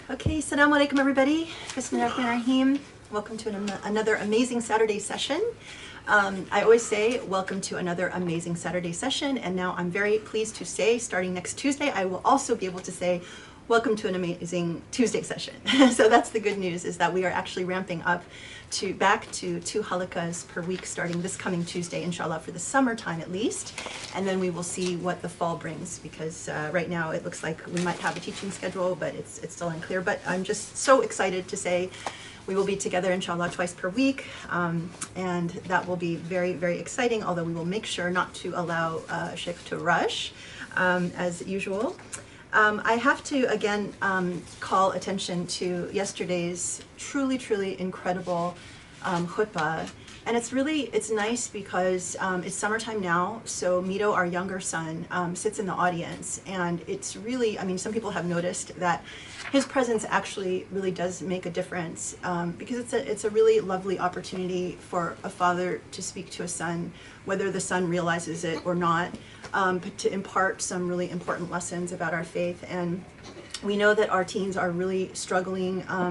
Okay, Assalamu alaikum everybody. Bismillahirrahmanirrahim. Welcome to another amazing Saturday session. I always say welcome to another amazing Saturday session, and now I'm very pleased to say starting next Tuesday I will also be able to say welcome to an amazing Tuesday session. So that's the good news, is that we are actually ramping up back to 2 halakas per week starting this coming Tuesday, inshallah, for the summertime at least, and then we will see what the fall brings, because right now it looks like we might have a teaching schedule, but it's still unclear. But I'm just so excited to say we will be together inshallah twice per week, and that will be very, very exciting, although we will make sure not to allow Sheikh to rush as usual. I have to again call attention to yesterday's truly incredible khutbah, and it's nice because it's summertime now, so Mito, our younger son, sits in the audience, and it's really, I mean, some people have noticed that his presence actually really does make a difference, because it's a really lovely opportunity for a father to speak to a son, whether the son realizes it or not, but to impart some really important lessons about our faith. And we know that our teens are really struggling. I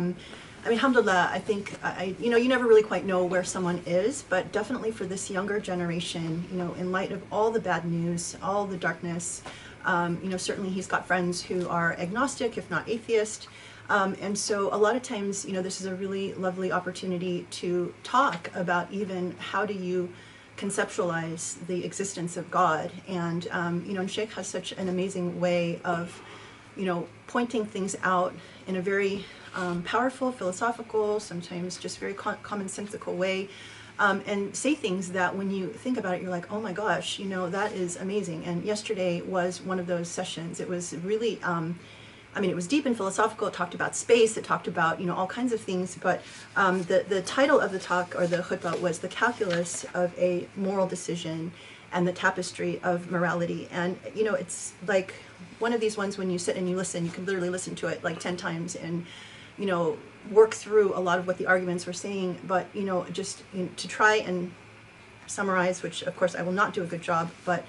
mean, alhamdulillah, I think, you never really quite know where someone is, but definitely for this younger generation, in light of all the bad news, all the darkness, certainly he's got friends who are agnostic, if not atheist. And so a lot of times, this is a really lovely opportunity to talk about even how do you conceptualize the existence of God. And, and Sheikh has such an amazing way of, pointing things out in a very powerful, philosophical, sometimes just very commonsensical way, and say things that when you think about it, you're like, oh my gosh, that is amazing. And yesterday was one of those sessions. It was really, it was deep and philosophical. It talked about space. It talked about, all kinds of things. But the title of the talk, or the khutbah, was The Calculus of a Moral Decision and the Tapestry of Morality. And, it's like one of these ones when you sit and you listen, you can literally listen to it like 10 times and, work through a lot of what the arguments were saying. But, just to try and summarize, which of course I will not do a good job, but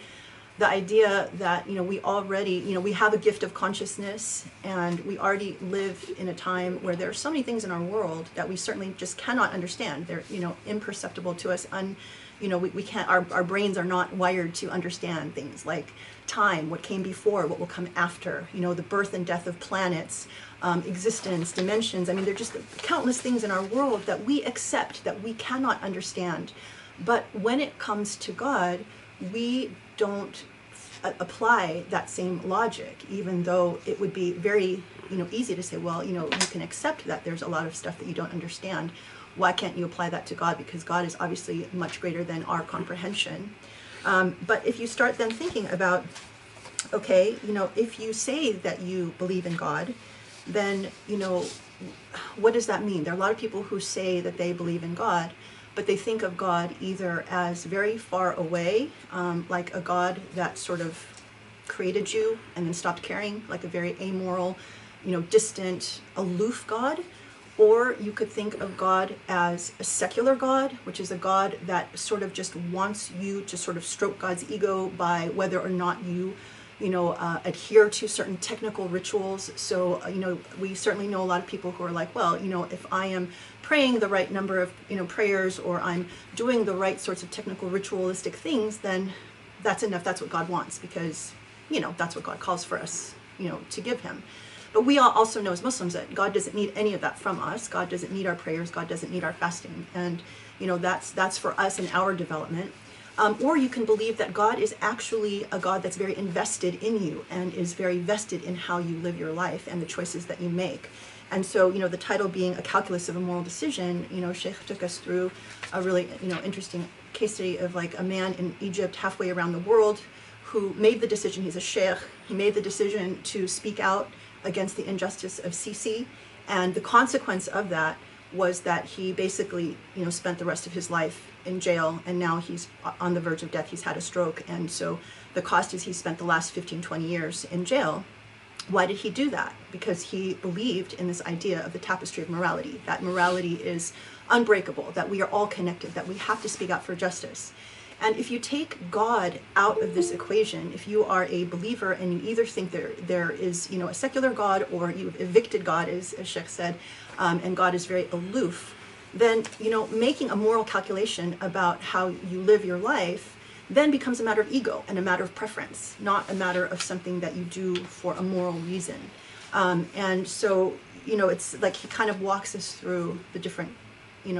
the idea that, we already, we have a gift of consciousness, and we already live in a time where there are so many things in our world that we certainly just cannot understand. They're, imperceptible to us. We can't, our brains are not wired to understand things like time, what came before, what will come after, the birth and death of planets, existence, dimensions. I mean, there are just countless things in our world that we accept, that we cannot understand. But when it comes to God, we don't apply that same logic, even though it would be very, easy to say, well, you can accept that there's a lot of stuff that you don't understand. Why can't you apply that to God? Because God is obviously much greater than our comprehension. But if you start then thinking about, okay, if you say that you believe in God, then, what does that mean? There are a lot of people who say that they believe in God, but they think of God either as very far away, like a God that sort of created you and then stopped caring, like a very amoral, distant, aloof God. Or you could think of God as a secular God, which is a God that sort of just wants you to sort of stroke God's ego by whether or not you, adhere to certain technical rituals. So, we certainly know a lot of people who are like, well, if I am praying the right number of, prayers, or I'm doing the right sorts of technical ritualistic things, then that's enough. That's what God wants, because, that's what God calls for us, to give him. But we all also know as Muslims that God doesn't need any of that from us. God doesn't need our prayers. God doesn't need our fasting. And, that's for us in our development. Or you can believe that God is actually a God that's very invested in you and is very vested in how you live your life and the choices that you make. And so, the title being A Calculus of a Moral Decision, Sheikh took us through a really, interesting case study of like a man in Egypt, halfway around the world, who made the decision. He's a sheikh. He made the decision to speak out against the injustice of Sisi, and the consequence of that was that he basically, spent the rest of his life in jail, and now he's on the verge of death. He's had a stroke, and so the cost is he spent the last 15-20 years in jail. Why did he do that? Because he believed in this idea of the tapestry of morality, that morality is unbreakable, that we are all connected, that we have to speak out for justice. And if you take God out of this equation, if you are a believer and you either think there is, a secular God, or you've evicted God, as Sheikh said, and God is very aloof, then, making a moral calculation about how you live your life then becomes a matter of ego and a matter of preference, not a matter of something that you do for a moral reason. And so, it's like he kind of walks us through the different,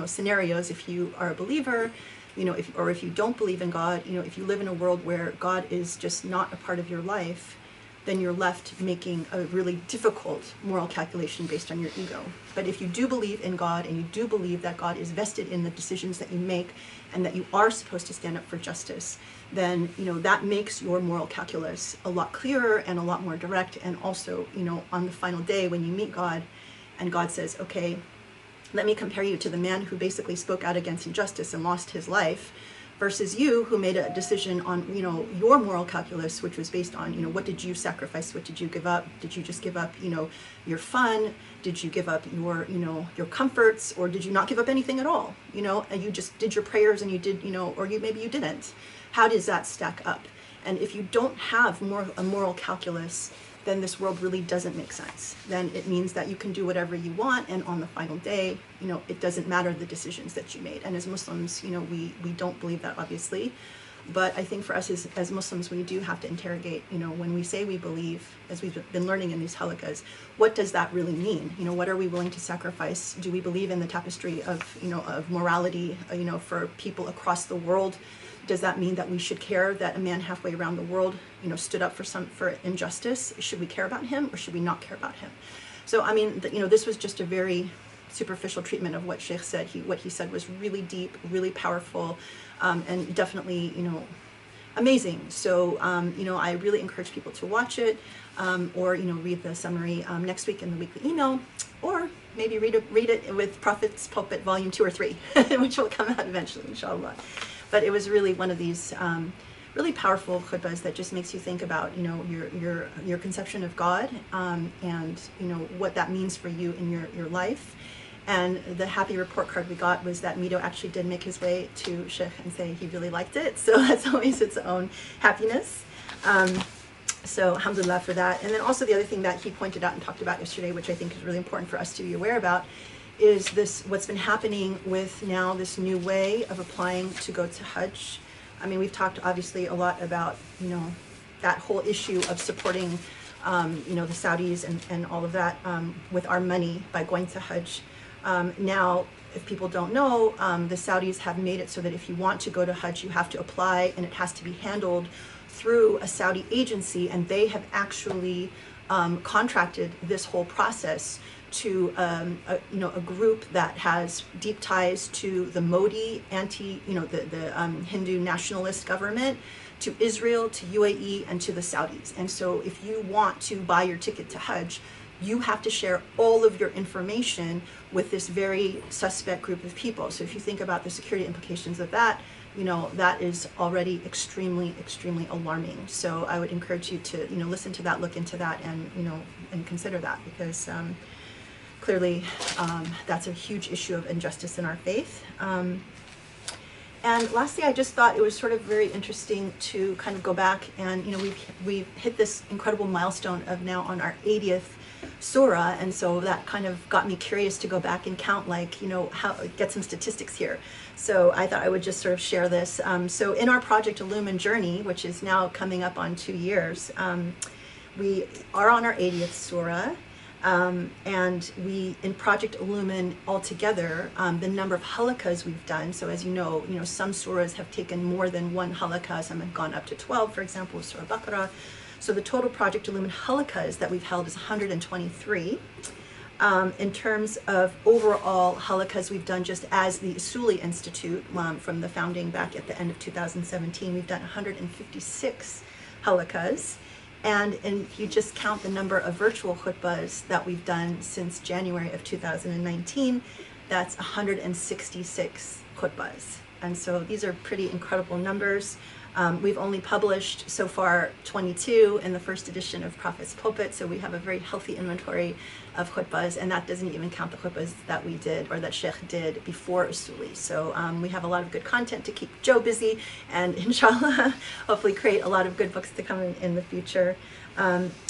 scenarios. If you are a believer, if you don't believe in God, if you live in a world where God is just not a part of your life, then you're left making a really difficult moral calculation based on your ego. But if you do believe in God, and you do believe that God is vested in the decisions that you make, and that you are supposed to stand up for justice, then that makes your moral calculus a lot clearer and a lot more direct. And also, on the final day when you meet God, and God says, okay, let me compare you to the man who basically spoke out against injustice and lost his life, versus you who made a decision on, your moral calculus, which was based on, what did you sacrifice? What did you give up? Did you just give up, your fun? Did you give up your, your comforts? Or did you not give up anything at all? And you just did your prayers, and you did, or maybe you didn't. How does that stack up? And if you don't have a moral calculus, then this world really doesn't make sense. Then it means that you can do whatever you want, and on the final day, it doesn't matter the decisions that you made. And as Muslims, we don't believe that, obviously. But I think for us as Muslims, we do have to interrogate, when we say we believe, as we've been learning in these halakas, what does that really mean? What are we willing to sacrifice? Do we believe in the tapestry of, of morality, for people across the world? Does that mean that we should care that a man halfway around the world, stood up for injustice? Should we care about him, or should we not care about him? So, I mean, this was just a very superficial treatment of what Sheikh said. What he said was really deep, really powerful, and definitely, amazing. So, I really encourage people to watch it, or, read the summary next week in the weekly email, or maybe read it with Prophet's Pulpit Volume 2 or 3, which will come out eventually, inshallah. But it was really one of these really powerful khutbahs that just makes you think about, your conception of God, and, what that means for you in your life. And the happy report card we got was that Mito actually did make his way to Sheikh and say he really liked it. So that's always its own happiness. So alhamdulillah for that. And then also the other thing that he pointed out and talked about yesterday, which I think is really important for us to be aware about, is what's been happening with now this new way of applying to go to Hajj. I mean, we've talked obviously a lot about, that whole issue of supporting, the Saudis and all of that with our money by going to Hajj. Now, if people don't know, the Saudis have made it so that if you want to go to Hajj, you have to apply, and it has to be handled through a Saudi agency, and they have actually contracted this whole process to a group that has deep ties to the Modi the Hindu nationalist government, to Israel, to UAE, and to the Saudis. And so if you want to buy your ticket to Hajj, you have to share all of your information with this very suspect group of people. So if you think about the security implications of that, that is already extremely, extremely alarming. So I would encourage you to, listen to that, look into that, and, and consider that, because clearly that's a huge issue of injustice in our faith. And lastly, I just thought it was sort of very interesting to kind of go back and, we've hit this incredible milestone of now on our 80th surah, and so that kind of got me curious to go back and count, get some statistics here. So I thought I would just sort of share this. So in our Project Illumine journey, which is now coming up on 2 years, we are on our 80th surah. And we, in Project Illumine altogether, the number of halakas we've done, so as you know, some surahs have taken more than one halakah, some have gone up to 12, for example, with Surah Baqarah. So the total Project Illumine halakas that we've held is 123. In terms of overall halakas we've done just as the Usuli Institute, from the founding back at the end of 2017, we've done 156 halakas. And if you just count the number of virtual khutbahs that we've done since January of 2019, that's 166 khutbahs. And so these are pretty incredible numbers. We've only published so far 22 in the first edition of Prophet's Pulpit, so we have a very healthy inventory of khutbahs, and that doesn't even count the khutbahs that we did or that Sheikh did before Usuli. So we have a lot of good content to keep Joe busy, and inshallah, hopefully create a lot of good books to come in the future.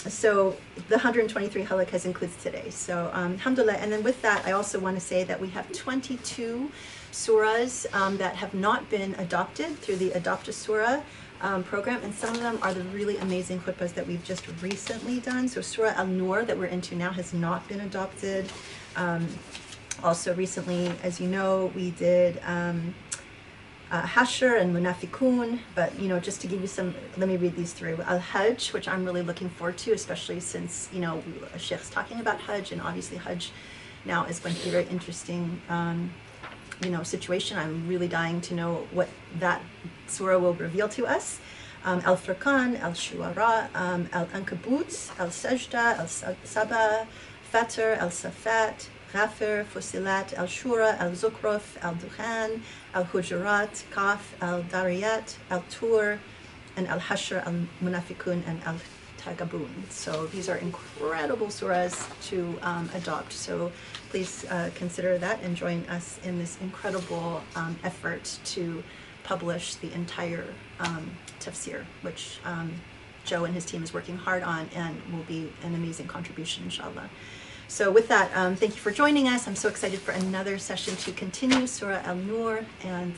So the 123 halakas includes today. So alhamdulillah. And then with that, I also want to say that we have 22 surahs that have not been adopted through the Adopt a Surah program, and some of them are the really amazing khutbahs that we've just recently done. So Surah Al-Nur that we're into now has not been adopted. Also recently, as you know, we did Hashr and Munafiqun, but just to give you some, let me read these through. Al-Hajj, which I'm really looking forward to, especially since Sheikh's talking about Hajj, and obviously Hajj now is going to be a very interesting situation. I'm really dying to know what that surah will reveal to us. Al-Furqan, Al-Shu'ara, Al-Ankabut, Al-Sajda, Al-Saba, Fatir, Al-Safat, Ghafir, Fusilat, Al-Shura, Al-Zukhruf, Al-Dukhan, Al-Hujurat, Kaf, Al-Dariyat, Al-Tur, and Al-Hashr, Al-Munafiqun, and Al-Tagabun. So these are incredible surahs to adopt. So please consider that and join us in this incredible effort to publish the entire tafsir, which Joe and his team is working hard on and will be an amazing contribution, inshallah. So with that, thank you for joining us. I'm so excited for another session to continue Surah Al-Nur, and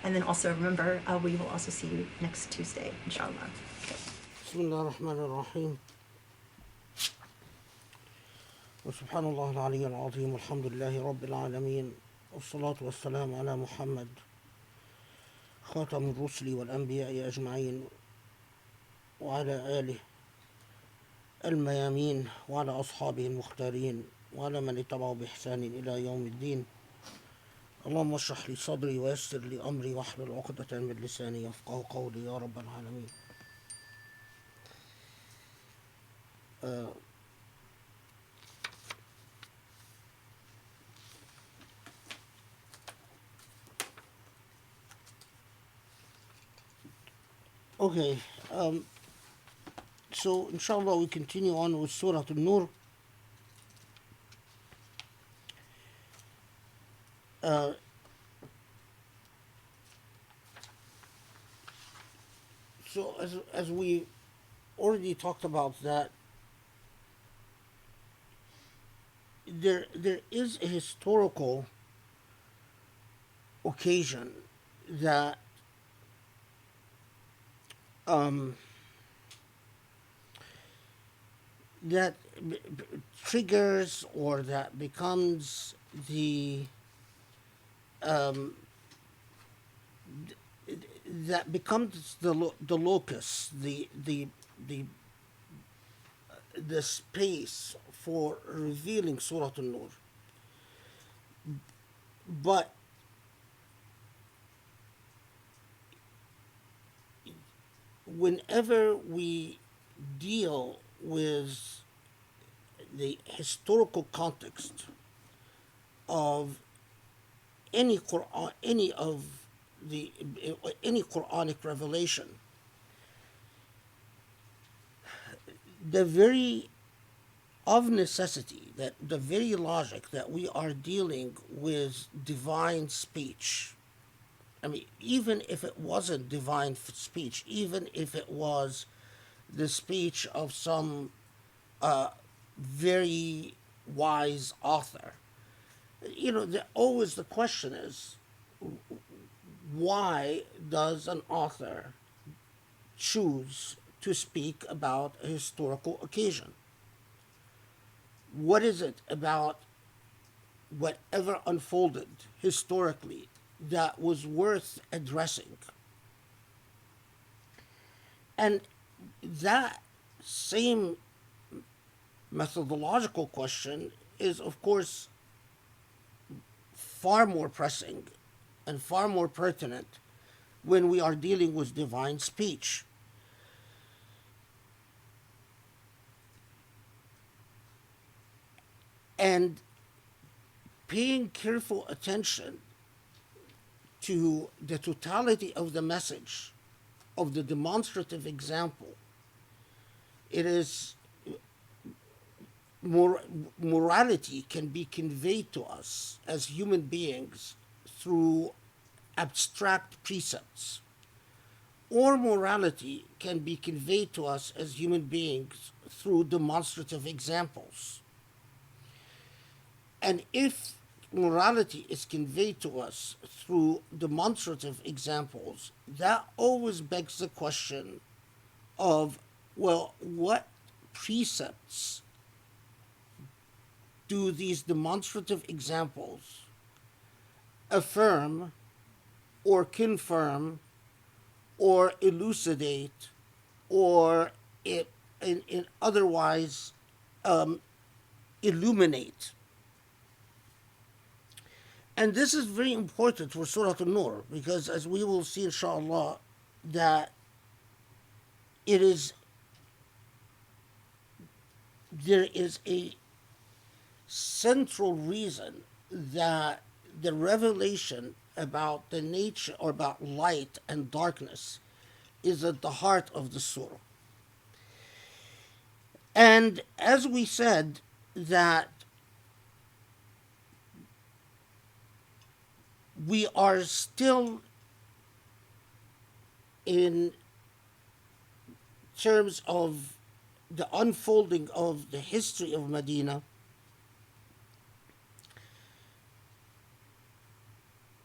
then also remember, we will also see you next Tuesday, inshallah. Bismillah ar-Rahman ar-Rahim. وسبحان الله العلي العظيم والحمد لله رب العالمين والصلاة والسلام على محمد خاتم الرسل والأنبياء أجمعين وعلى آله الميامين وعلى أصحابه المختارين وعلى من اتبعوا بإحسان إلى يوم الدين. اللهم اشرح لي صدري ويسر لي أمري واحلل عقدة من لساني يفقهوا قولي يا رب العالمين. Okay, so inshallah we continue on with Surah Al-Nur. So as we already talked about that, there is a historical occasion that that triggers or that becomes the that becomes the locus, the space for revealing Surah An-Nur. But whenever we deal with the historical context of any Quran, any Quranic revelation, the very of necessity, that the very logic that we are dealing with divine speech. I mean, even if it wasn't divine speech, even if it was the speech of some very wise author, always the question is, why does an author choose to speak about a historical occasion? What is it about whatever unfolded historically that was worth addressing? And that same methodological question is, of course, far more pressing and far more pertinent when we are dealing with divine speech. And paying careful attention to the totality of the message of the demonstrative example, it is morality can be conveyed to us as human beings through abstract precepts, or morality can be conveyed to us as human beings through demonstrative examples. And if morality is conveyed to us through demonstrative examples, that always begs the question of, well, what precepts do these demonstrative examples affirm or confirm or elucidate or in otherwise illuminate? And this is very important for Surah An-Nur, because as we will see inshallah, that it is, there is a central reason that the revelation about the nature or about light and darkness is at the heart of the surah. And as we said, that we are still, in terms of the unfolding of the history of Medina,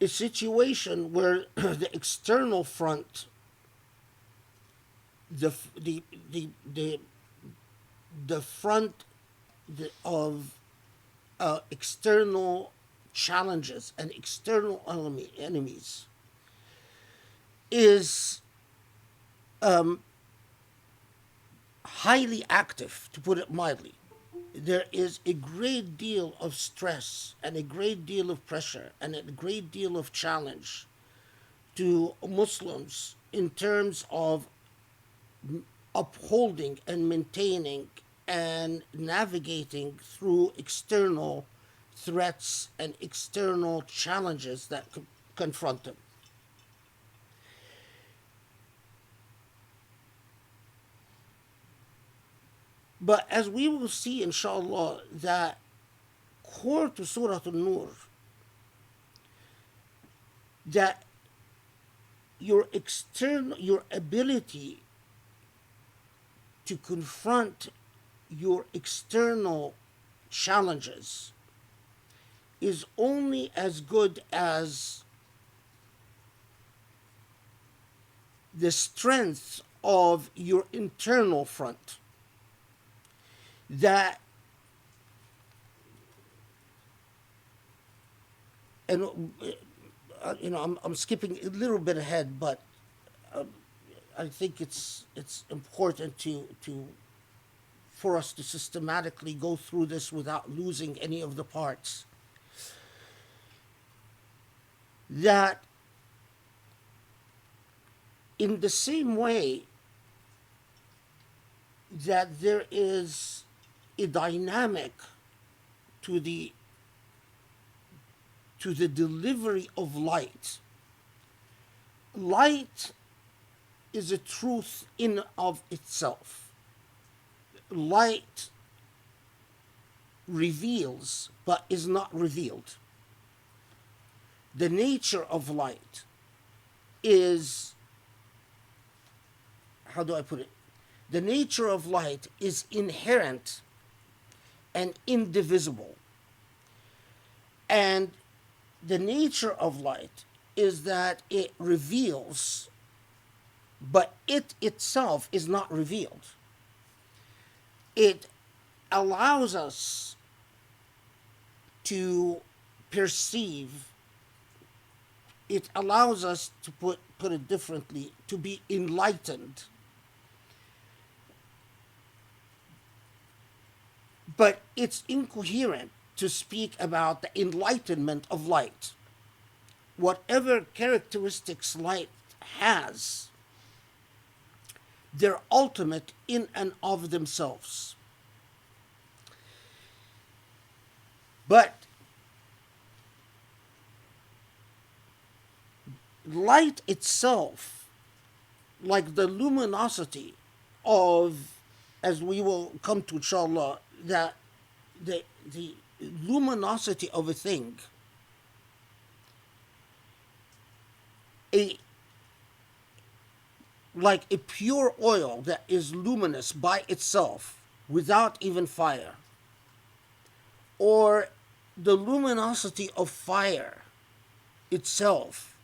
a situation where the external front, the front of external challenges and external enemies is highly active, to put it mildly. There is a great deal of stress and a great deal of pressure and a great deal of challenge to Muslims in terms of upholding and maintaining and navigating through external threats and external challenges that confront them. But as we will see, inshallah, that core to Surah An-Nur, that your ability to confront your external challenges is only as good as the strength of your internal front. That, and I'm skipping a little bit ahead, but I think it's important for us to systematically go through this without losing any of the parts. That in the same way that there is a dynamic to the delivery of light. Light is a truth in of itself. Light reveals but is not revealed. The nature of light is, how do I put it? The nature of light is inherent and indivisible. And the nature of light is that it reveals, but it itself is not revealed. It allows us to perceive, it allows us to put it differently, to be enlightened. But it's incoherent to speak about the enlightenment of light. Whatever characteristics light has, they're ultimate in and of themselves. But light itself like the luminosity of, as we will come to inshallah, that the luminosity of a thing, a like a pure oil that is luminous by itself without even fire, or the luminosity of fire itself,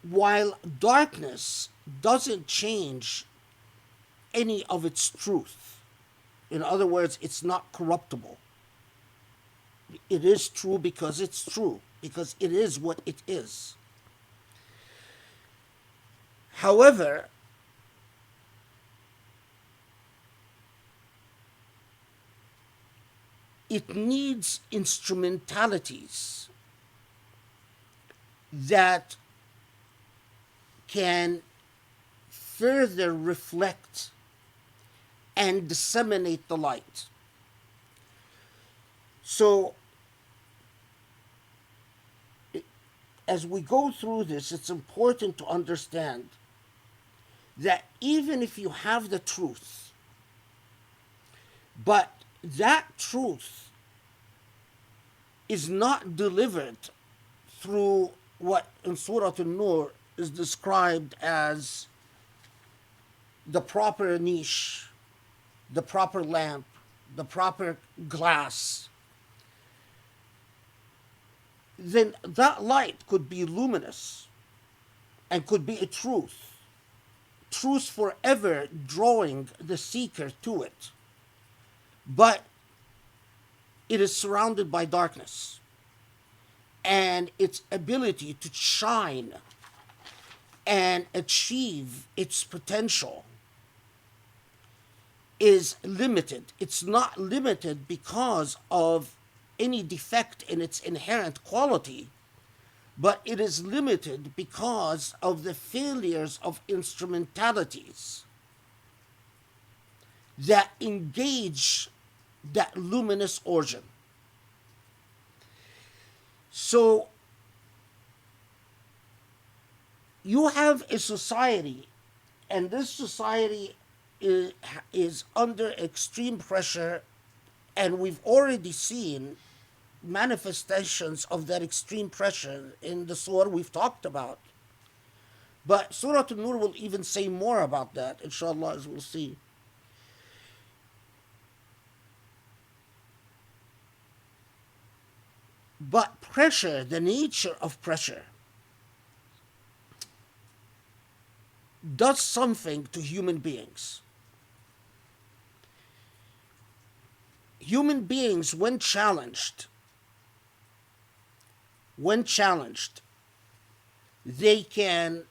while darkness doesn't change any of its truth. In other words, it's not corruptible. It is true because it's true, because it is what it is. However, it needs instrumentalities that can further reflect and disseminate the light. So, as we go through this, it's important to understand that even if you have the truth, but that truth is not delivered through what in Surah An-Nur is described as the proper niche, the proper lamp, the proper glass, then that light could be luminous and could be a truth forever drawing the seeker to it. But it is surrounded by darkness, and its ability to shine and achieve its potential is limited. It's not limited because of any defect in its inherent quality, but it is limited because of the failures of instrumentalities that engage that luminous origin. So you have a society, and this society is under extreme pressure, and we've already seen manifestations of that extreme pressure in the surah we've talked about. But Surah An-Nur will even say more about that, inshallah, as we'll see. But pressure, the nature of pressure, does something to human beings. Human beings, when challenged, they can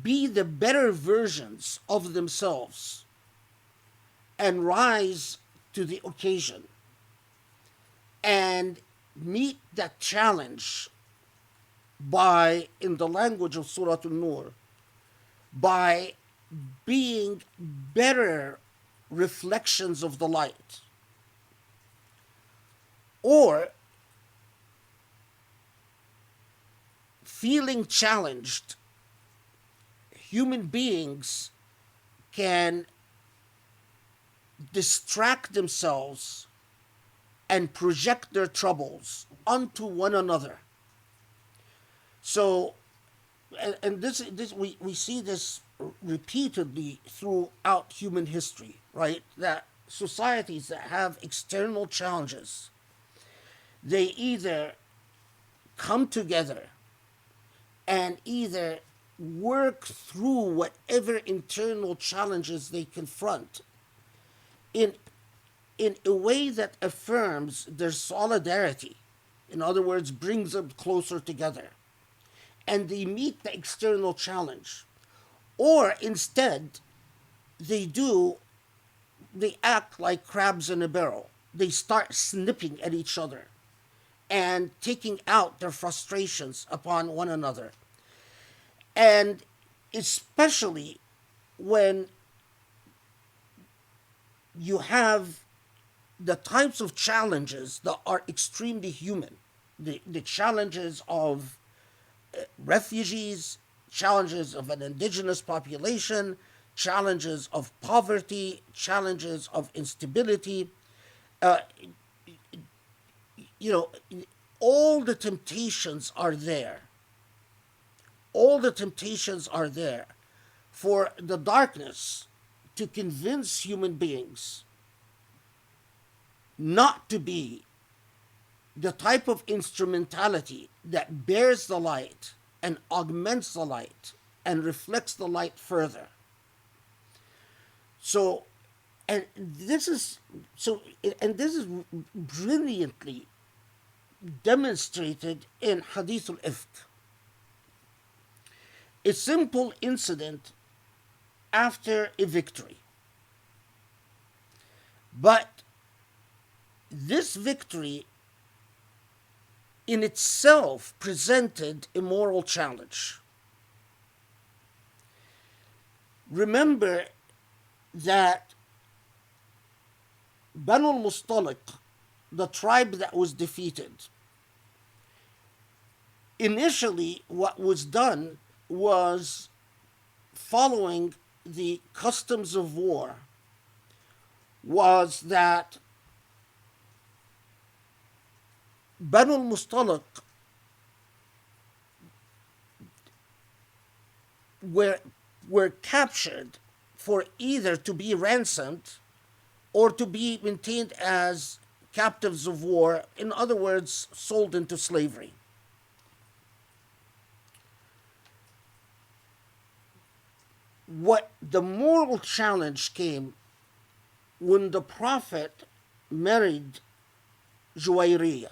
be the better versions of themselves and rise to the occasion and meet that challenge by, in the language of Surah An-Nur, by being better reflections of the light. Or feeling challenged, human beings can distract themselves and project their troubles onto one another. So, and this we see this repeatedly throughout human history, right? That societies that have external challenges, they either come together and either work through whatever internal challenges they confront in a way that affirms their solidarity. In other words, brings them closer together. And they meet the external challenge. Or instead, they act like crabs in a barrel. They start snipping at each other and taking out their frustrations upon one another. And especially when you have the types of challenges that are extremely human, the challenges of refugees, challenges of an indigenous population, challenges of poverty, challenges of instability. Uh, you know, all the temptations are there. All the temptations are there for the darkness to convince human beings not to be the type of instrumentality that bears the light and augments the light and reflects the light further. So, and this is brilliantly demonstrated in Hadith al-Ifk. A simple incident after a victory. But this victory in itself presented a moral challenge. Remember that Banu al-Mustaliq, the tribe that was defeated, initially what was done was, following the customs of war, was that Banu al-Mustaliq were captured for either to be ransomed or to be maintained as captives of war, in other words, sold into slavery. What the moral challenge came when the Prophet married Juwayriyah.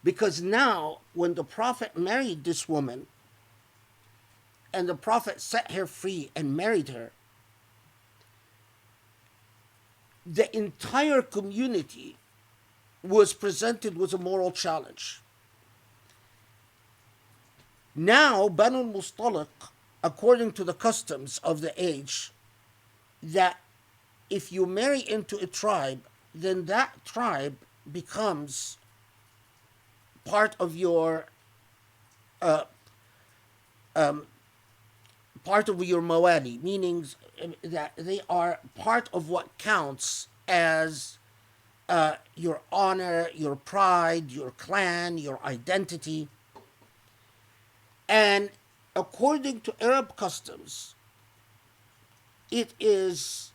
Because now, when the Prophet married this woman, and the Prophet set her free and married her, the entire community was presented with a moral challenge. Now, Banu al-Mustaliq, according to the customs of the age, that if you marry into a tribe, then that tribe becomes part of your mawali, meaning that they are part of what counts as your honor, your pride, your clan, your identity. And according to Arab customs, it is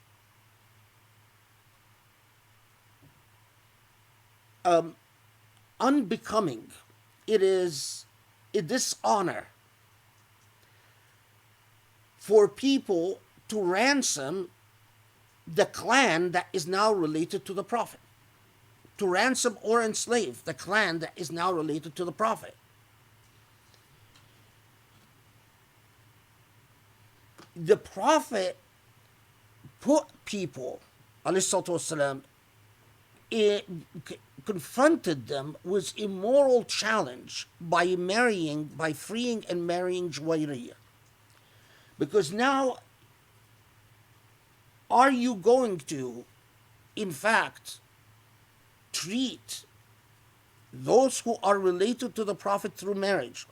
unbecoming. It is a dishonor for people to ransom the clan that is now related to the Prophet. To ransom or enslave the clan that is now related to the Prophet. The Prophet put people, ﷺ, confronted them with a moral challenge by freeing and marrying Juwayriyah. Because now, are you going to, in fact, treat those who are related to the Prophet through marriage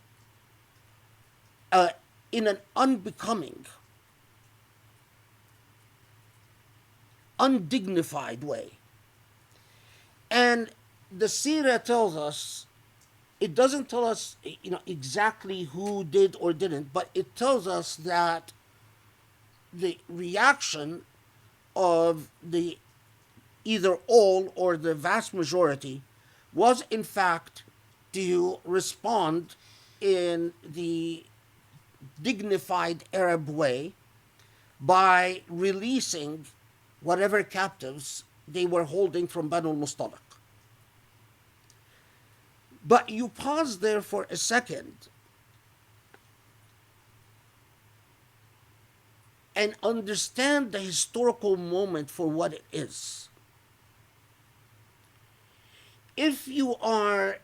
in an unbecoming, undignified way? And the Surah tells us, it doesn't tell us exactly who did or didn't, but it tells us that the reaction of the either all or the vast majority was in fact to respond in the dignified Arab way by releasing whatever captives they were holding from Banu al-Mustaliq. But you pause there for a second and understand the historical moment for what it is. If you are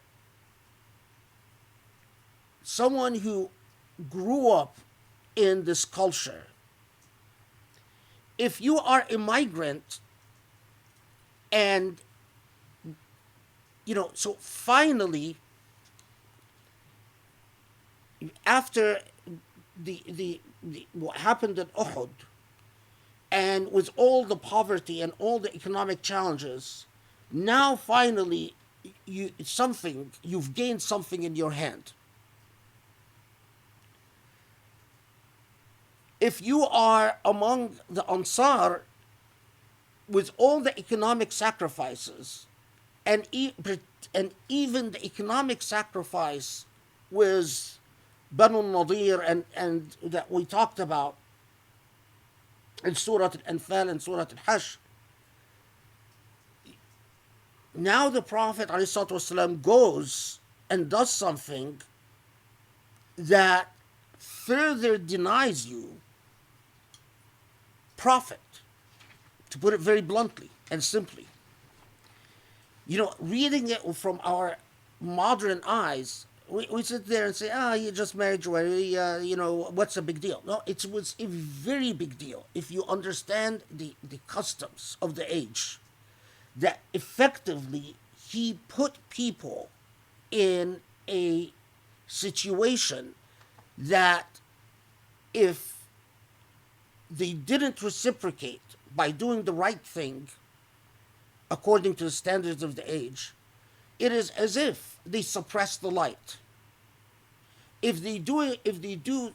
someone who grew up in this culture, if you are a migrant and So finally, after what happened at Uhud, and with all the poverty and all the economic challenges, now finally you've gained something in your hand. If you are among the Ansar, with all the economic sacrifices, and and even the economic sacrifice with Banu Nadir, and that we talked about in Surah Al-Anfal and Surah Al-Hajj, now the Prophet ﷺ goes and does something that further denies you profit, to put it very bluntly and simply. Reading it from our modern eyes, we sit there and say, you just married jewelry, what's the big deal? No, it was a very big deal if you understand the customs of the age, that effectively he put people in a situation that if they didn't reciprocate by doing the right thing according to the standards of the age, it is as if they suppress the light. If they do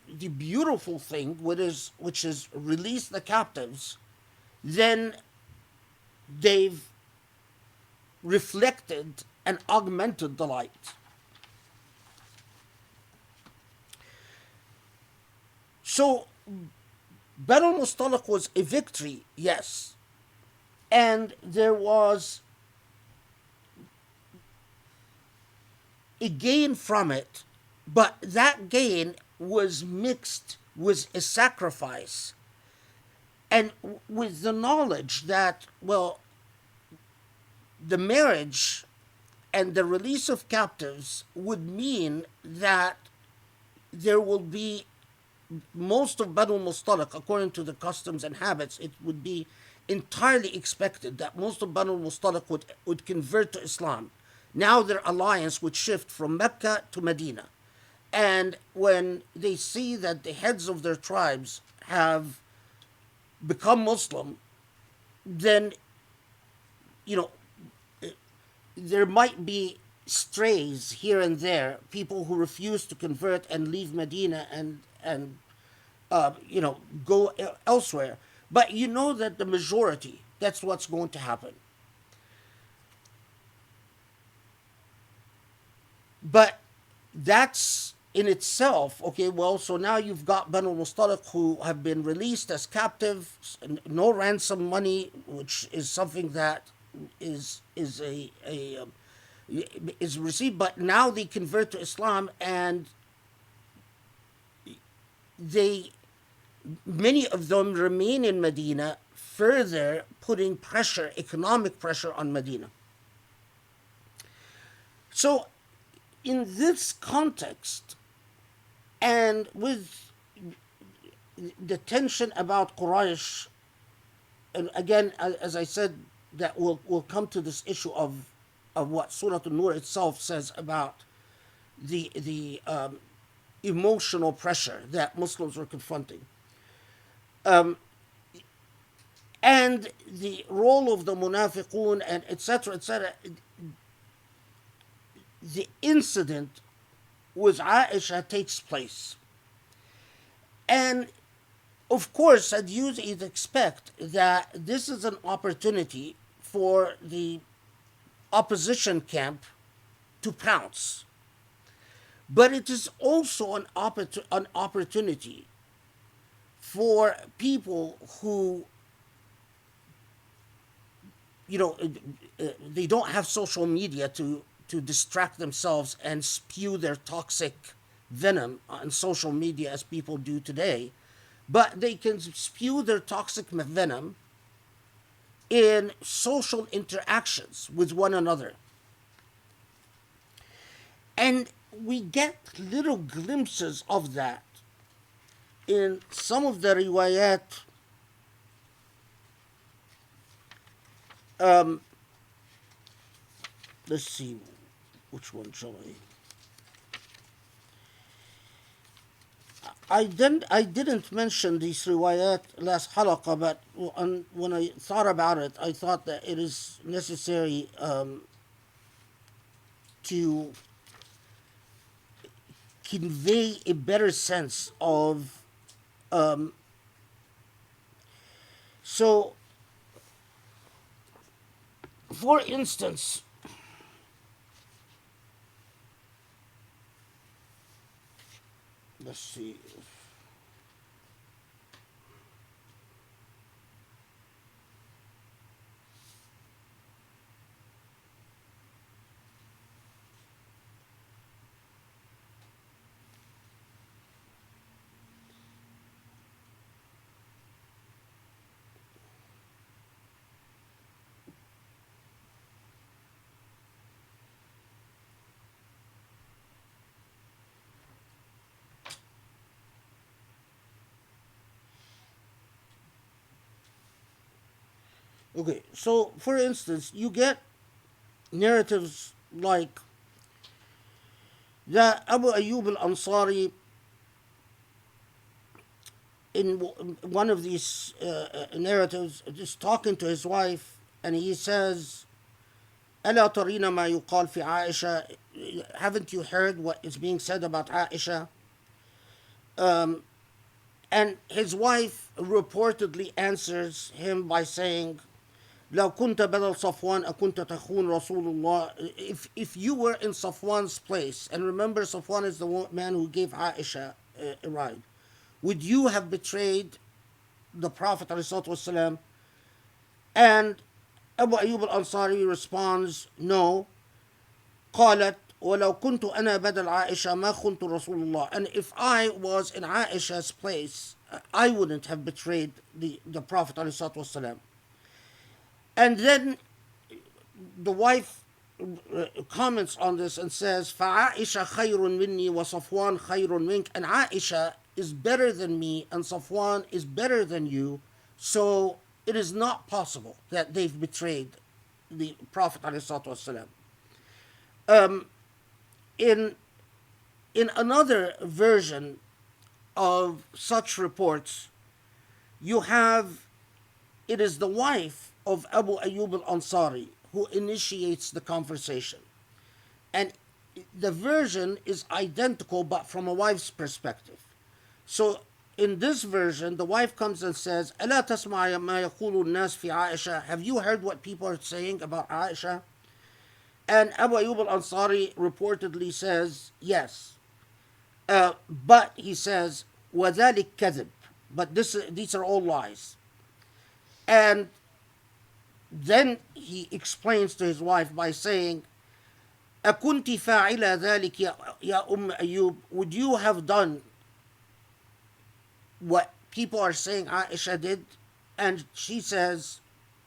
the beautiful thing, which is release the captives, then they've reflected and augmented the light. So Banu al-Mustaliq was a victory, yes, and there was a gain from it, but that gain was mixed with a sacrifice, and with the knowledge that, well, the marriage and the release of captives would mean that there will be most of Banu Mustaliq, according to the customs and habits, it would be entirely expected that most of Banu Mustaliq would convert to Islam. Now their alliance would shift from Mecca to Medina. And when they see that the heads of their tribes have become Muslim, then, there might be strays here and there, people who refuse to convert and leave Medina and go elsewhere. But you know that the majority, that's what's going to happen. But that's in itself, okay, well, so now you've got Banu Mustaliq who have been released as captives, no ransom money, which is something that is received, but now they convert to Islam, and many of them remain in Medina, further putting pressure, economic pressure on Medina. So in this context, and with the tension about Quraysh, and again, as I said, that we'll come to this issue of what Surah An-Nur itself says about the emotional pressure that Muslims were confronting. And the role of the munafiqun, and etc., etc. The incident with Aisha takes place. And of course, as you'd expect, that this is an opportunity for the opposition camp to pounce. But it is also an opportunity for people who, they don't have social media to distract themselves and spew their toxic venom on social media as people do today, but they can spew their toxic venom in social interactions with one another. And we get little glimpses of that in some of the riwayat let's see, which one shall I didn't mention these riwayat last halaqa, but when I thought about it, I thought that it is necessary to convey a better sense of. Um, so, for instance, let's see. Okay, so for instance, you get narratives like that Abu Ayyub al-Ansari in one of these narratives is talking to his wife, and he says, ألا ترين ما يقال في عائشة? Haven't you heard what is being said about Aisha? And his wife reportedly answers him by saying, لو كنت بدل صفوان أكنت تخون رسول الله. If you were in Safwan's place, and remember Safwan is the man who gave Aisha a ride, would you have betrayed the Prophet ﷺ? And Abu Ayyub al-Ansari responds, no. قالت ولو كنت أنا بدل عائشة ما خنت رسول الله. And if I was in Aisha's place, I wouldn't have betrayed the Prophet ﷺ. And then the wife comments on this and says, فَعَائِشَ خَيْرٌ مِنِّي وَصَفْوَانْ خَيْرٌ مِنْكَ. And Aisha is better than me and Safwan is better than you, so it is not possible that they've betrayed the Prophet ﷺ. In another version of such reports, you have, it is the wife of Abu Ayyub al-Ansari who initiates the conversation. And the version is identical, but from a wife's perspective. So in this version, the wife comes and says, ألا تسمع ما يقول الناس في عائشة? Have you heard what people are saying about Aisha? And Abu Ayyub al-Ansari reportedly says, yes. But he says, وَذَلِكَ كَذِب. But these are all lies. And then he explains to his wife by saying, أَكُنْتِ فَاعِلَ ذَلِكَ يَا Ayyub? Would you have done what people are saying Aisha did? And she says,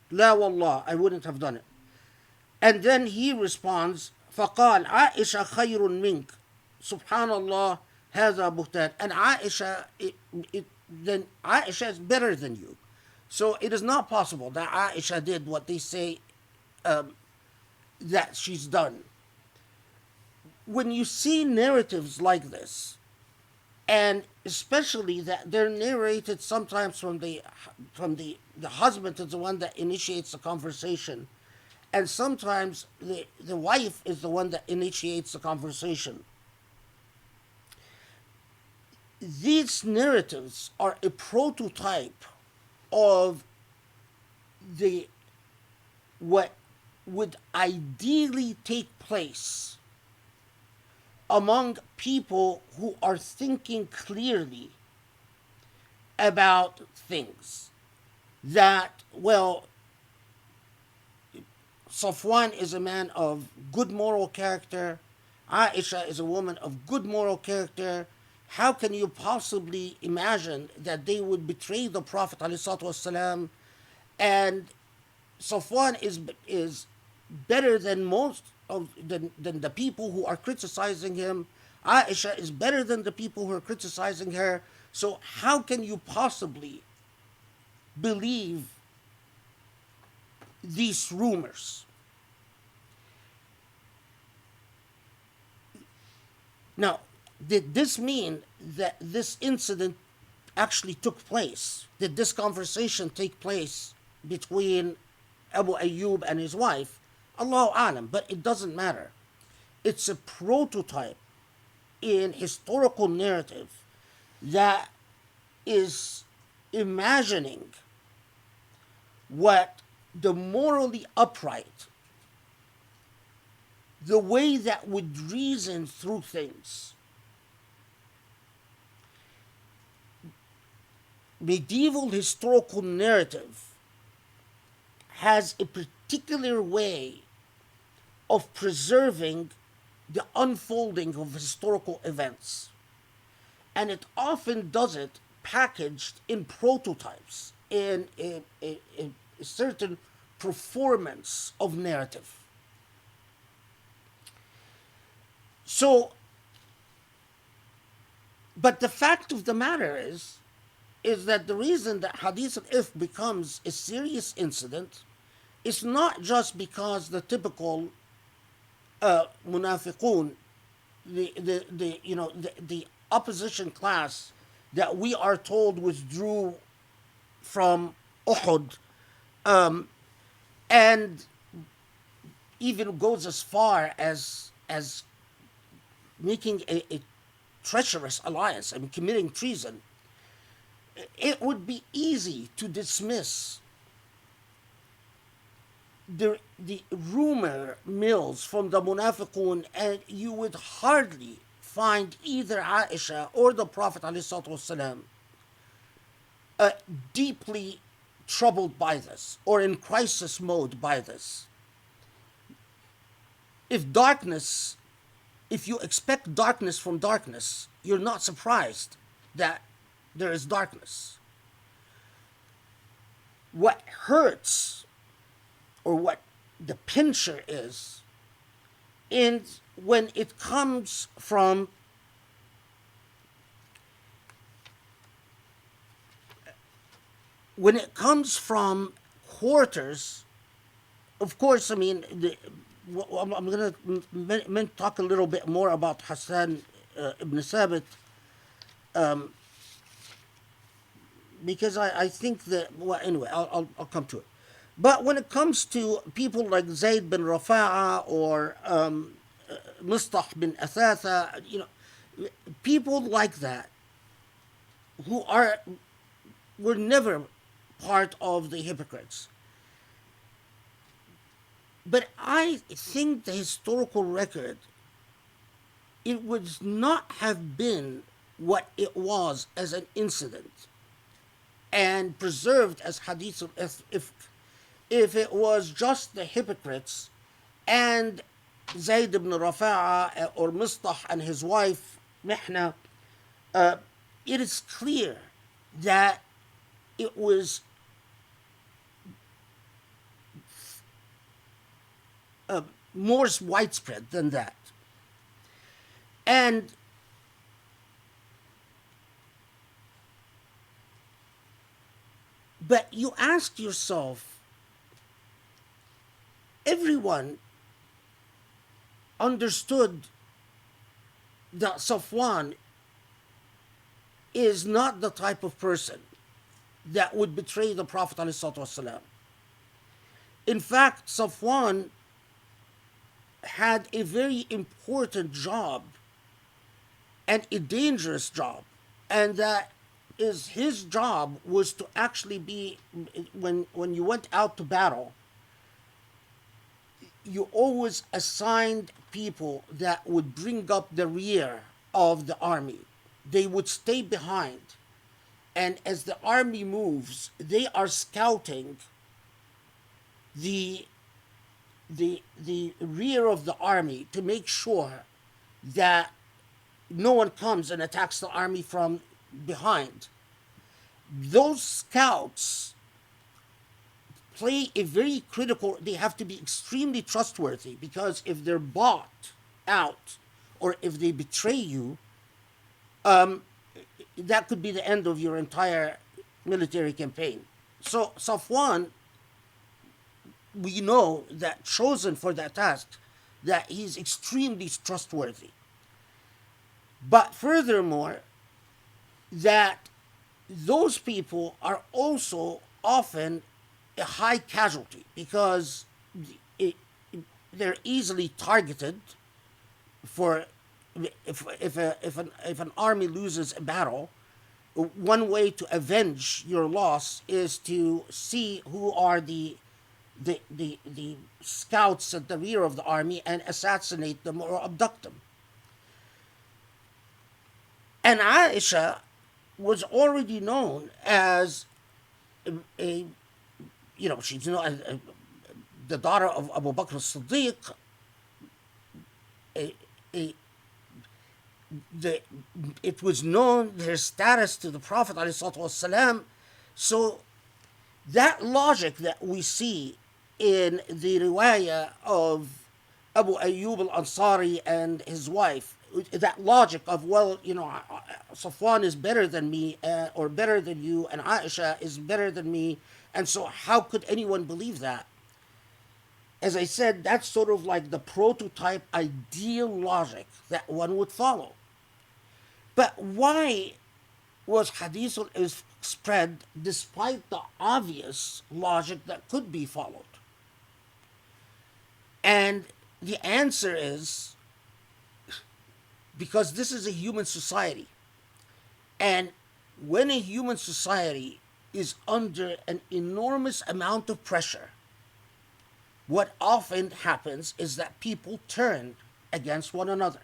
لا والله, I wouldn't have done it. And then he responds, فقال عائشة خير منك. Subhanallah, هذا بهتان. And Aisha, then Aisha is better than you. So it is not possible that Aisha did what they say that she's done. When you see narratives like this, and especially that they're narrated sometimes from the husband is the one that initiates the conversation, and sometimes the wife is the one that initiates the conversation. These narratives are a prototype of what would ideally take place among people who are thinking clearly about things. That, well, Safwan is a man of good moral character. Aisha is a woman of good moral character. How can you possibly imagine that they would betray the Prophet ﷺ? And Safwan is better than most of than the people who are criticizing him. Aisha is better than the people who are criticizing her. So how can you possibly believe these rumors? Now, did this mean that this incident actually took place? Did this conversation take place between Abu Ayyub and his wife? Allahu Alam, but it doesn't matter. It's a prototype in historical narrative that is imagining what the morally upright, the way that would reason through things. Medieval historical narrative has a particular way of preserving the unfolding of historical events. And it often does it packaged in prototypes, in a certain performance of narrative. So, but the fact of the matter is that the reason that Hadith al-Ifk becomes a serious incident is not just because the typical munafiqun, the opposition class that we are told withdrew from Uhud, and even goes as far as making a treacherous alliance, I mean committing treason. It would be easy to dismiss the rumor mills from the munafiqun, and you would hardly find either Aisha or the Prophet ﷺ deeply troubled by this or in crisis mode by this. If you expect darkness from darkness, you're not surprised that there is darkness. What hurts, or what the pincher is when it comes from quarters. Of course, I mean, I'm going to talk a little bit more about Hassan ibn Thabit, because I think that, well, anyway, I'll come to it. But when it comes to people like Zayd bin Rafa'a or Mistah bin Athatha, people like that who were never part of the hypocrites. But I think the historical record, it would not have been what it was as an incident and preserved as hadith if it was just the hypocrites and Zayd ibn Rafa'a or Mistah and his wife Mihna. It is clear that it was more widespread than that. But you ask yourself, everyone understood that Safwan is not the type of person that would betray the Prophet ﷺ. In fact, Safwan had a very important job and a dangerous job, and that is his job was to actually be, when you went out to battle, you always assigned people that would bring up the rear of the army. They would stay behind, and as the army moves, they are scouting the rear of the army to make sure that no one comes and attacks the army from behind. Those scouts play a very critical, they have to be extremely trustworthy, because if they're bought out or if they betray you, that could be the end of your entire military campaign. So Safwan, we know that chosen for that task, that he's extremely trustworthy. But furthermore, that those people are also often a high casualty because it, they're easily targeted for if an army loses a battle, one way to avenge your loss is to see who are the scouts at the rear of the army and assassinate them or abduct them. And Aisha was already known as a she's the daughter of Abu Bakr as-Siddiq, a, a, the, it was known their status to the Prophet ﷺ. So that logic that we see in the riwayah of Abu Ayyub al-Ansari and his wife, that logic of, well, Safwan is better than me or better than you, and Aisha is better than me, and so how could anyone believe that? As I said, that's sort of like the prototype ideal logic that one would follow. But why was Hadith spread despite the obvious logic that could be followed? And the answer is because this is a human society. And when a human society is under an enormous amount of pressure, what often happens is that people turn against one another.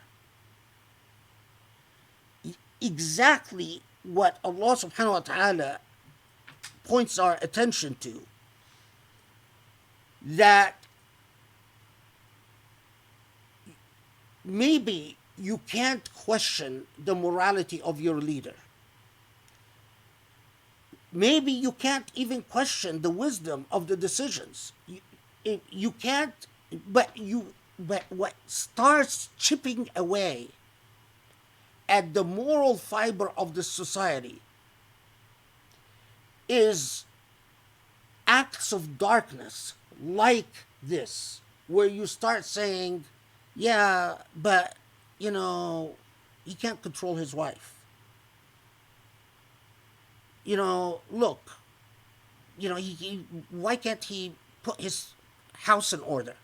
Exactly what Allah subhanahu wa ta'ala points our attention to, that maybe you can't question the morality of your leader. Maybe you can't even question the wisdom of the decisions. You can't, but what starts chipping away at the moral fiber of the society is acts of darkness like this, where you start saying, yeah, but, he can't control his wife. Look, why can't he put his house in order?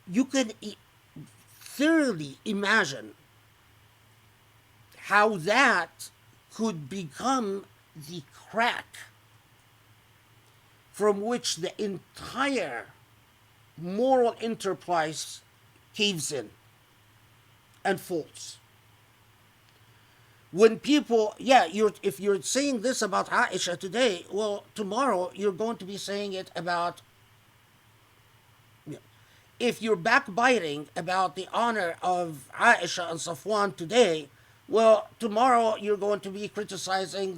You can thoroughly imagine how that could become the crack from which the entire moral enterprise caves in and falls. When people, if you're saying this about Aisha today, well, tomorrow you're going to be saying it about, if you're backbiting about the honor of Aisha and Safwan today, well, tomorrow you're going to be criticizing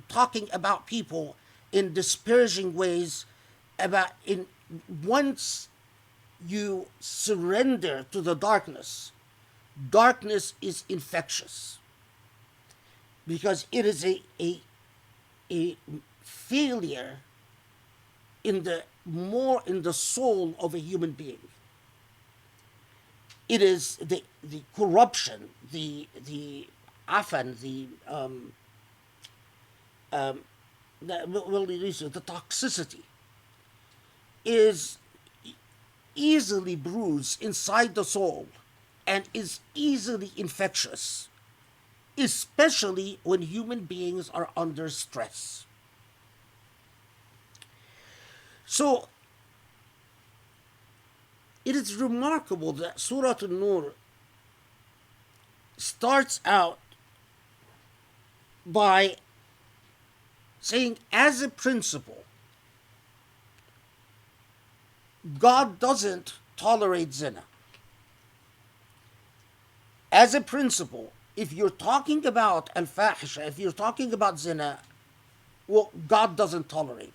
talking about people in disparaging ways once you surrender to the darkness. Darkness is infectious because it is a failure in the soul of a human being. It is the corruption, the toxicity is easily bruised inside the soul and is easily infectious, especially when human beings are under stress. So, it is remarkable that Surah An-Nur starts out by saying, as a principle, God doesn't tolerate zina. As a principle, if you're talking about al-fahisha, if you're talking about zina, well, God doesn't tolerate it.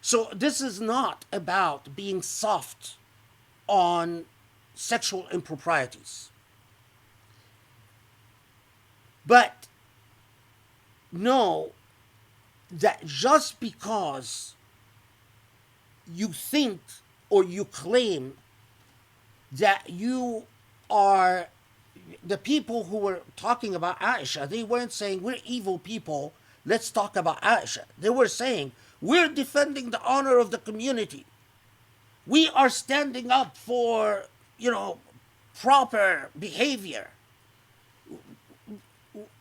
So this is not about being soft on sexual improprieties. But know that just because you think or you claim that you are the people who were talking about Aisha. They weren't saying we're evil people, let's talk about Aisha. They were saying we're defending the honor of the community. We are standing up for, proper behavior.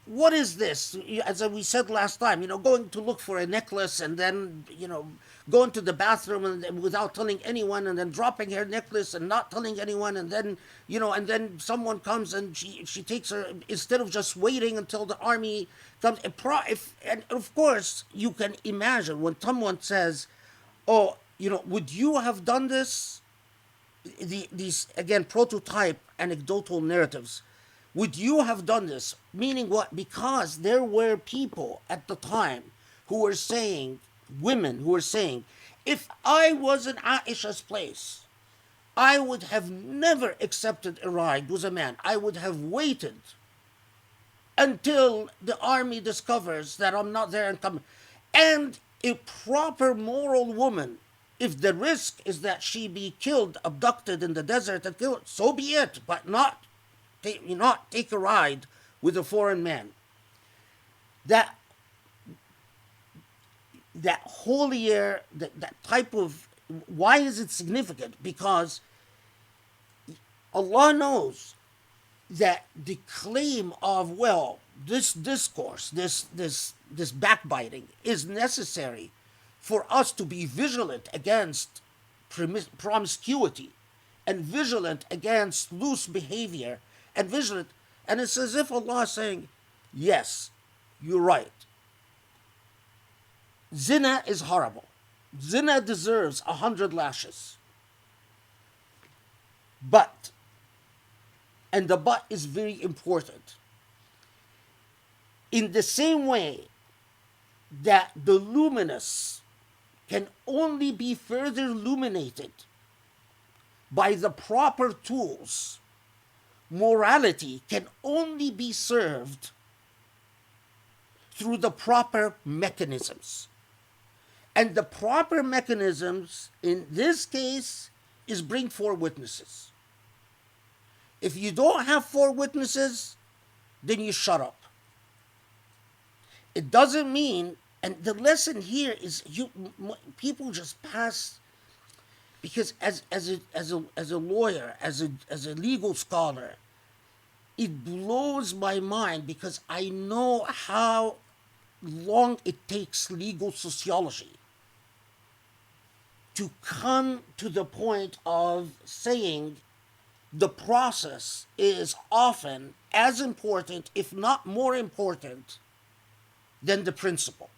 What is this? As we said last time, going to look for a necklace and then, going to the bathroom and without telling anyone, and then dropping her necklace and not telling anyone, and then, and then someone comes and she takes her, instead of just waiting until the army comes. And of course, you can imagine when someone says, oh, would you have done this? These, again, prototype anecdotal narratives. Would you have done this? Meaning what? Because there were people at the time who were saying, women who were saying, if I was in Aisha's place, I would have never accepted a ride with a man. I would have waited until the army discovers that I'm not there and come. And a proper moral woman, if the risk is that she be killed, abducted in the desert and killed, so be it, but not take a ride with a foreign man. That holier, that type of, why is it significant? Because Allah knows that the claim of, well, this discourse, this backbiting is necessary for us to be vigilant against promiscuity and vigilant against loose behavior and vigilant. And it's as if Allah is saying, yes, you're right. Zina is horrible. Zina deserves 100 lashes. But, and the but is very important, in the same way that the luminous can only be further illuminated by the proper tools, morality can only be served through the proper mechanisms. And the proper mechanisms in this case is bring 4 witnesses. If you don't have 4 witnesses, then you shut up. It doesn't mean, and the lesson here is people just pass, because as a lawyer, as a legal scholar, it blows my mind because I know how long it takes legal sociology to come to the point of saying the process is often as important, if not more important, than the principle.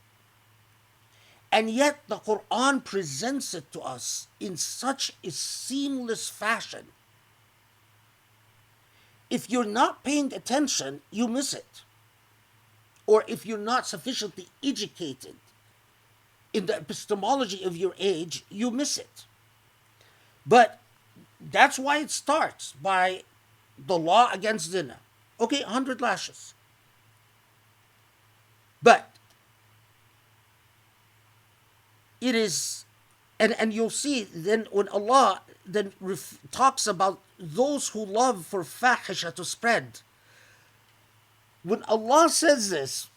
And yet the Quran presents it to us in such a seamless fashion. If you're not paying attention, you miss it. Or if you're not sufficiently educated in the epistemology of your age, you miss it. But that's why it starts by the law against zina. Okay, 100 lashes. But it is, and you'll see then when Allah then talks about those who love for fahisha to spread. When Allah says this,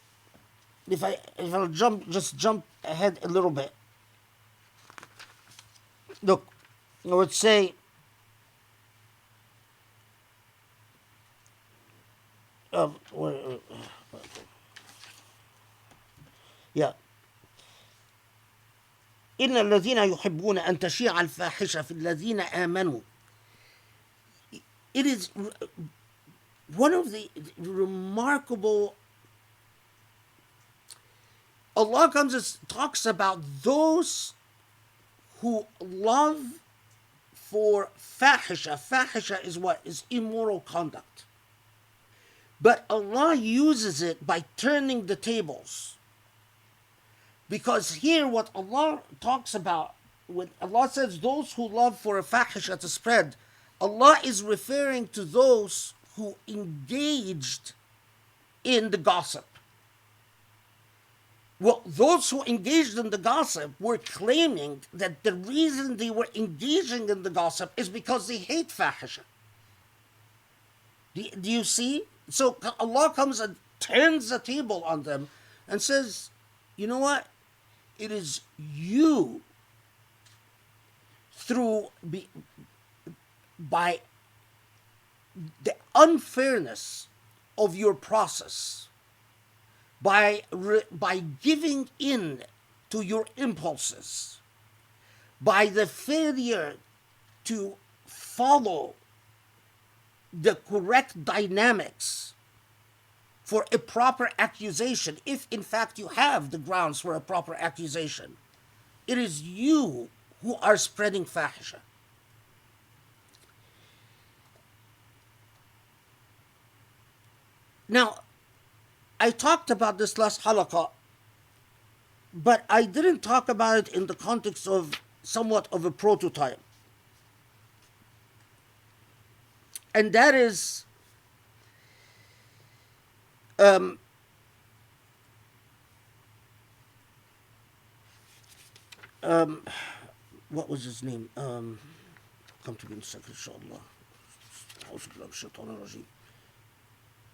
if I'll jump ahead a little bit. Look, I would say, yeah. إن الذين يحبون أن تشيع الفاحشة في الذين آمنوا. It is one of the remarkable. Allah comes and talks about those who love for fahisha. Fahisha is what? Is immoral conduct. But Allah uses it by turning the tables. Because here what Allah talks about, when Allah says those who love for a fahisha to spread, Allah is referring to those who engaged in the gossip. Well, those who engaged in the gossip were claiming that the reason they were engaging in the gossip is because they hate fahisha. Do you see? So Allah comes and turns the table on them and says, you know what? It is you by the unfairness of your process, by giving in to your impulses, by the failure to follow the correct dynamics for a proper accusation, if in fact you have the grounds for a proper accusation, it is you who are spreading fahisha. Now, I talked about this last halaqah, but I didn't talk about it in the context of somewhat of a prototype. And that is what was his name? Come to me in a second, inshallah.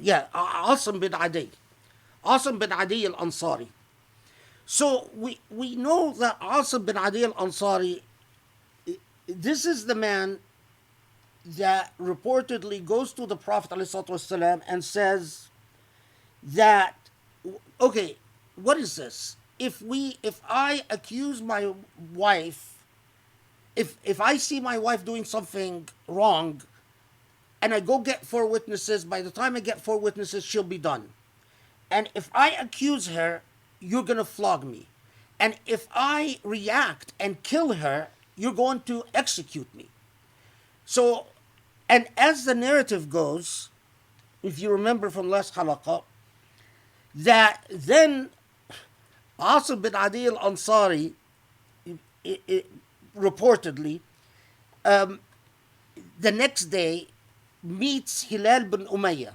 Yeah, Asim bin Adi. Asim bin Adi al-Ansari. So we know that Asim bin Adi al-Ansari, this is the man that reportedly goes to the Prophet ﷺ and says that, okay, what is this? If I accuse my wife, if I see my wife doing something wrong, and I go get 4 witnesses, by the time I get 4 witnesses, she'll be done. And if I accuse her, you're going to flog me. And if I react and kill her, you're going to execute me. So, and as the narrative goes, if you remember from last halaqah, that then Asim bin Adi al-Ansari reportedly, the next day meets Hilal bin Umayyah.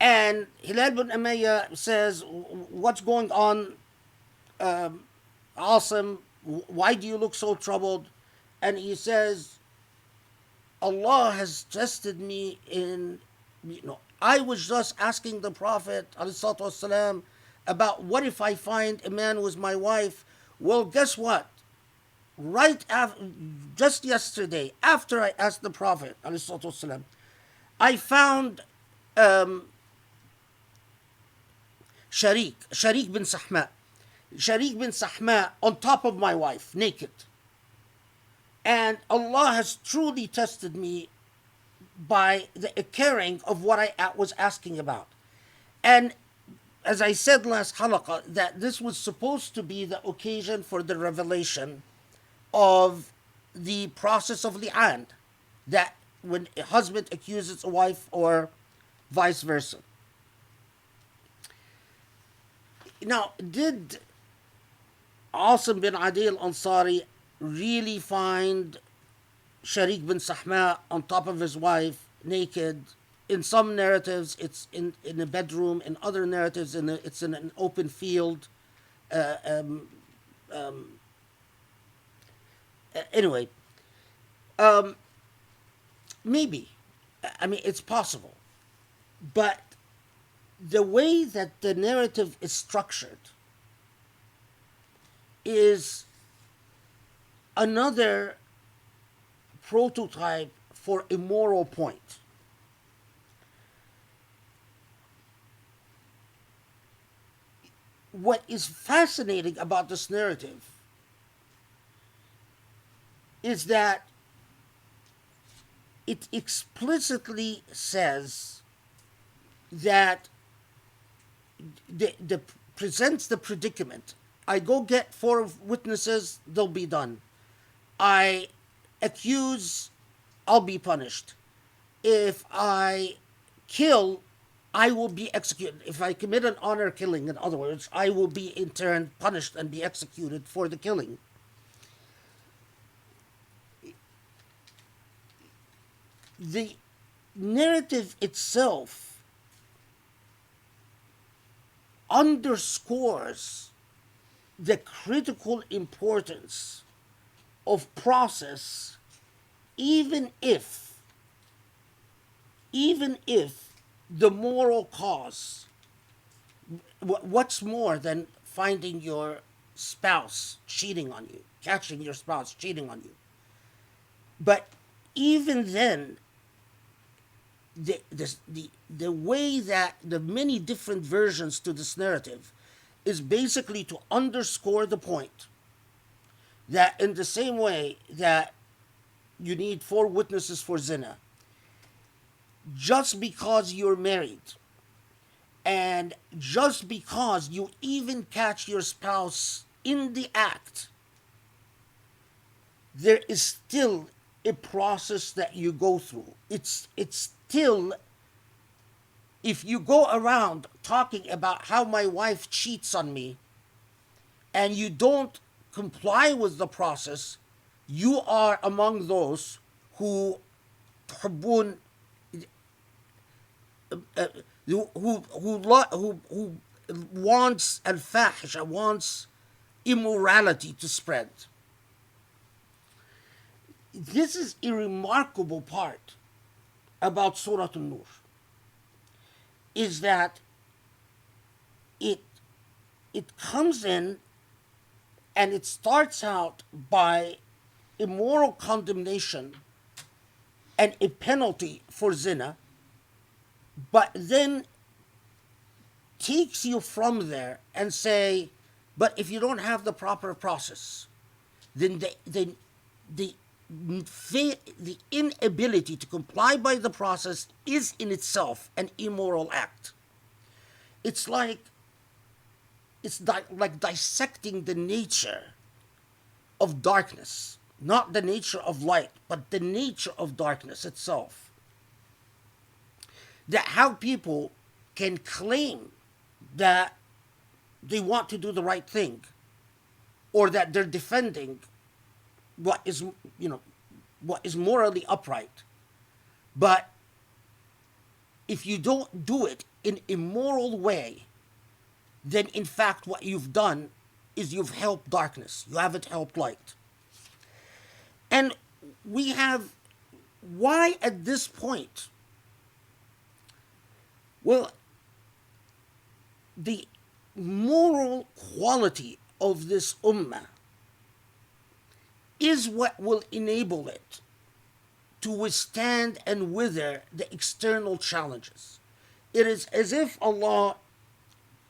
And Hilal bin Umayyah says, what's going on, Asim? Why do you look so troubled? And he says, Allah has tested me in, I was just asking the Prophet ﷺ about what if I find a man with my wife. Well, guess what? Right after, just yesterday, after I asked the Prophet ﷺ, I found Sharik bin Sahma on top of my wife, naked. And Allah has truly tested me by the caring of what I was asking about. And as I said last halaqah, that this was supposed to be the occasion for the revelation of the process of li'an, that when a husband accuses a wife or vice versa. Now, did Asim bin Adi al-Ansari really find Sharik bin Sahma on top of his wife, naked? In some narratives, it's in a bedroom. In other narratives, it's in an open field. Anyway, maybe. I mean, it's possible. But the way that the narrative is structured is another prototype for a moral point. What is fascinating about this narrative is that it explicitly says that the presents the predicament. I go get 4 witnesses, they'll be done. I accuse, I'll be punished. If I kill, I will be executed. If I commit an honor killing, in other words, I will be in turn punished and be executed for the killing. The narrative itself underscores the critical importance of process, even if the moral cause, what's more than finding your spouse cheating on you, catching your spouse cheating on you? But even then, the way that the many different versions to this narrative is basically to underscore the point that in the same way that you need 4 witnesses for zina, just because you're married and just because you even catch your spouse in the act, there is still a process that you go through. It's still, if you go around talking about how my wife cheats on me and you don't comply with the process, you are among those who تحبون who wants al-fahisha, wants immorality to spread. This is a remarkable part about Surah An-Nur, is that it comes in and it starts out by a moral condemnation and a penalty for zina, but then takes you from there and say, but if you don't have the proper process, then the inability to comply by the process is in itself an immoral act. It's like dissecting the nature of darkness, not the nature of light, but the nature of darkness itself. That how people can claim that they want to do the right thing, or that they're defending what is morally upright, but if you don't do it in a moral way, then in fact what you've done is you've helped darkness. You haven't helped light. And we have, why at this point? Well, the moral quality of this ummah is what will enable it to withstand and wither the external challenges. It is as if Allah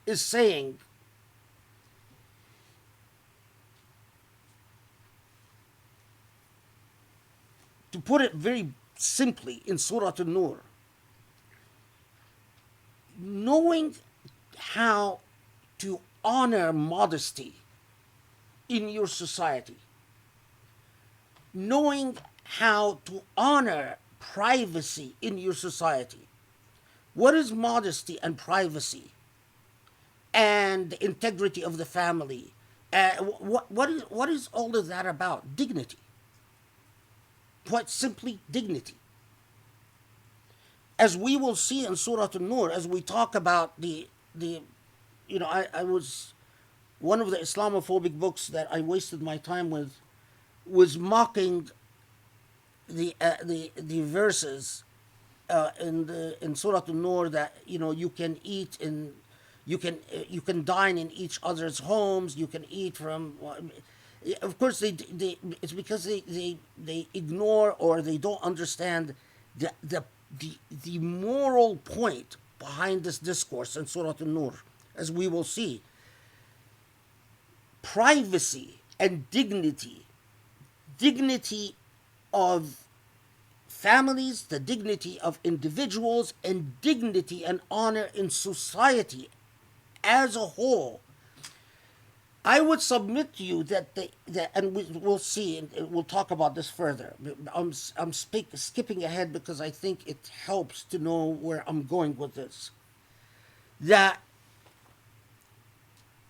is saying, to put it very simply in Surah An-Nur, knowing how to honor modesty in your society, knowing how to honor privacy in your society. What is modesty and privacy and the integrity of the family? What is all of that about? Dignity. Quite simply, dignity. As we will see in Surah An-Nur, as we talk about I was, one of the Islamophobic books that I wasted my time with was mocking the verses in Surah An-Nur that you can eat in, you can dine in each other's homes, you can eat from. Of course, it's because they ignore or they don't understand the moral point behind this discourse in Surah An-Nur, as we will see. Privacy and dignity of families, the dignity of individuals, and dignity and honor in society as a whole. I would submit to you that and we'll see, and we'll talk about this further. I'm skipping ahead because I think it helps to know where I'm going with this. That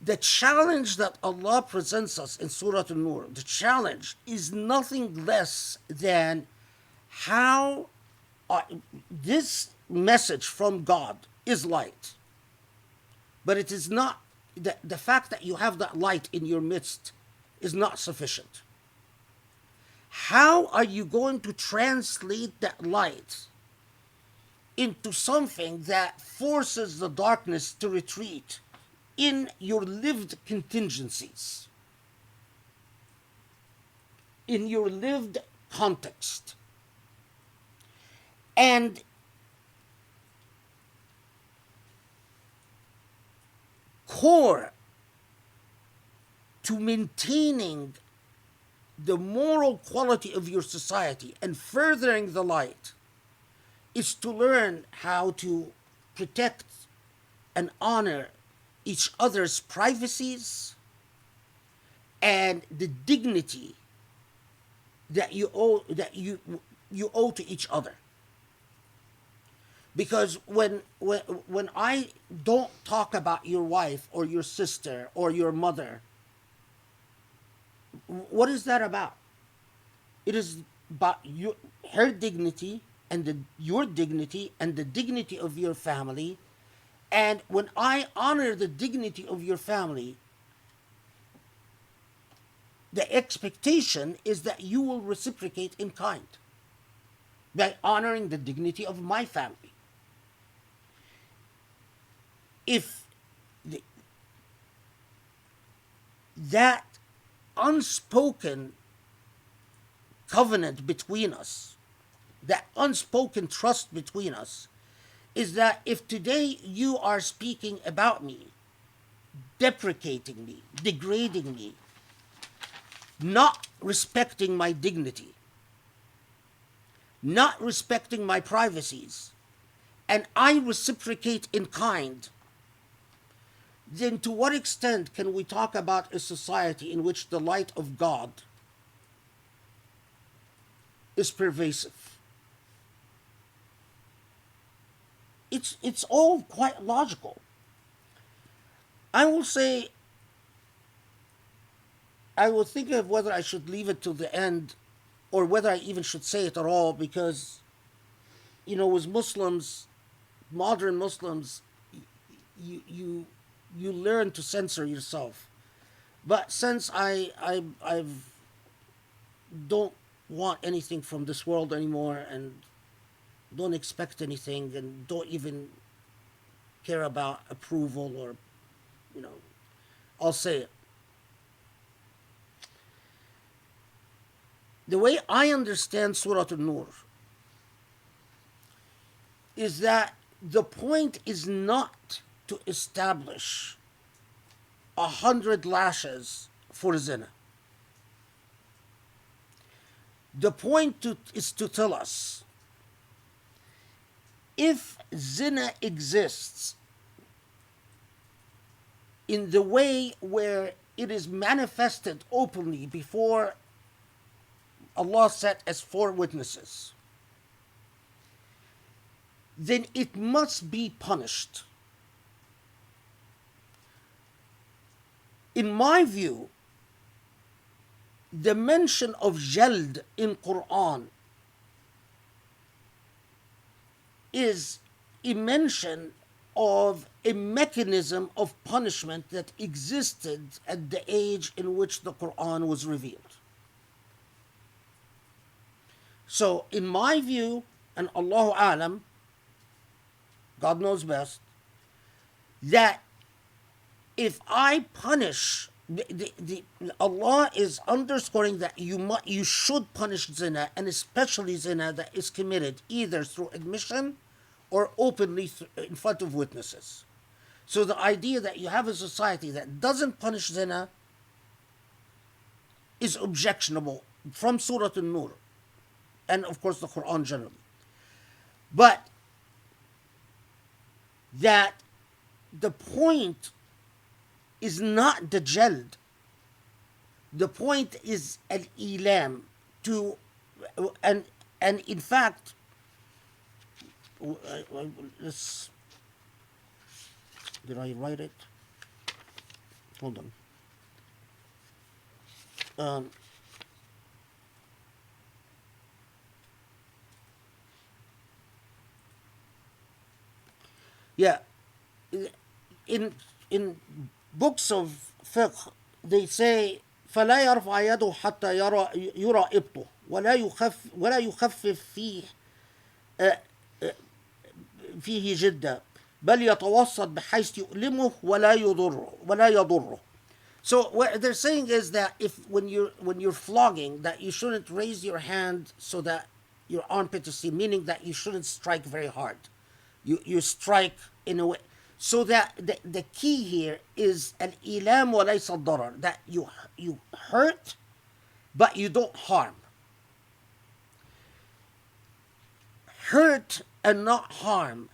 the challenge that Allah presents us in Surah An-Nur, the challenge is nothing less than how this message from God is light. But it is not, the fact that you have that light in your midst is not sufficient. How are you going to translate that light into something that forces the darkness to retreat in your lived contingencies, in your lived context? And core to maintaining the moral quality of your society and furthering the light is to learn how to protect and honor each other's privacies and the dignity that you owe to each other. Because when I don't talk about your wife or your sister or your mother, what is that about? It is about her dignity and your dignity and the dignity of your family. And when I honor the dignity of your family, the expectation is that you will reciprocate in kind by honoring the dignity of my family. If that unspoken covenant between us, that unspoken trust between us, is that if today you are speaking about me, deprecating me, degrading me, not respecting my dignity, not respecting my privacies, and I reciprocate in kind, then to what extent can we talk about a society in which the light of God is pervasive? It's all quite logical. I will say, I will think of whether I should leave it till the end or whether I even should say it at all, because, as Muslims, modern Muslims, you learn to censor yourself. But since I don't want anything from this world anymore and don't expect anything and don't even care about approval or, I'll say it. The way I understand Surah An-Nur is that the point is not to establish 100 lashes for zina. The point is to tell us, if zina exists in the way where it is manifested openly before Allah set as 4 witnesses, then it must be punished. In my view, the mention of jald in Quran is a mention of a mechanism of punishment that existed at the age in which the Quran was revealed. So, in my view, and Allahu Alam, God knows best, that if I punish, Allah is underscoring that you should punish zina, and especially zina that is committed either through admission or openly in front of witnesses. So the idea that you have a society that doesn't punish zina is objectionable from Surah An-Nur, and of course the Quran generally. But that the point is not the jald. The point is al-ilam, to, and in fact, did I write it? Hold on. Yeah, in in books of fiqh, they say فلا يرفع يده حتى يرى إبطه ولا يخفف فيه جدا بل يتوسط بحيث يؤلمه ولا يضره. So what they're saying is that if when you're flogging, that you shouldn't raise your hand so that your armpit is seen, meaning that you shouldn't strike very hard. You strike in a way so that the key here is al-ilam wa laysa ad-darar, that you hurt but you don't harm. Hurt and not harm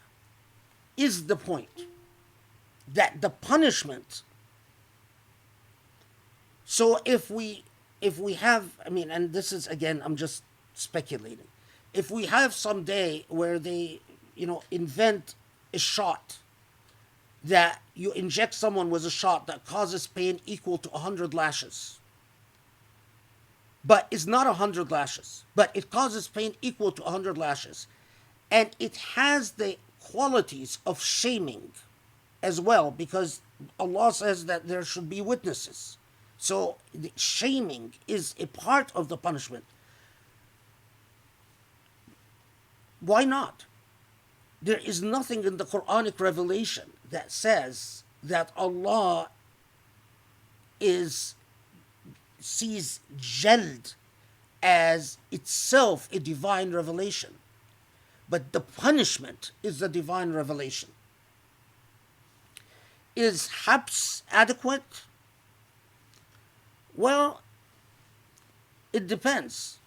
is the point. That the punishment. So if we have, I mean, and this is again, I'm just speculating. If we have some day where they, invent a shot that you inject someone with a shot that causes pain equal to 100 lashes, but it's not 100 lashes, but it causes pain equal to 100 lashes, and it has the qualities of shaming as well, because Allah says that there should be witnesses. So the shaming is a part of the punishment. Why not? There is nothing in the Quranic revelation that says that Allah sees jald as itself a divine revelation. But the punishment is the divine revelation. Is habs adequate? Well, it depends.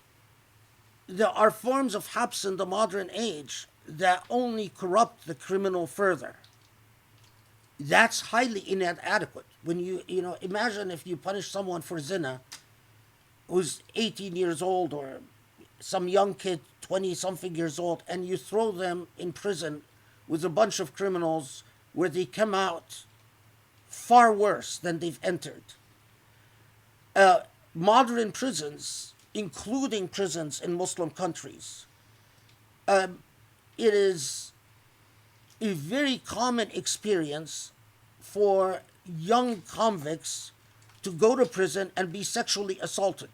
There are forms of habs in the modern age that only corrupt the criminal further. That's highly inadequate. When you imagine if you punish someone for zina who's 18 years old, or some young kid 20-something years old, and you throw them in prison with a bunch of criminals where they come out far worse than they've entered. Modern prisons, including prisons in Muslim countries, it is a very common experience for young convicts to go to prison and be sexually assaulted.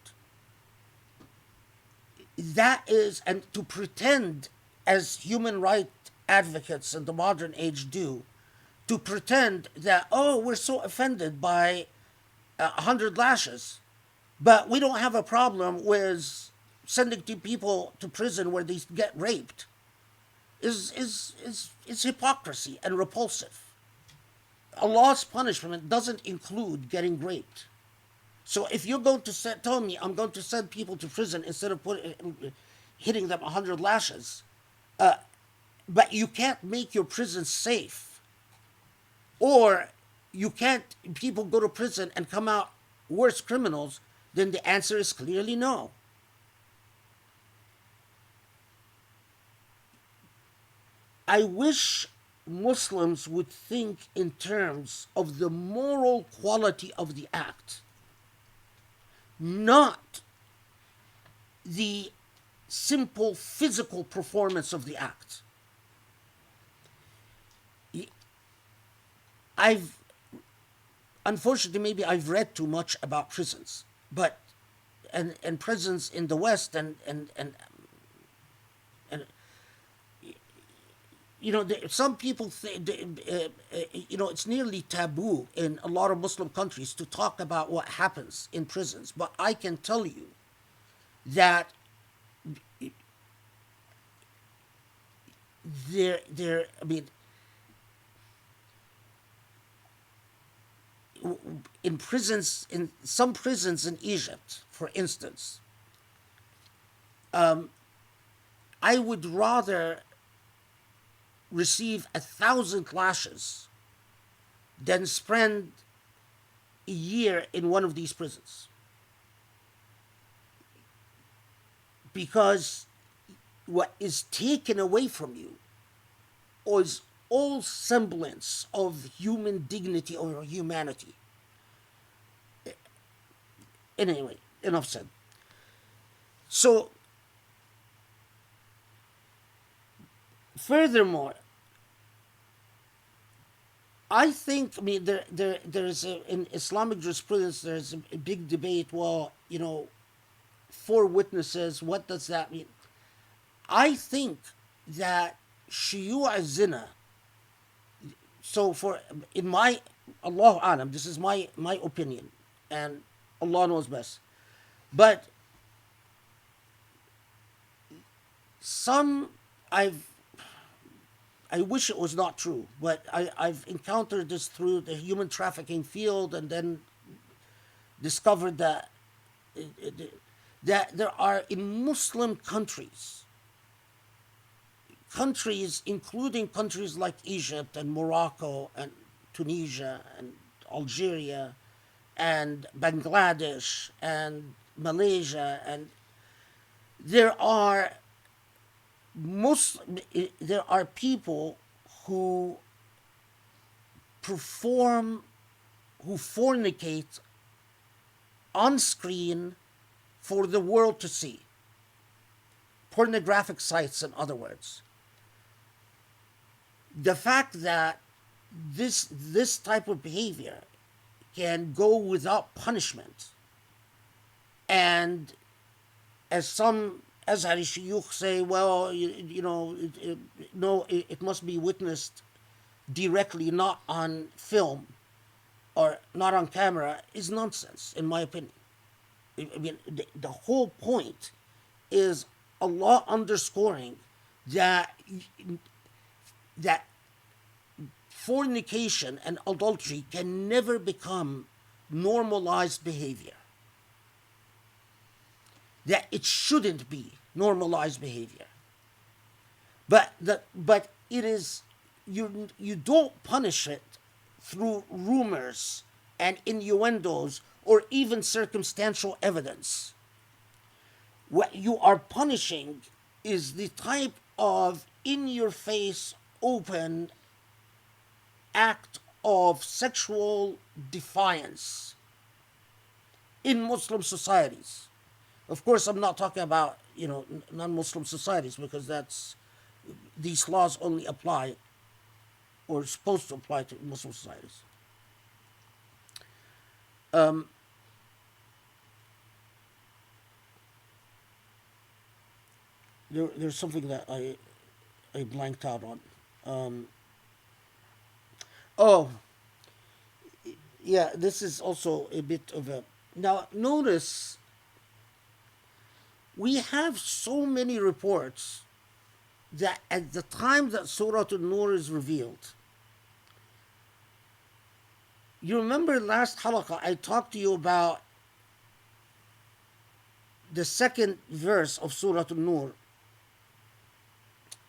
That is, and to pretend, as human rights advocates in the modern age do, to pretend that, we're so offended by 100 lashes, but we don't have a problem with sending people to prison where they get raped, is hypocrisy and repulsive. Allah's punishment doesn't include getting raped. So if you're going to tell me I'm going to send people to prison instead of hitting them 100 lashes, but you can't make your prison safe, or you can't, people go to prison and come out worse criminals, then the answer is clearly no. I wish Muslims would think in terms of the moral quality of the act, not the simple physical performance of the act. Unfortunately, maybe I've read too much about prisons, but and prisons in the West and some people think, it's nearly taboo in a lot of Muslim countries to talk about what happens in prisons. But I can tell you that in prisons, in some prisons in Egypt, for instance, I would rather receive 1,000 lashes than spend a year in one of these prisons. Because what is taken away from you is all semblance of human dignity or humanity. Anyway, enough said. So, furthermore, I think, I mean, there's in Islamic jurisprudence, there's a big debate. Well, four witnesses, what does that mean? I think that shiyu' zina, so for, in my, Allahu Alam, this is my opinion, and Allah knows best. But some, I wish it was not true, but I've encountered this through the human trafficking field, and then discovered that there are in Muslim countries, including countries like Egypt and Morocco and Tunisia and Algeria and Bangladesh and Malaysia, and there are there are people who perform, who fornicate on screen for the world to see. Pornographic sites, in other words. The fact that this type of behavior can go without punishment, and as some Azhari shuyukh say, well, no, it must be witnessed directly, not on film or not on camera, is nonsense, in my opinion. I mean, the whole point is Allah underscoring that fornication and adultery can never become normalized behavior. That it shouldn't be normalized behavior. But it is, you don't punish it through rumors and innuendos or even circumstantial evidence. What you are punishing is the type of in-your-face, open act of sexual defiance in Muslim societies. Of course, I'm not talking about, non-Muslim societies, because these laws only apply, or supposed to apply, to Muslim societies. There's something that I blanked out on. Oh, yeah, this is also a bit of a... Now, notice, we have so many reports that at the time that Surah An-Nur is revealed, you remember last halaqah I talked to you about the second verse of Surah An-Nur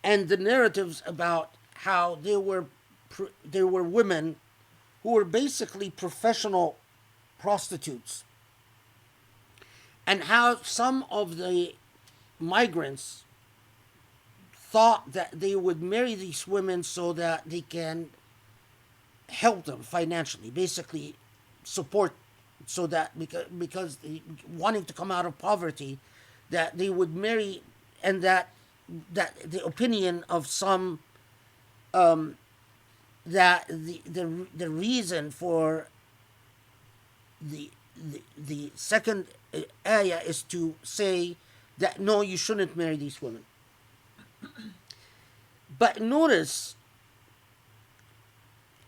and the narratives about how there were women who were basically professional prostitutes, and how some of the migrants thought that they would marry these women so that they can help them financially, basically support, so that because wanting to come out of poverty, that they would marry, and that the opinion of some, that the reason for the second ayah is to say that no, you shouldn't marry these women. But notice,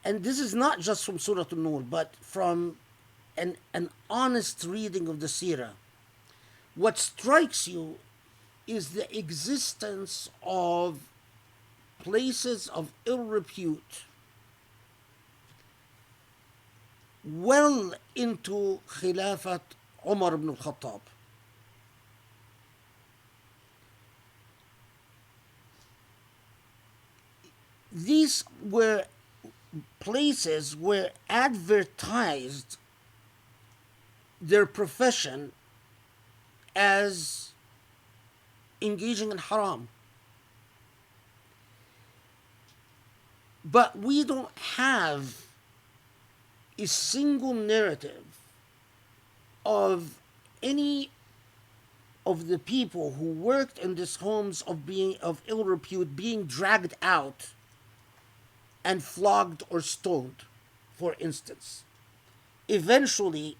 and this is not just from Surah An-Nur, but from an honest reading of the seerah, what strikes you is the existence of places of ill repute well into Khilafat Umar ibn al-Khattab. These were places where advertised their profession as engaging in haram. But we don't have a single narrative of any of the people who worked in these homes of ill repute being dragged out and flogged or stoned, for instance. Eventually,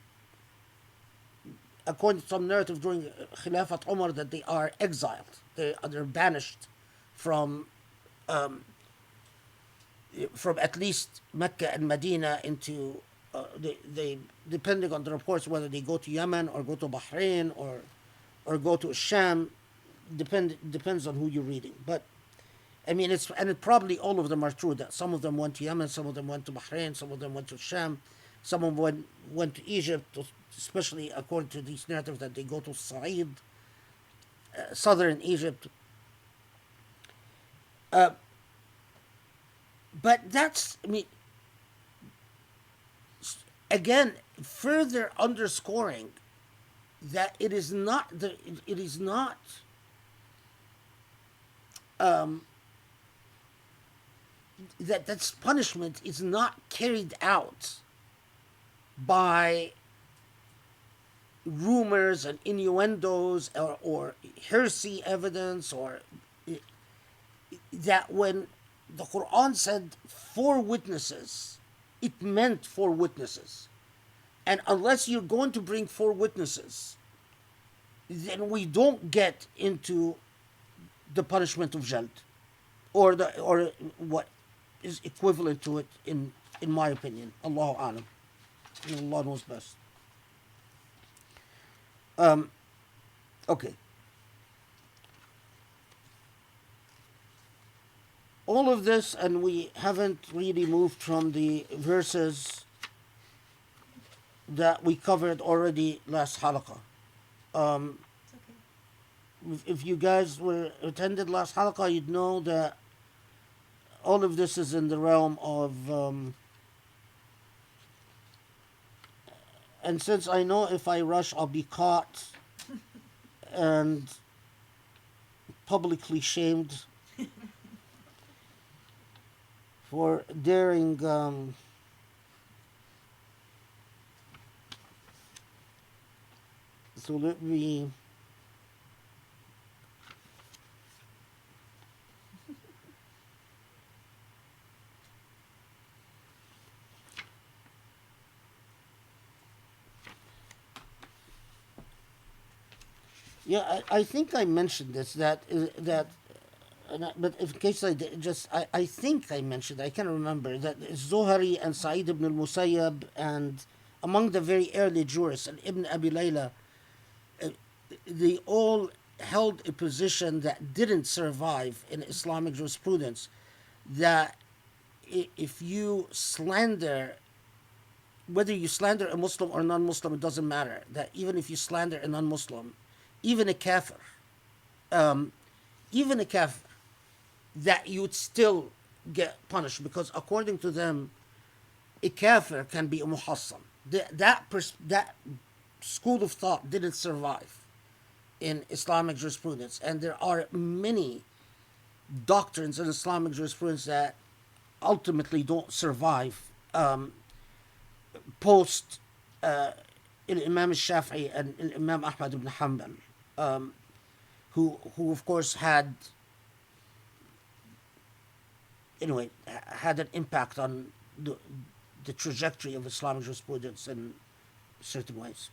according to some narrative during Khilafat Umar, that they are exiled, they're banished from at least Mecca and Medina into they depending on the reports whether they go to Yemen or go to Bahrain or go to Sham, depends on who you're reading. But I mean, probably all of them are true. That some of them went to Yemen, some of them went to Bahrain, some of them went to Sham, some of them went to Egypt, especially according to these narratives that they go to Sa'id, southern Egypt. But that's, I mean, again, further underscoring that it is not that that's punishment is not carried out by rumors and innuendos or hearsay evidence, or that when the Quran said 4 witnesses, it meant 4 witnesses. And unless you're going to bring 4 witnesses, then we don't get into the punishment of jald, or what is equivalent to it in my opinion. Allahu alam. Allah knows best. Okay. All of this, and we haven't really moved from the verses that we covered already last halaqah. If you guys attended last halaqah, you'd know that all of this is in the realm of and since I know if I rush I'll be caught and publicly shamed for daring so let me yeah, I think I mentioned this but in case I did, I think I mentioned, I can't remember, that Zohari and Sa'id ibn al-Musayyab and among the very early jurists, and Ibn Abi Layla, they all held a position that didn't survive in Islamic jurisprudence, that if you slander, whether you slander a Muslim or non-Muslim, it doesn't matter, that even if you slander a non-Muslim, even a kafir, that you would still get punished, because according to them, a kafir can be a muhassan. That school of thought didn't survive in Islamic jurisprudence, and there are many doctrines in Islamic jurisprudence that ultimately don't survive post Imam al-Shafi'i and Imam Ahmad ibn Hanbal, who of course had an impact on the trajectory of Islamic jurisprudence in certain ways.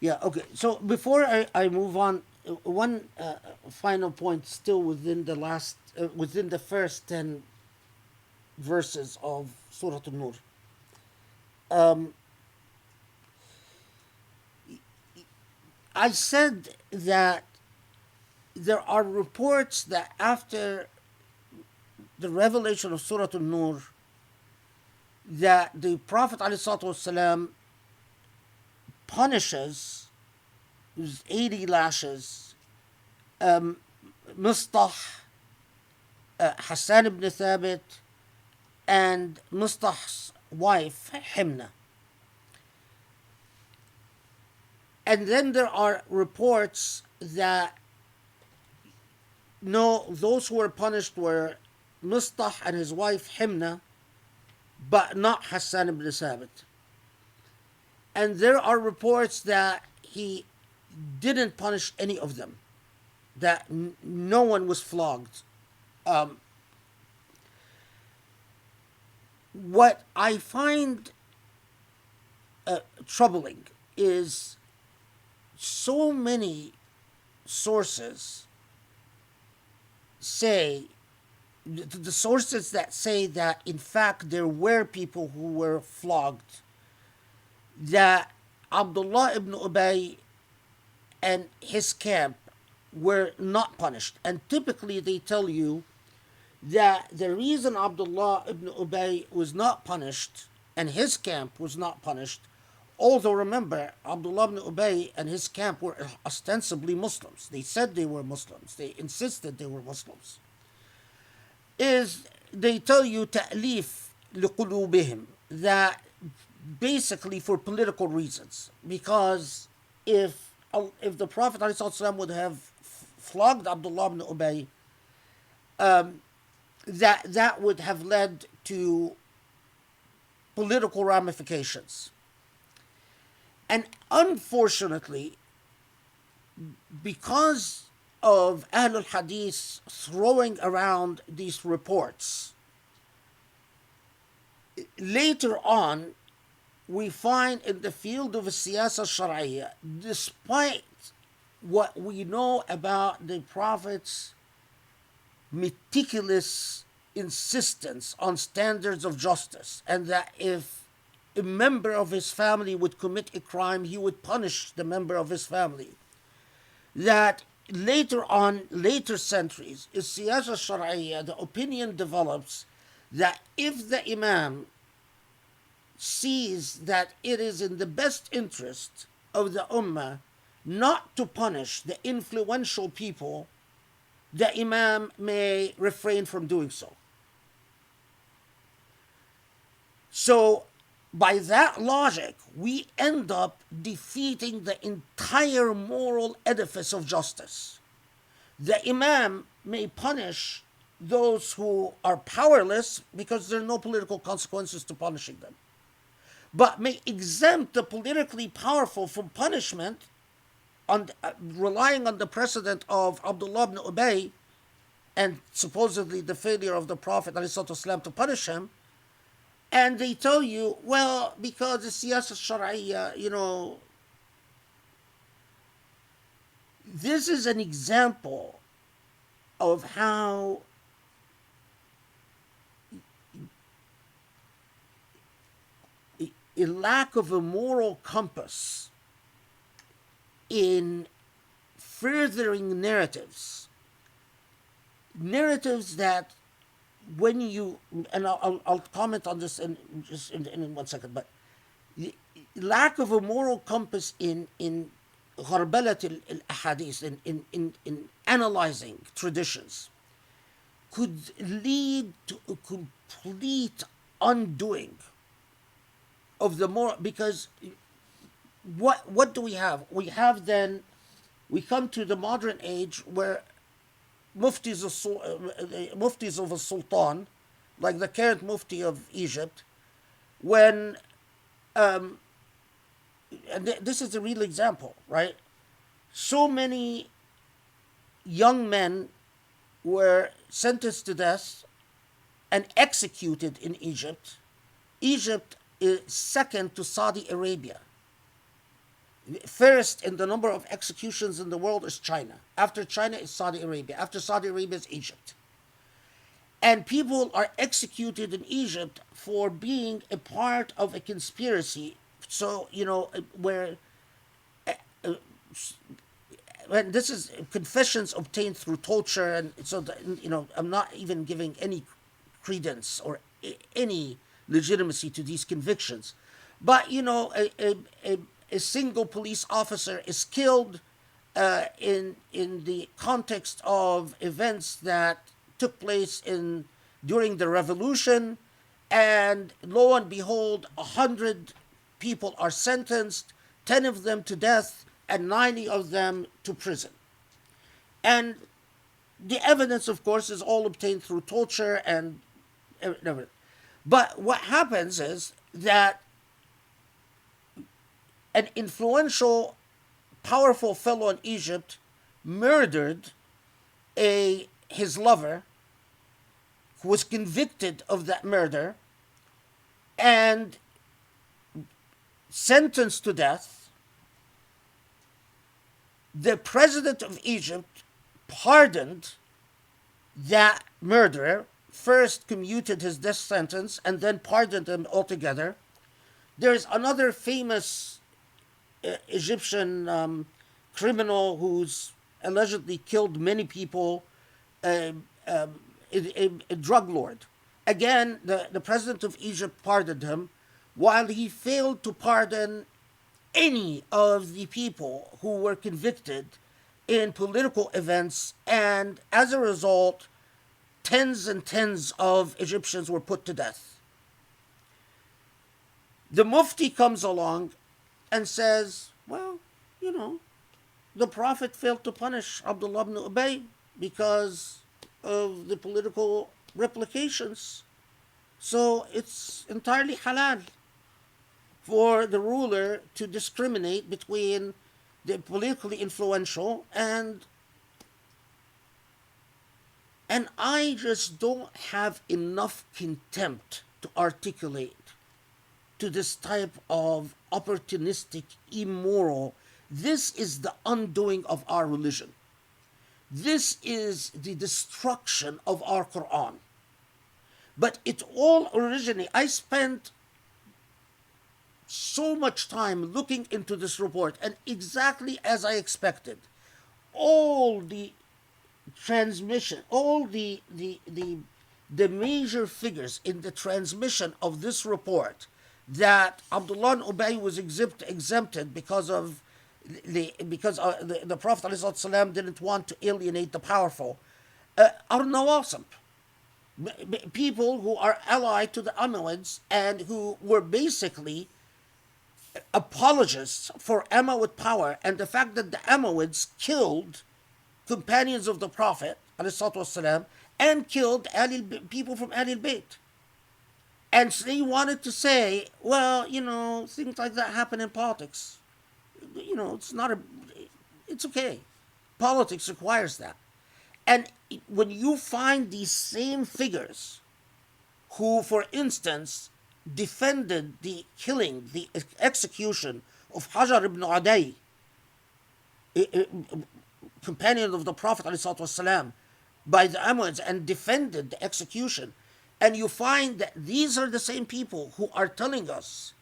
Yeah, okay. So before I move on, one final point still within the first 10 verses of Surah An-Nur. I said that there are reports that after the revelation of Surah An-Nur, that the Prophet ﷺ punishes with 80 lashes Mistah, Hassan ibn Thabit, and Mistah's wife Himna. And then there are reports that no, those who were punished were Mistah and his wife Himna, but not Hassan ibn Thabit. And there are reports that he didn't punish any of them, that no one was flogged. Um, what I find troubling is so many sources say, the sources that say that in fact there were people who were flogged, that Abdullah ibn Ubay and his camp were not punished. And typically they tell you that the reason Abdullah ibn Ubay was not punished and his camp was not punished, although remember, Abdullah ibn Ubay and his camp were ostensibly Muslims. They said they were Muslims. They insisted they were Muslims. Is they tell you ta'lif liqulubihim, that basically for political reasons. Because if the Prophet ﷺ would have flogged Abdullah ibn Ubay, that would have led to political ramifications. And unfortunately, because of Ahlul Hadith throwing around these reports, later on, we find in the field of siyasa shar'iyya, despite what we know about the Prophet's meticulous insistence on standards of justice, and that if a member of his family would commit a crime, he would punish the member of his family, that later on, later centuries, in siyasa shar'iyya, the opinion develops that if the Imam sees that it is in the best interest of the Ummah not to punish the influential people, the Imam may refrain from doing so. So, by that logic, we end up defeating the entire moral edifice of justice. The Imam may punish those who are powerless because there are no political consequences to punishing them, but may exempt the politically powerful from punishment relying on the precedent of Abdullah ibn Ubay and supposedly the failure of the Prophet ﷺ to punish him. And they tell you, well, because the siyasa shar'iyya, this is an example of how a lack of a moral compass in furthering narratives that when you, and I'll comment on this in 1 second, but the lack of a moral compass in gharbalat al-ahadith, in analyzing traditions, could lead to a complete undoing of the moral, because what do we have? We come to the modern age where muftis of a sultan, like the current mufti of Egypt, when and this is a real example, right? So many young men were sentenced to death and executed in Egypt. Egypt is second to Saudi Arabia. First in the number of executions in the world is China. After China is Saudi Arabia. After Saudi Arabia is Egypt. And people are executed in Egypt for being a part of a conspiracy. So, where when this is confessions obtained through torture, and so I'm not even giving any credence or any legitimacy to these convictions. But a single police officer is killed in the context of events that took place during the revolution, and lo and behold, 100 people are sentenced, 10 of them to death, and 90 of them to prison. And the evidence, of course, is all obtained through torture and everything. But what happens is that an influential powerful fellow in Egypt murdered his lover, who was convicted of that murder and sentenced to death. The president of Egypt pardoned that murderer, first commuted his death sentence and then pardoned him altogether. There's another famous Egyptian criminal who's allegedly killed many people, a drug lord. Again, the president of Egypt pardoned him, while he failed to pardon any of the people who were convicted in political events, and as a result, tens and tens of Egyptians were put to death. The Mufti comes along and says, well, the Prophet failed to punish Abdullah ibn Ubay because of the political replications. So it's entirely halal for the ruler to discriminate between the politically influential and I just don't have enough contempt to articulate to this type of opportunistic, immoral. This is the undoing of our religion. This is the destruction of our Quran. But it all originated. I spent so much time looking into this report, and exactly as I expected, all the transmission, all the major figures in the transmission of this report, that Abdullah ibn Ubay was exempted because the Prophet ﷺ didn't want to alienate the powerful, are nawasib. People who are allied to the Umayyads and who were basically apologists for Umayyad power, and the fact that the Umayyads killed companions of the Prophet ﷺ and killed people from Ahlul Bayt. And so they wanted to say, well, things like that happen in politics. It's okay. Politics requires that. And when you find these same figures who, for instance, defended the killing, the execution of Hajar ibn Adai, companion of the Prophet ﷺ, by the Umayyads, and defended the execution, and you find that these are the same people who are telling us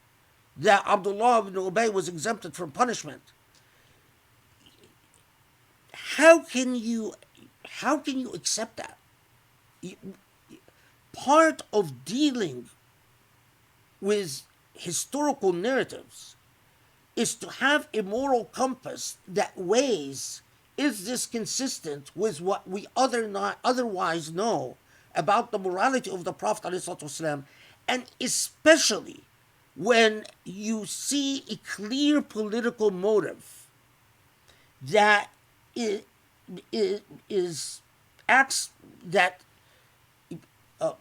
that Abdullah ibn Ubay was exempted from punishment. How can you accept that? Part of dealing with historical narratives is to have a moral compass that weighs, is this consistent with what we otherwise know about the morality of the Prophet ﷺ, and especially when you see a clear political motive that acts that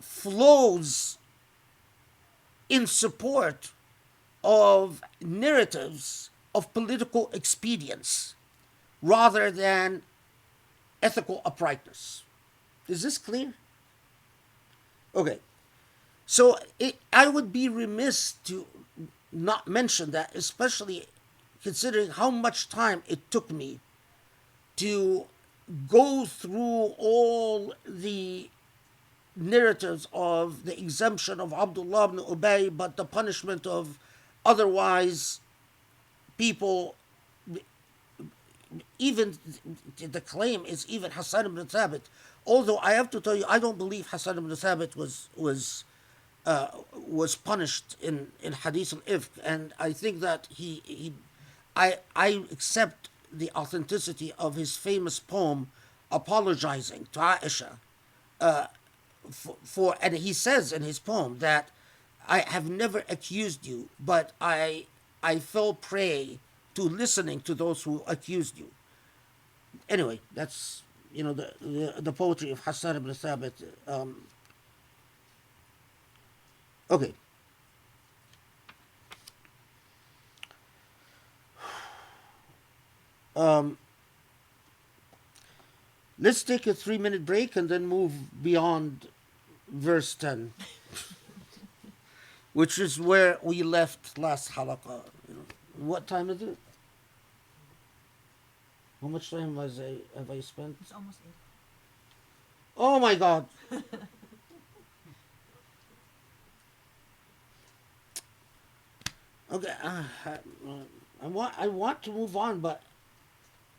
flows in support of narratives of political expedience rather than ethical uprightness. Is this clear? Okay. So I would be remiss to not mention that, especially considering how much time it took me to go through all the narratives of the exemption of Abdullah ibn Ubay, but the punishment of otherwise people. Even the claim is even Hassan ibn Thabit. Although I have to tell you, I don't believe Hassan ibn Thabit was punished in Hadith al-Ifk, and I think that I accept the authenticity of his famous poem apologizing to Aisha and he says in his poem that I have never accused you, but I fell prey to listening to those who accused you. Anyway, that's the poetry of Hassan ibn Thabit. Okay. Um, let's take a 3 minute break and then move beyond verse 10, which is where we left last halaqah. What time is it? How much time have I spent? It's almost 8. Oh my God! Okay, I want to move on, but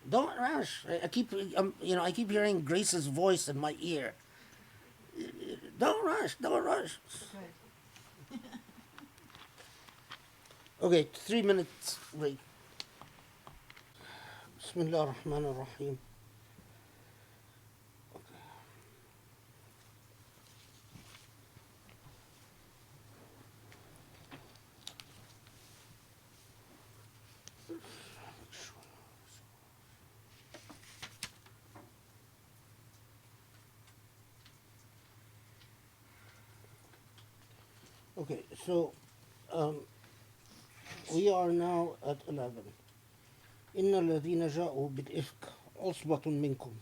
don't rush. I keep I keep hearing Grace's voice in my ear. Don't rush. Don't rush. Good. Okay, 3 minutes break. Bismillah ar-Rahman ar-Rahim. Okay, so we are now at 11. إن الذين جاءوا بالإفك عصبة منكم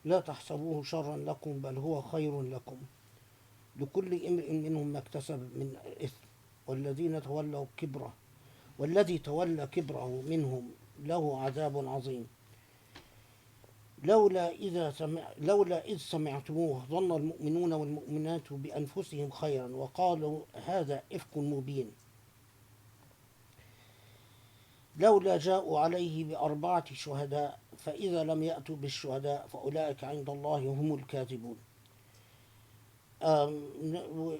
لا تحسبوه شرا لكم بل هو خير لكم لكل امرئ منهم ما اكتسب من إثم والذي تولى كبره منهم له عذاب عظيم لولا إذ سمعتموه ظن المؤمنون والمؤمنات بأنفسهم خيرا وقالوا هذا إفك مبين لولا جاءوا عليه بأربعة شهداء فإذا لم يأتوا بالشهداء فأولئك عند الله هم الكاذبون.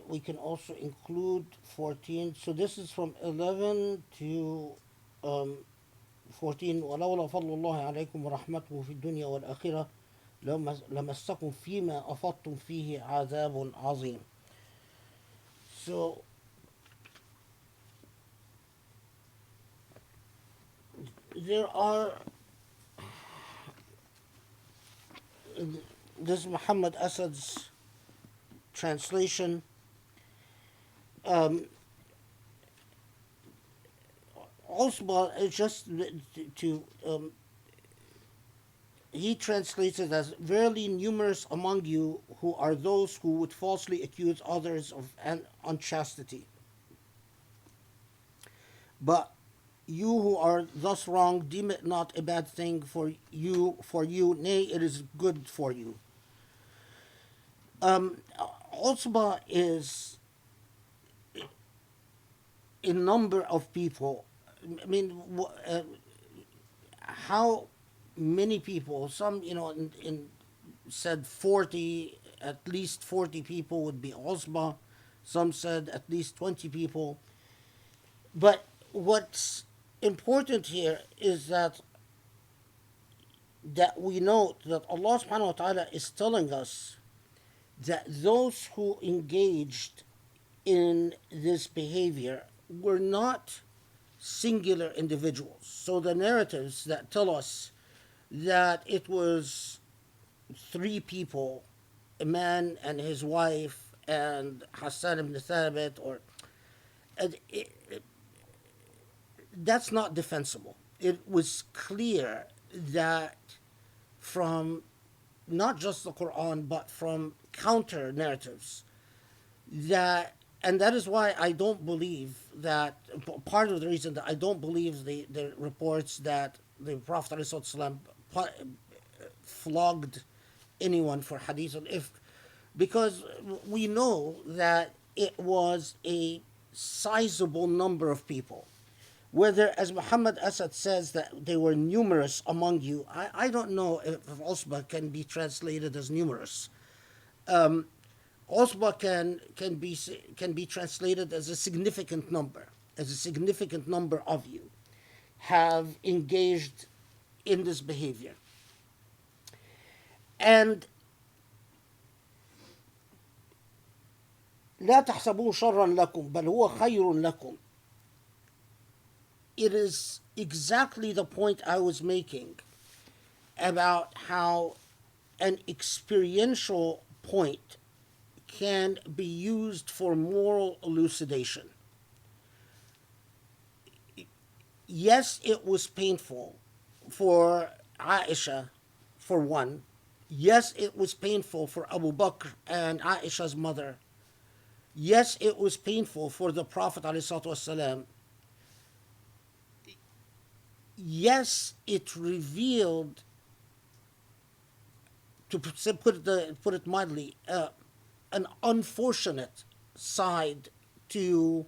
We can also include 14. So this is from 11 to 14. ولولا فضل الله عليكم ورحمته في الدنيا والآخرة لمسكم فيما أفضتم فيه عذاب عظيم. So there are, this is Muhammad Asad's translation. Also, just to he translates it as verily numerous among you who are those who would falsely accuse others of unchastity. But you who are thus wrong, deem it not a bad thing for you, nay, it is good for you. Usba is a number of people. I mean, how many people? Some, said 40, at least 40 people would be Usba. Some said at least 20 people. But what's important here is that we note that Allah subhanahu wa ta'ala is telling us that those who engaged in this behavior were not singular individuals. So the narratives that tell us that it was 3 people, a man and his wife and Hassan ibn Thabit, that's not defensible. It was clear that from not just the Quran, but from counter narratives, and that is why I don't believe that, part of the reason that I don't believe the reports that the Prophet ﷺ flogged anyone for hadith al-ifk, because we know that it was a sizable number of people. Whether, as Muhammad Asad says, that they were numerous among you, I don't know if Usba can be translated as numerous. Usba can be translated as a significant number, of you have engaged in this behavior. And لا تحسبوه شرا لكم بل هو خير لكم. It is exactly the point I was making about how an experiential point can be used for moral elucidation. Yes, it was painful for Aisha, for one. Yes, it was painful for Abu Bakr and Aisha's mother. Yes, it was painful for the Prophet ﷺ. Yes, it revealed, to put it mildly, an unfortunate side to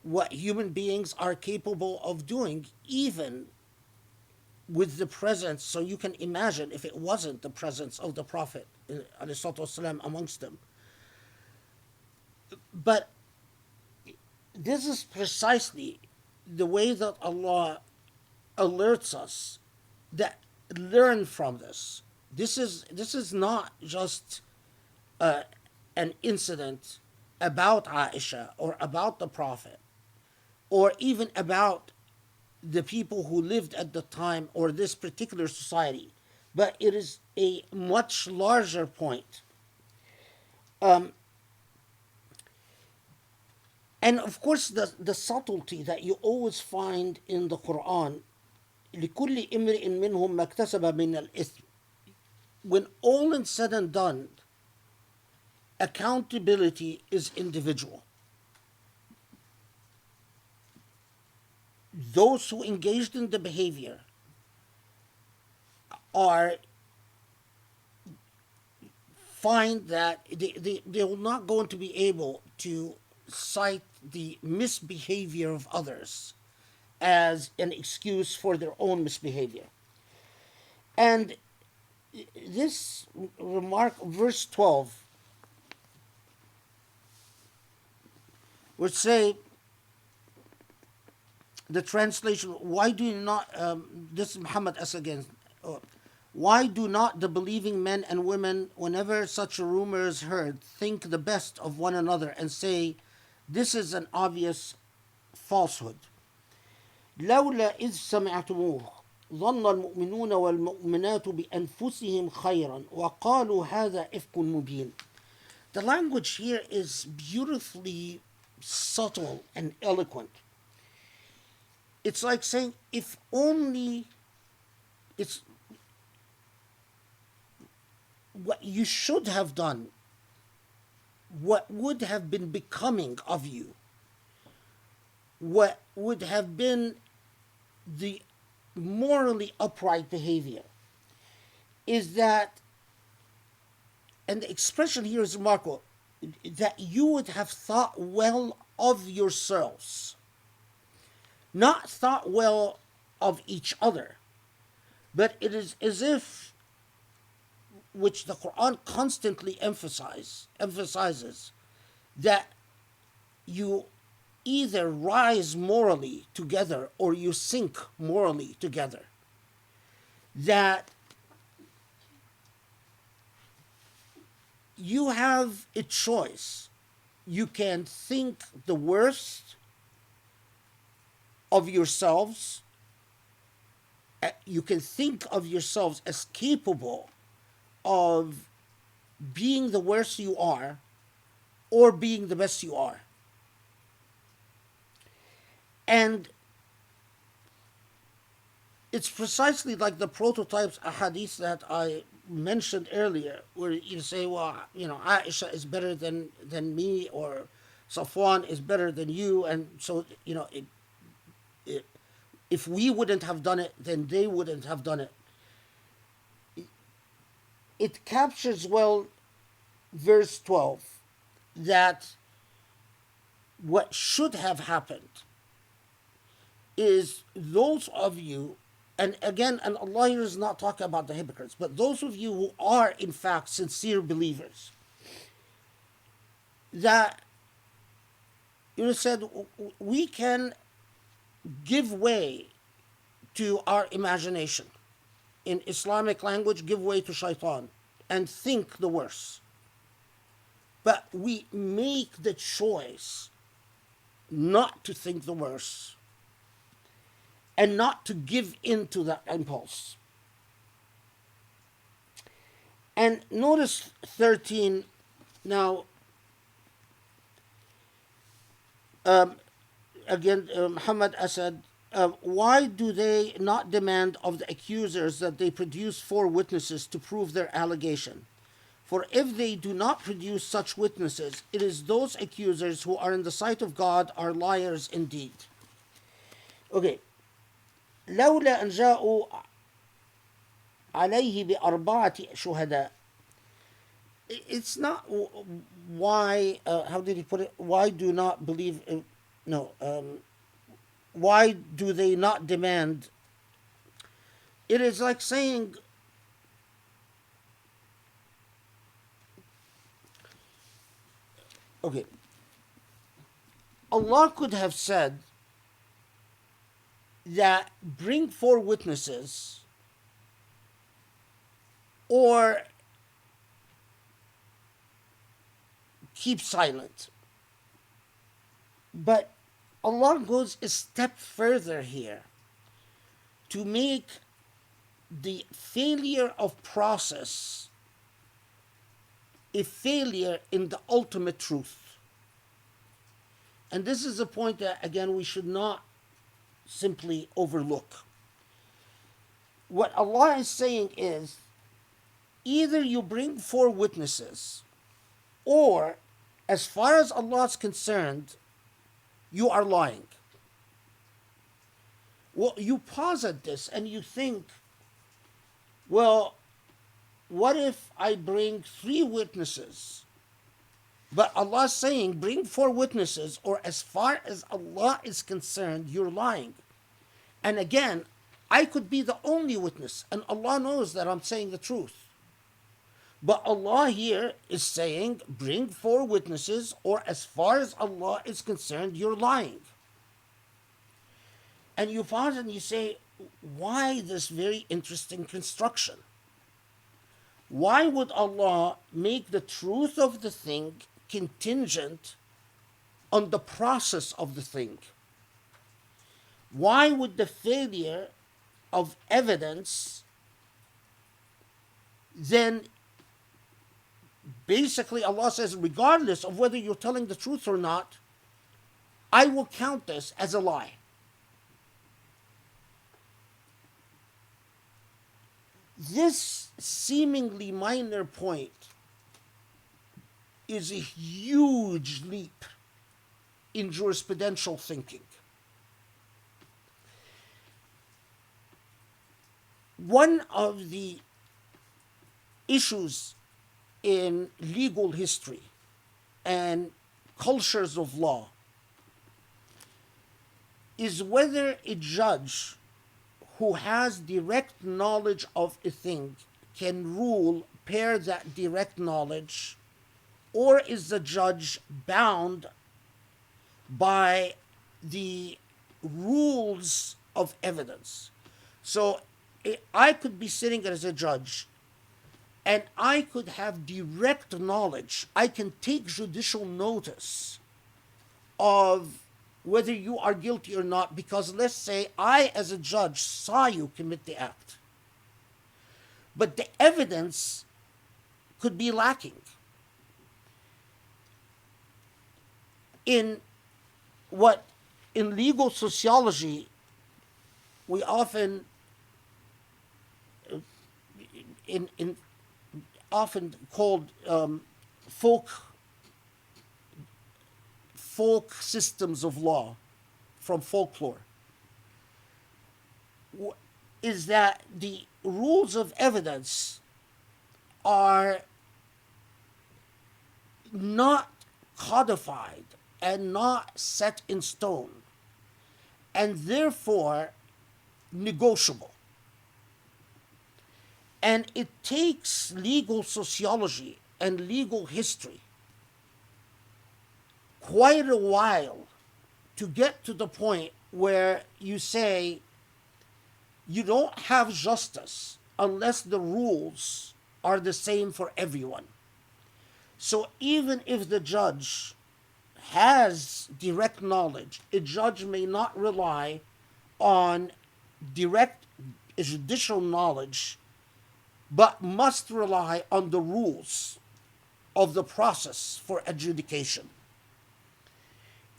what human beings are capable of doing, even with the presence. So you can imagine if it wasn't the presence of the Prophet ﷺ amongst them. But this is precisely the way that Allah alerts us that learn from this. This is not just an incident about Aisha or about the Prophet or even about the people who lived at the time or this particular society, but it is a much larger point. And of course, the subtlety that you always find in the Quran, لكل امرئ منهم ما اكتسب من الإثم. When all is said and done, accountability is individual. Those who engaged in the behavior are find that they will not going to be able to cite the misbehavior of others as an excuse for their own misbehavior. And this remark, verse 12, would say, the translation, why do you not, this is Muhammad S. again, why do not the believing men and women, whenever such a rumor is heard, think the best of one another and say, this is an obvious falsehood? لولا إذ سمعتموه ظن المؤمنون والمؤمنات بأنفسهم خيرا وقالوا هذا إفك مبين. The language here is beautifully subtle and eloquent. It's like saying, if only it's what you should have done, what would have been becoming of you, what would have been the morally upright behavior, is that, and the expression here is remarkable, that you would have thought well of yourselves, not thought well of each other, but it is as if, which the Quran constantly emphasizes, that you either rise morally together or you sink morally together. That you have a choice. You can think the worst of yourselves. You can think of yourselves as capable of being the worst you are or being the best you are. And it's precisely like the prototypes ahadith that I mentioned earlier, where you say, well, Aisha is better than me, or Safwan is better than you, and so, if we wouldn't have done it, then they wouldn't have done it. It captures well verse 12, that what should have happened is those of you, and again, and Allah here is not talking about the hypocrites, but those of you who are in fact sincere believers, that said, we can give way to our imagination. In Islamic language, give way to shaitan and think the worst. But we make the choice not to think the worst and not to give in to that impulse. And notice 13 now. Again, Muhammad Asad why do they not demand of the accusers that they produce 4 witnesses to prove their allegation? For if they do not produce such witnesses, it is those accusers who are in the sight of God are liars indeed. Okay. لولا أن جاءوا عليه بأربعة شهداء. It's not why, how did he put it? Why do not believe, no, why do they not demand? It is like saying, okay, Allah could have said that bring 4 witnesses, or keep silent. But Allah goes a step further here to make the failure of process a failure in the ultimate truth. And this is a point that, again, we should not simply overlook. What Allah is saying is, either you bring 4 witnesses, or, as far as Allah is concerned, you are lying. Well, you pause at this and you think, well, what if I bring 3 witnesses? But Allah is saying, bring 4 witnesses, or as far as Allah is concerned, you're lying. And again, I could be the only witness, and Allah knows that I'm saying the truth. But Allah here is saying, bring 4 witnesses, or as far as Allah is concerned, you're lying. And you pause and you say, why this very interesting construction? Why would Allah make the truth of the thing contingent on the process of the thing? Why would the failure of evidence then, basically Allah says, regardless of whether you're telling the truth or not, I will count this as a lie. This seemingly minor point is a huge leap in jurisprudential thinking. One of the issues in legal history and cultures of law is whether a judge who has direct knowledge of a thing can rule per that direct knowledge, or is the judge bound by the rules of evidence. So I could be sitting as a judge and I could have direct knowledge. I can take judicial notice of whether you are guilty or not, because let's say I, as a judge, saw you commit the act. But the evidence could be lacking. In legal sociology, we often often called folk systems of law, from folklore, is that the rules of evidence are not codified and not set in stone, and therefore negotiable. And it takes legal sociology and legal history quite a while to get to the point where you say you don't have justice unless the rules are the same for everyone. So even if the judge has direct knowledge, a judge may not rely on direct judicial knowledge, but must rely on the rules of the process for adjudication.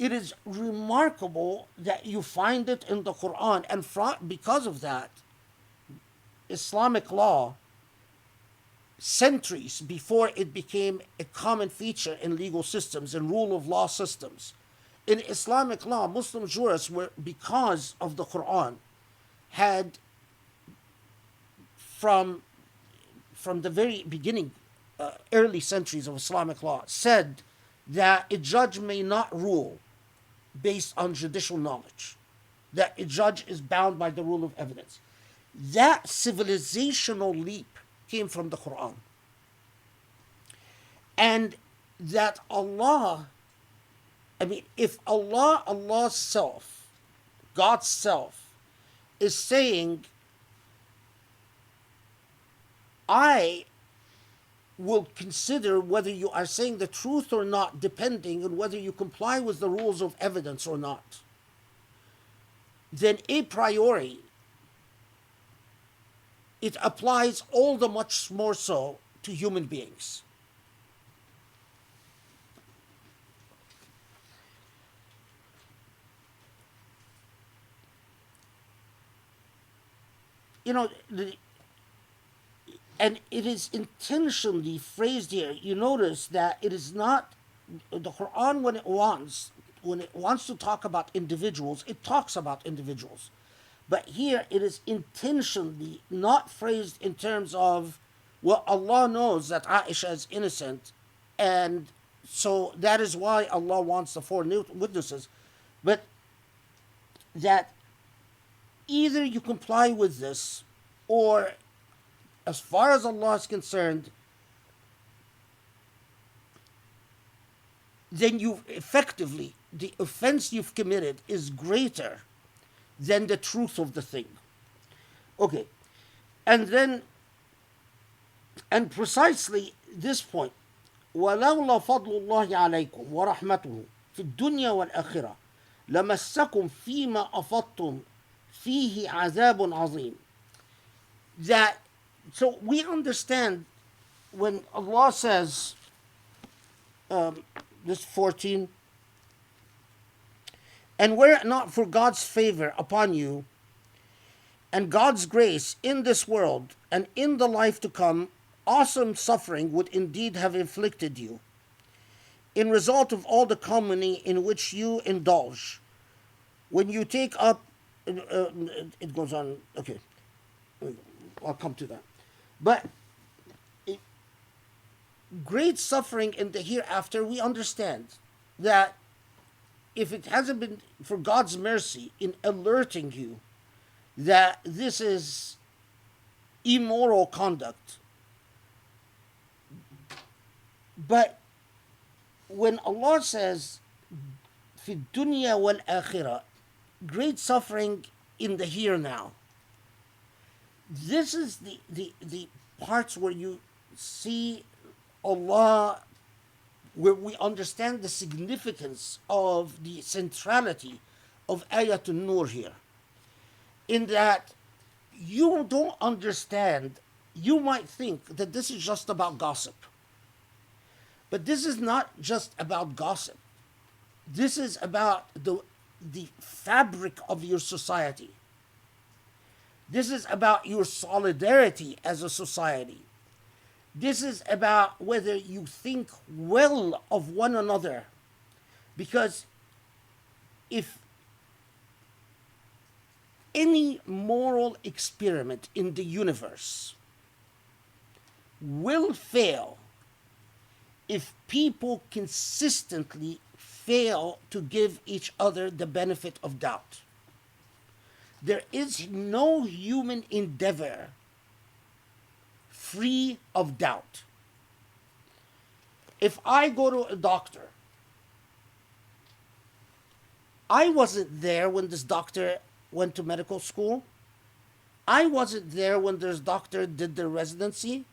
it is remarkable that you find it in the Quran, and because of that, Islamic law, centuries before it became a common feature in legal systems and rule of law systems, in Islamic law, Muslim jurists were, because of the Quran, had from the very beginning, early centuries of Islamic law, said that a judge may not rule based on judicial knowledge, that a judge is bound by the rule of evidence. That civilizational leap came from the Quran. And that Allah, I mean, if Allah's self, God's self, is saying, I will consider whether you are saying the truth or not, depending on whether you comply with the rules of evidence or not, then a priori, it applies all the much more so to human beings. You know, and it is intentionally phrased here. You notice that it is not the Quran when it wants to talk about individuals, it talks about individuals. But here it is intentionally not phrased in terms of, well, Allah knows that Aisha is innocent, and so that is why Allah wants the four witnesses. But that either you comply with this, or as far as Allah is concerned, then you effectively, the offense you've committed is greater than the truth of the thing. Okay. And then, and precisely this point, وَلَوْلَا فَضْلُ اللَّهِ عَلَيْكُمْ وَرَحْمَتُهُ فِي الدُّنْيَا وَالْآخِرَةِ لَمَسَّكُمْ فِيمَا أَفَضْتُمْ فِيهِ عَذَابٌ عَظِيمٌ. That, so we understand when Allah says, this 14, and were it not for God's favor upon you and God's grace in this world and in the life to come, awesome suffering would indeed have inflicted you in result of all the calumny in which you indulge. When you take up, it goes on, okay, I'll come to that. But great suffering in the hereafter, we understand that if it hasn't been for God's mercy in alerting you that this is immoral conduct. But when Allah says, fi dunya wal akhirah, great suffering in the here now, this is the parts where you see Allah, where we understand the significance of the centrality of Ayatul Nur here. In that you don't understand, you might think that this is just about gossip. But this is not just about gossip. This is about the fabric of your society. This is about your solidarity as a society. This is about whether you think well of one another. Because if any moral experiment in the universe will fail if people consistently fail to give each other the benefit of doubt. There is no human endeavor free of doubt. If I go to a doctor, I wasn't there when this doctor went to medical school. I wasn't there when this doctor did their residency.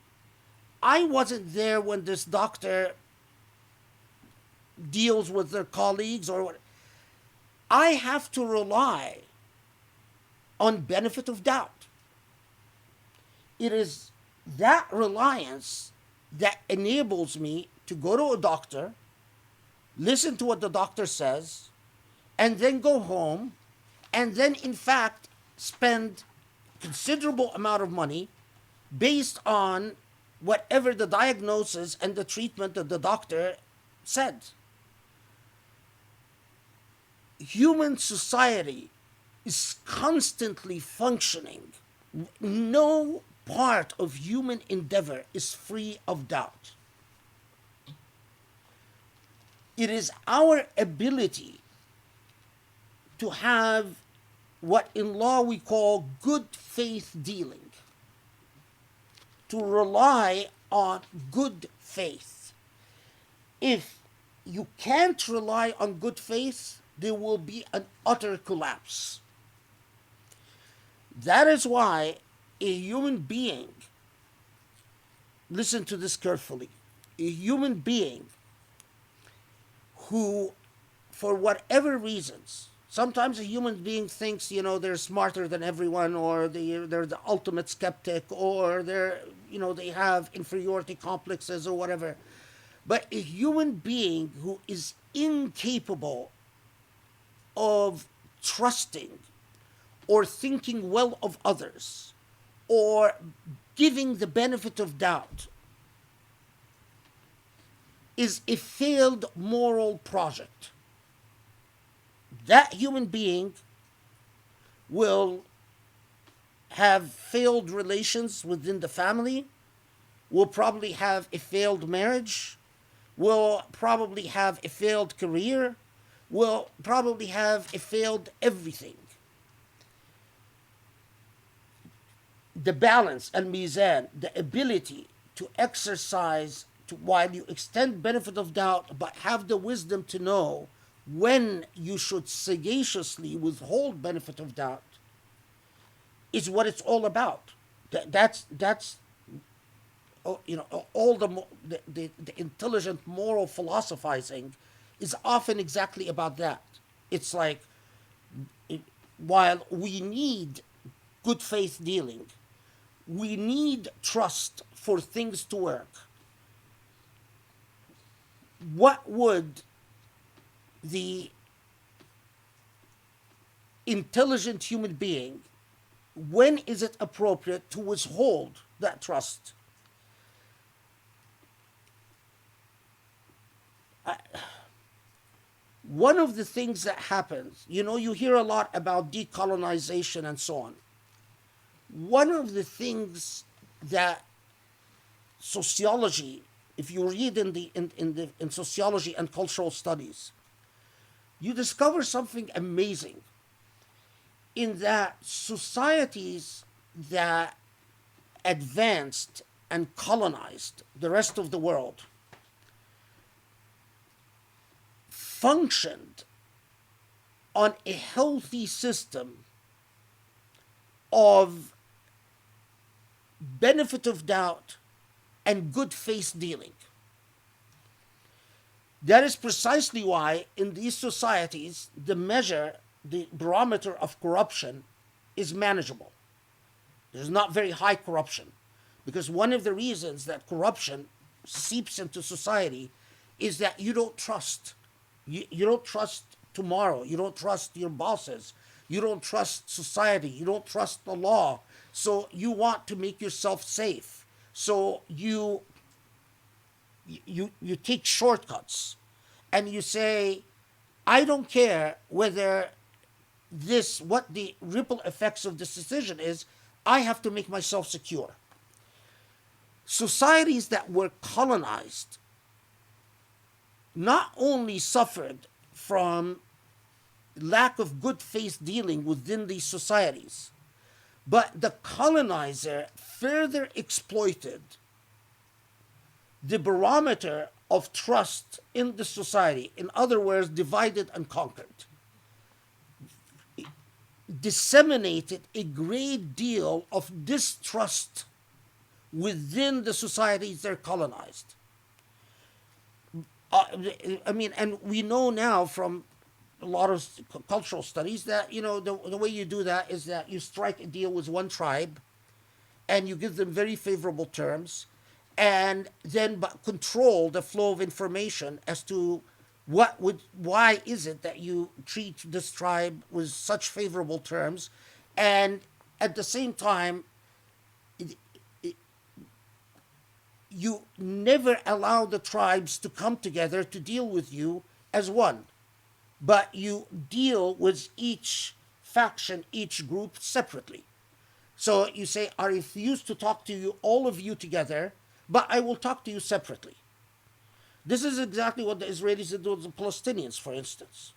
I wasn't there when this doctor deals with their colleagues or what. I have to rely on benefit of doubt. It is that reliance that enables me to go to a doctor, listen to what the doctor says, and then go home, and then in fact spend considerable amount of money based on whatever the diagnosis and the treatment that the doctor said. Human society is constantly functioning. No part of human endeavor is free of doubt. It is our ability to have what in law we call good faith dealing, to rely on good faith. If you can't rely on good faith, there will be an utter collapse. That is why a human being, listen to this carefully, a human being who, for whatever reasons, sometimes a human being thinks, they're smarter than everyone, or they're the ultimate skeptic, or they have inferiority complexes or whatever. But a human being who is incapable of trusting or thinking well of others or giving the benefit of doubt is a failed moral project. That human being will have failed relations within the family, will probably have a failed marriage, will probably have a failed career, will probably have a failed everything. The balance and mizan, the ability to exercise, while you extend benefit of doubt, but have the wisdom to know when you should sagaciously withhold benefit of doubt, is what it's all about. That's all the intelligent moral philosophizing is often exactly about that. It's like, while we need good faith dealing, we need trust for things to work. What would the intelligent human being, when is it appropriate to withhold that trust? One of the things that happens, you hear a lot about decolonization and so on. One of the things that sociology, if you read in sociology and cultural studies, you discover something amazing, in that societies that advanced and colonized the rest of the world functioned on a healthy system of benefit of doubt and good faith dealing. That is precisely why in these societies the barometer of corruption is manageable. There's not very high corruption, because one of the reasons that corruption seeps into society is that you don't trust. You don't trust tomorrow. You don't trust your bosses. You don't trust society. You don't trust the law. So you want to make yourself safe. So you take shortcuts, and you say, I don't care whether what the ripple effects of this decision is, I have to make myself secure. Societies that were colonized not only suffered from lack of good faith dealing within these societies, but the colonizer further exploited the barometer of trust in the society. In other words, divided and conquered. Disseminated a great deal of distrust within the societies they're colonized. And we know now from a lot of cultural studies that, the way you do that is that you strike a deal with one tribe and you give them very favorable terms, and then control the flow of information as to Why is it that you treat this tribe with such favorable terms, and at the same time, you never allow the tribes to come together to deal with you as one, but you deal with each faction, each group separately. So you say, I refuse to talk to you, all of you together, but I will talk to you separately. This is exactly what the Israelis did with the Palestinians, for instance.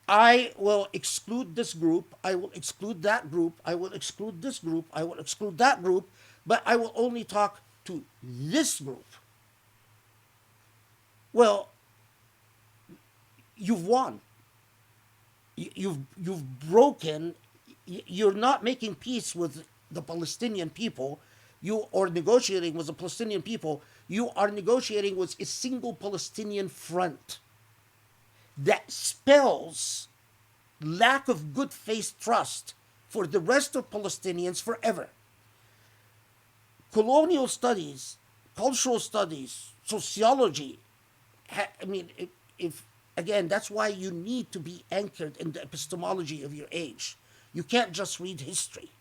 I will exclude this group, I will exclude that group, I will exclude this group, I will exclude that group, but I will only talk to this group. Well, you've won. You've broken. You're not making peace with the Palestinian people. You are negotiating with the Palestinian people. You are negotiating with a single Palestinian front that spells lack of good faith trust for the rest of Palestinians forever. Colonial studies, cultural studies, sociology, if again, that's why you need to be anchored in the epistemology of your age. You can't just read history.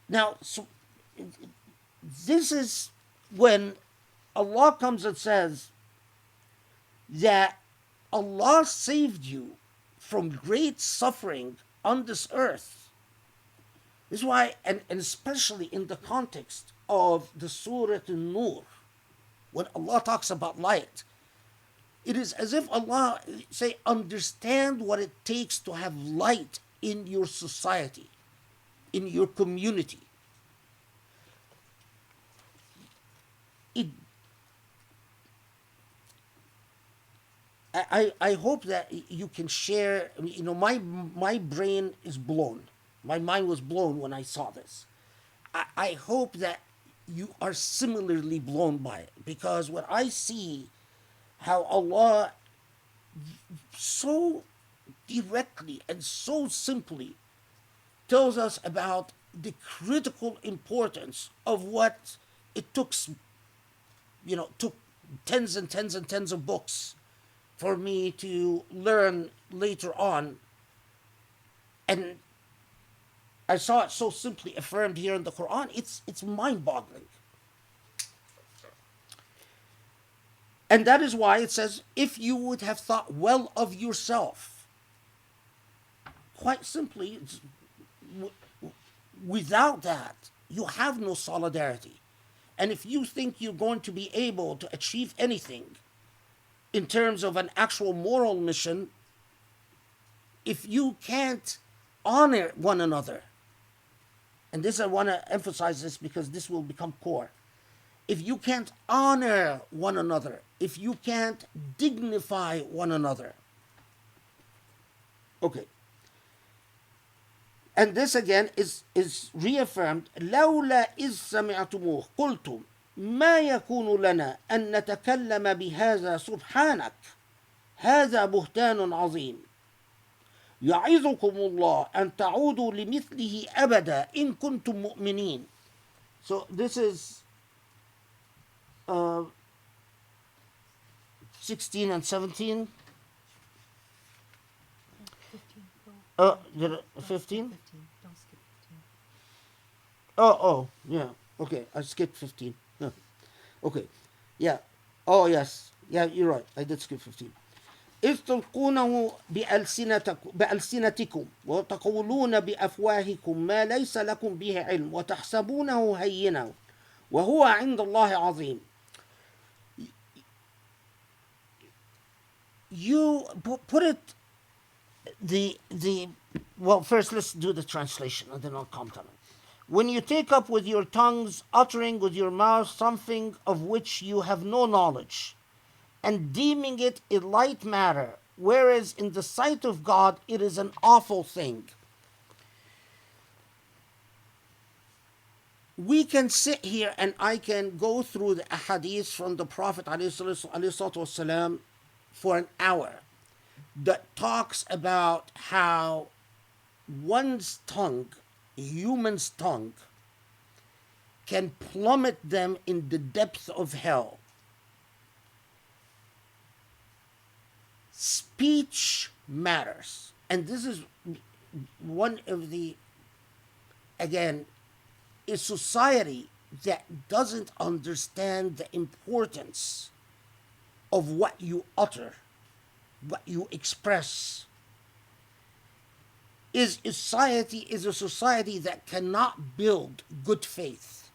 Now, so this is when Allah comes and says that Allah saved you from great suffering on this earth. This is why, and especially in the context of the Surah An-Nur, when Allah talks about light, it is as if Allah say, understand what it takes to have light in your society, in your community. I hope that you can share. My brain is blown. My mind was blown when I saw this. I hope that you are similarly blown by it, because when I see how Allah so directly and so simply tells us about the critical importance of what it took tens and tens and tens of books for me to learn later on. And I saw it so simply affirmed here in the Quran. It's mind-boggling. And that is why it says, if you would have thought well of yourself, quite simply, without that, you have no solidarity. And if you think you're going to be able to achieve anything in terms of an actual moral mission, if you can't honor one another, and this I want to emphasize this because this will become core. If you can't honor one another, if you can't dignify one another. Okay. And this again is reaffirmed. لولا إذ سمعتموه قلتم ما يكون لنا أن نتكلم بهذا سبحانك هذا بهتان عظيم يعظكم الله أن تعودوا لمثله أبدا إن كنتم مؤمنين. So this is 16 and 17. 15? Don't skip 15. Oh, yeah. Okay, I skipped 15. No. Okay, yeah. Oh, yes. Yeah, you're right. I did skip 15. إذ تلقونه بألسنتكم وتقولون بأفواهكم ما ليس لكم به علم وتحسبونه هينا وهو عند الله عظيم. You put it well, first let's do the translation and then I'll comment on it. When you take up with your tongues, uttering with your mouth something of which you have no knowledge, and deeming it a light matter, whereas in the sight of God it is an awful thing. We can sit here and I can go through the ahadith from the Prophet ﷺ for an hour that talks about how one's tongue, a human's tongue, can plummet them in the depth of hell. speech matters. And this is one of the, again, a society that doesn't understand the importance of what you utter, what you express, is a society that cannot build good faith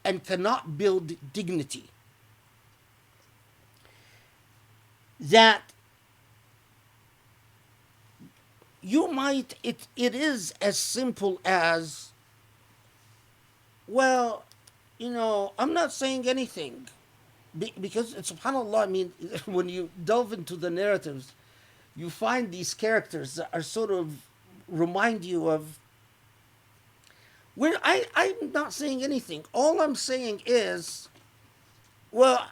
and cannot build dignity. That you might, it is as simple as, well, I'm not saying anything. Because, subhanAllah, I mean, when you delve into the narratives, you find these characters that are sort of remind you of, I'm not saying anything. All I'm saying is, well,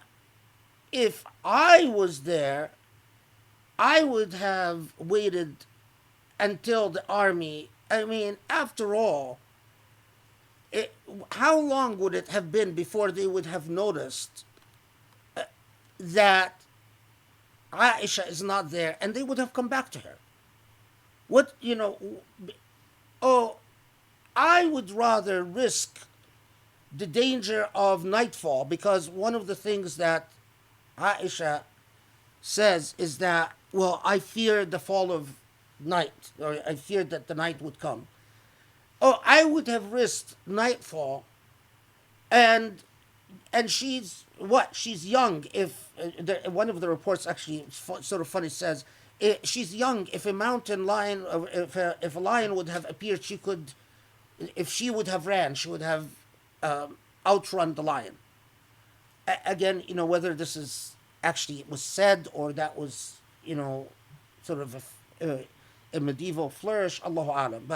if I was there, I would have waited until the army, I mean, after all, how long would it have been before they would have noticed that Aisha is not there, and they would have come back to her? Oh, I would rather risk the danger of nightfall, because one of the things that Aisha says is that, well, I feared the fall of night, or I feared that the night would come. Oh, I would have risked nightfall, and she's what? She's young. If one of the reports actually sort of funny says, she's young. If a mountain lion, if a lion would have appeared, if she would have ran, she would have outrun the lion. Again, whether this is actually was said or that was, sort of a medieval flourish, Allahu Alam.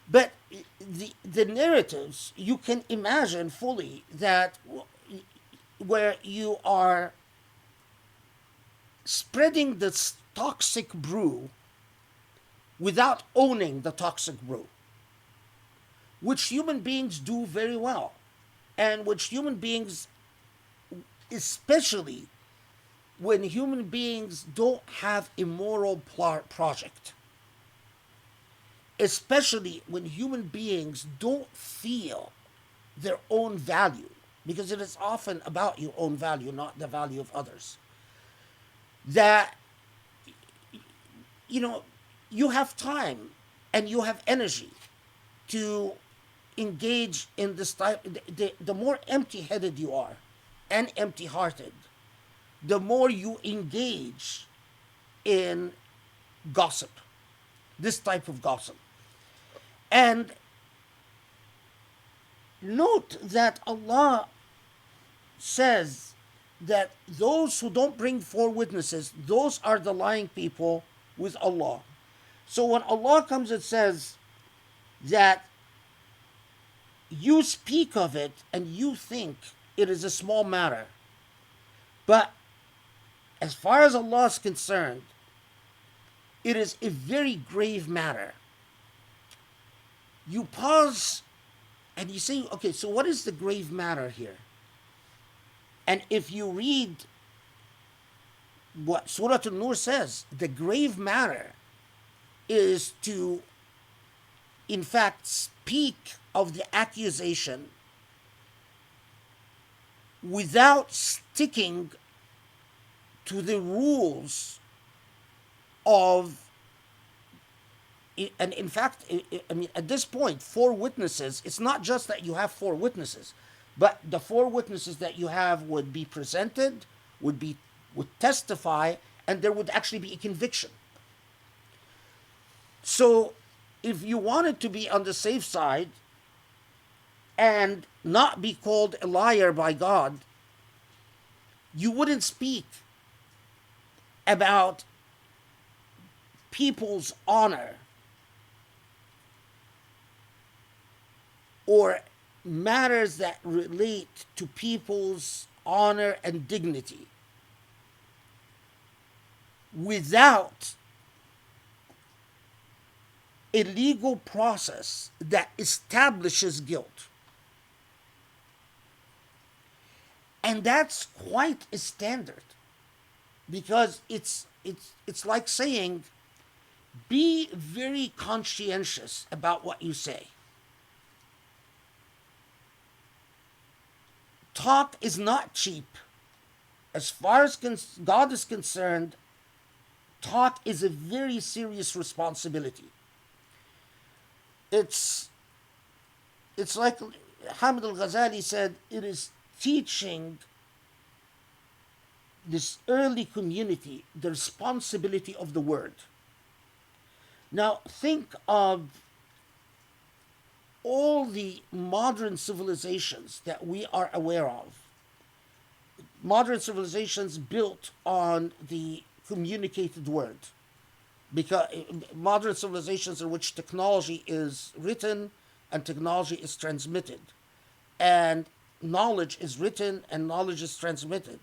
But the narratives, you can imagine fully that where you are spreading this toxic brew without owning the toxic brew, which human beings do very well, and which human beings, especially when human beings don't have a moral project, especially when human beings don't feel their own value, because it is often about your own value, not the value of others, that you have time and you have energy to engage in this type. The more empty-headed you are and empty-hearted, the more you engage in gossip, this type of gossip. And note that Allah says that those who don't bring 4 witnesses, those are the lying people with Allah. So when Allah comes and says that you speak of it and you think it is a small matter, but as far as Allah is concerned, it is a very grave matter. You pause and you say, okay, so what is the grave matter here? And if you read what Surah An-Nur says, the grave matter is to, in fact, speak of the accusation without sticking to the rules of, and in fact, I mean, at this point, 4 witnesses, it's not just that you have 4 witnesses, but the 4 witnesses that you have would be presented, would testify, and there would actually be a conviction. So if you wanted to be on the safe side and not be called a liar by God, you wouldn't speak about people's honor or matters that relate to people's honor and dignity without a legal process that establishes guilt. And that's quite a standard. because it's like saying, be very conscientious about what you say. Talk is not cheap. As far as God is concerned, talk is a very serious responsibility. It's like Hamid al-Ghazali said, it is teaching this early community the responsibility of the word. Now think of all the modern civilizations that we are aware of. Modern civilizations built on the communicated word, because modern civilizations in which technology is written and technology is transmitted, and knowledge is written and knowledge is transmitted.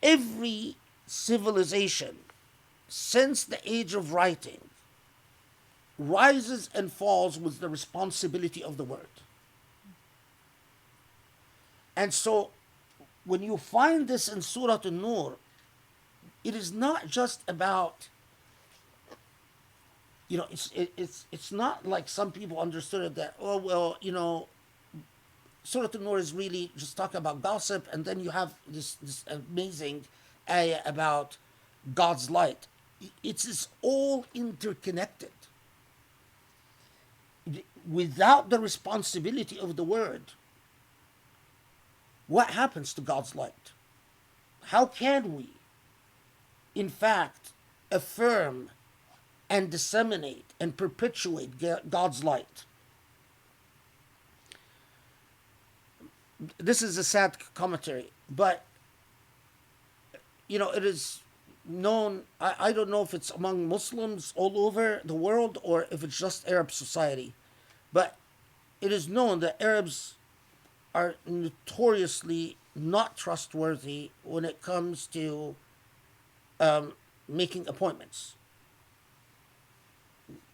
Every civilization since the age of writing rises and falls with the responsibility of the word. And so when you find this in Surah An-Nur, it is not just about, it's not like some people understood it that, oh, well, Surah An-Nur is really just talking about gossip, and then you have this amazing ayah about God's light. It's all interconnected. Without the responsibility of the word, what happens to God's light? How can we, in fact, affirm and disseminate and perpetuate God's light? This is a sad commentary, but it is known, I don't know if it's among Muslims all over the world or if it's just Arab society, but it is known that Arabs are notoriously not trustworthy when it comes to making appointments.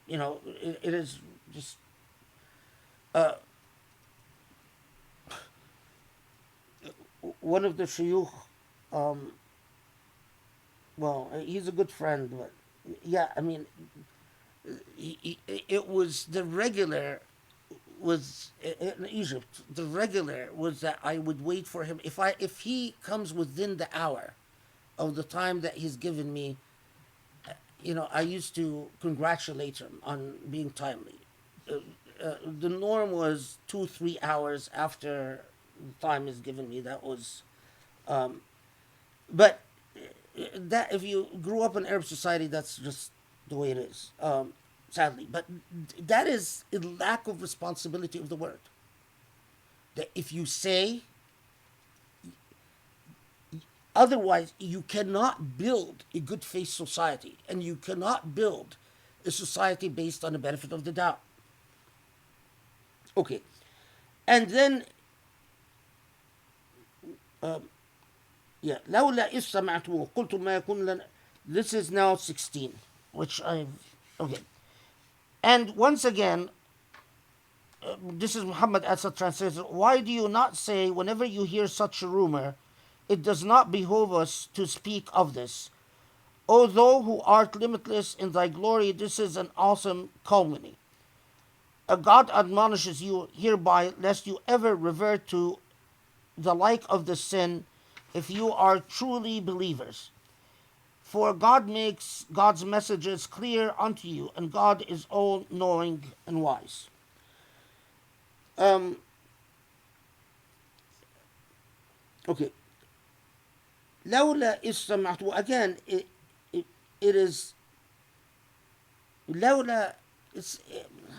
It is just one of the shuyukh, well, he's a good friend, but yeah, I mean, it was the regular was in Egypt. The regular was that I would wait for him if he comes within the hour of the time that he's given me. I used to congratulate him on being timely. The norm was 2-3 hours after the time is given me. That was, but that if you grew up in Arab society, that's just the way it is. Sadly, but that is a lack of responsibility of the word. That if you say, otherwise you cannot build a good faith society, and you cannot build a society based on the benefit of the doubt. Okay, and then لولا إذ سمعته قلت ما يكون لنا. This is now 16, which okay. And once again, this is Muhammad Asad translator. Why do you not say, whenever you hear such a rumor, it does not behove us to speak of this? O thou who art limitless in thy glory, this is an awesome calumny. A God admonishes you hereby, lest you ever revert to the like of the sin, if you are truly believers. For God makes God's messages clear unto you, and God is all-knowing and wise. Okay. لولا إذ سمعته. Again, it is لولا. It's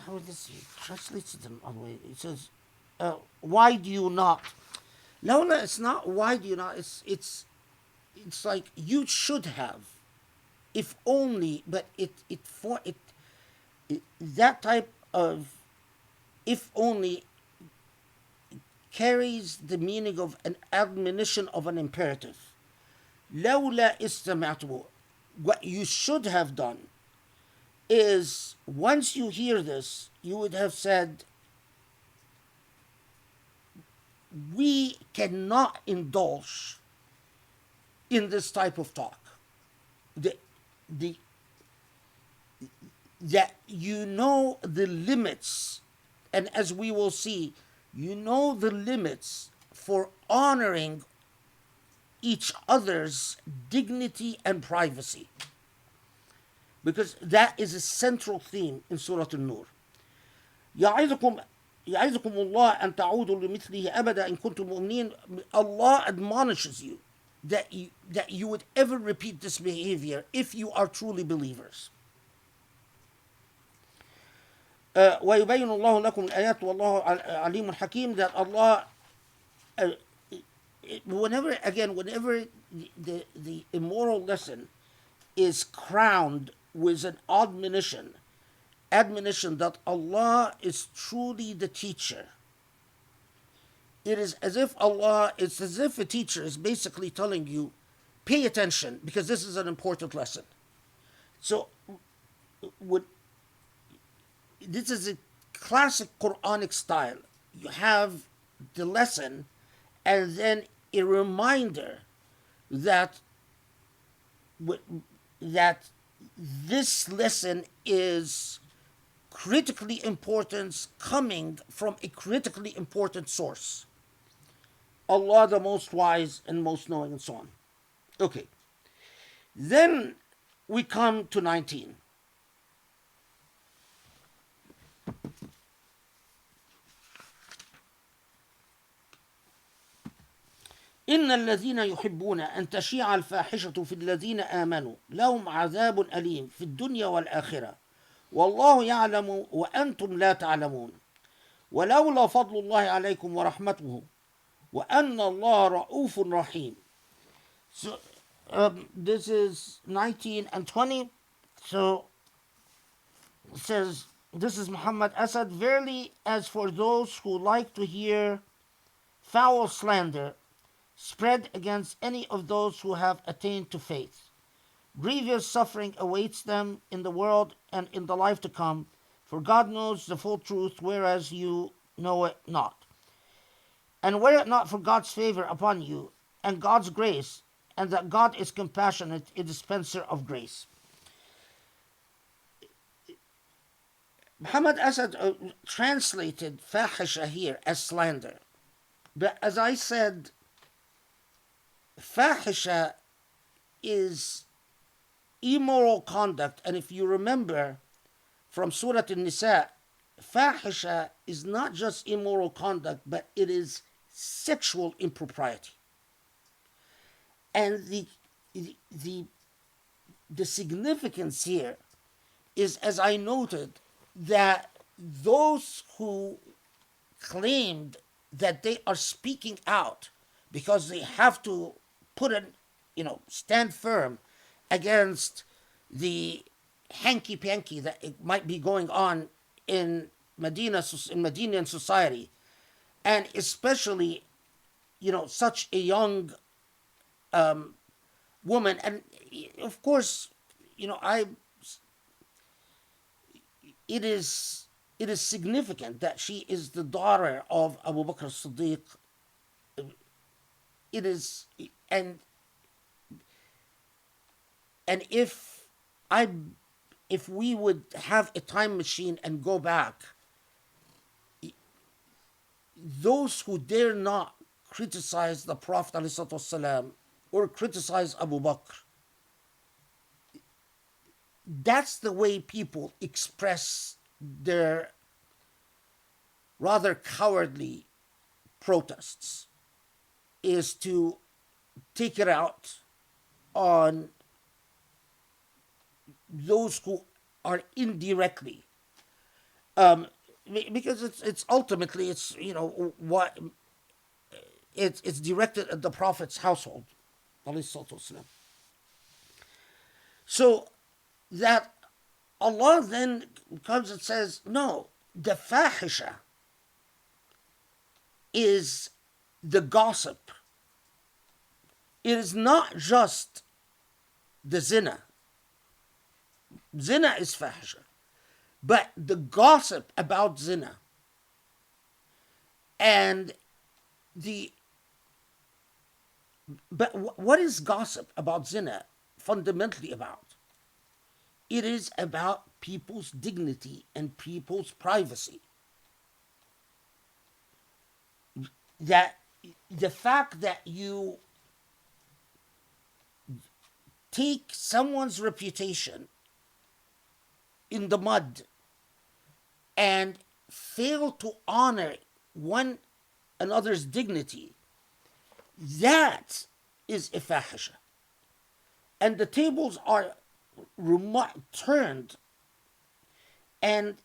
how this translates it in one way. It says, why do you not? لولا, it's not why do you not. It's like you should have, if only. But that type of if only carries the meaning of an admonition of an imperative. لولا استمعتم. What you should have done is, once you hear this, you would have said, we cannot indulge in this type of talk. The, the, that you know the limits, and as we will see, you know the limits for honoring each other's dignity and privacy. Because that is a central theme in Surah An-Nur. يعظكم يعظكم الله أن تعودوا لمثله أبدا إن كنتم مؤمنين. Allah admonishes you that you would ever repeat this behavior if you are truly believers. ويبين الله لكم الآيات والله عليم حكيم. That Allah, whenever the immoral lesson is crowned with an admonition that Allah is truly the teacher, it's as if a teacher is basically telling you, pay attention because this is an important lesson. So this is a classic Quranic style. You have the lesson and then a reminder that this lesson is critically important, coming from a critically important source. Allah the most wise and most knowing, and so on. Okay. Then we come to 19. إن الذين يحبون أن تشيع الفاحشة في الذين آمنوا لهم عذاب أليم في الدنيا والآخرة والله يعلم وأنتم لا تعلمون ولولا فضل الله عليكم ورحمته وأن الله رؤوف رحيم. So this is 19 and 20. So it says, this is Muhammad Asad. Verily, as for those who like to hear foul slander spread against any of those who have attained to faith, grievous suffering awaits them in the world and in the life to come, for God knows the full truth, whereas you know it not. And were it not for God's favor upon you and God's grace, and that God is compassionate, a dispenser of grace. Muhammad Asad translated fahisha here as slander. But as I said, fahisha is immoral conduct, and if you remember from Surah An-Nisa, fahisha is not just immoral conduct, but it is sexual impropriety. And the significance here is, as I noted, that those who claimed that they are speaking out because they have to stand firm against the hanky-panky that it might be going on in Medinan society, and especially, such a young woman. And of course, it is significant that she is the daughter of Abu Bakr as-Siddiq. It is, and if we would have a time machine and go back, those who dare not criticize the Prophet ﷺ or criticize Abu Bakr, that's the way people express their rather cowardly protests, is to take it out on those who are indirectly, because it's ultimately what it's directed at the Prophet's household, so that Allah then comes and says, no, the fahisha is the gossip. It is not just the zina. Zina is fahisha, but the gossip about zina and the But what is gossip about zina fundamentally about? It is about people's dignity and people's privacy. That the fact that you take someone's reputation in the mud and fail to honor one another's dignity, that is a fahisha. And the tables are turned, and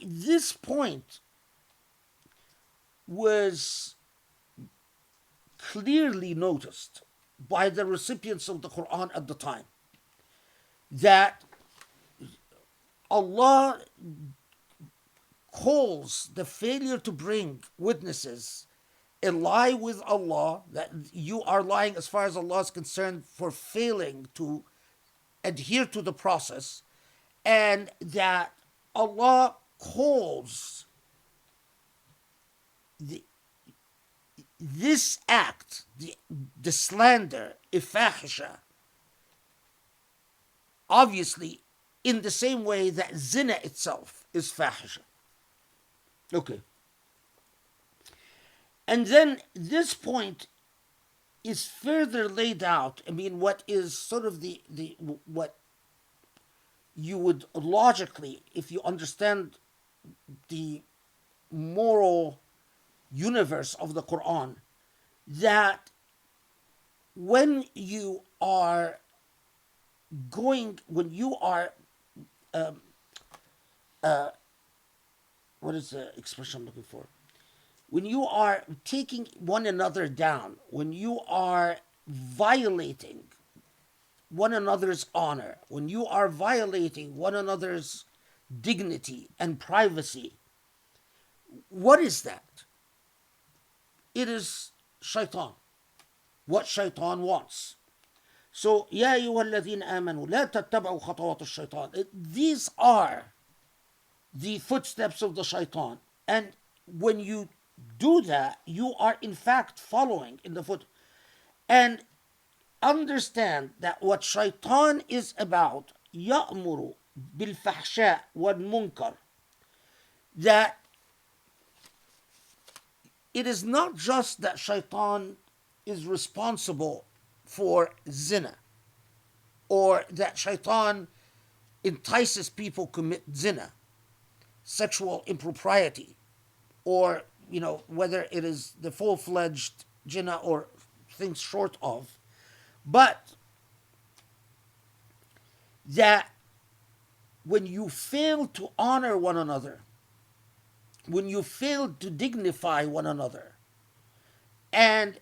this point was clearly noticed by the recipients of the Quran at the time, that Allah calls the failure to bring witnesses a lie with Allah, that you are lying as far as Allah is concerned for failing to adhere to the process, and that Allah calls this act, the slander, a fahisha, obviously in the same way that zina itself is fahisha. Okay. And then this point is further laid out. I mean, what is sort of the what you would logically, if you understand the moral universe of the Quran, that when you are what is the expression I'm looking for? When you are taking one another down, when you are violating one another's honor, when you are violating one another's dignity and privacy, what is that? It is shaitan. What shaitan wants. So, يا أيها الذين آمنوا لا تتبعوا خطوات الشيطان. These are the footsteps of the shaitan. And when you do that, you are in fact following in the foot. And understand that what shaitan is about, يأمر بالفحشاء والمنكر, that it is not just that shaitan is responsible for zina, or that shaitan entices people commit zina, sexual impropriety, or whether it is the full-fledged zina or things short of, but that when you fail to honor one another, when you fail to dignify one another, and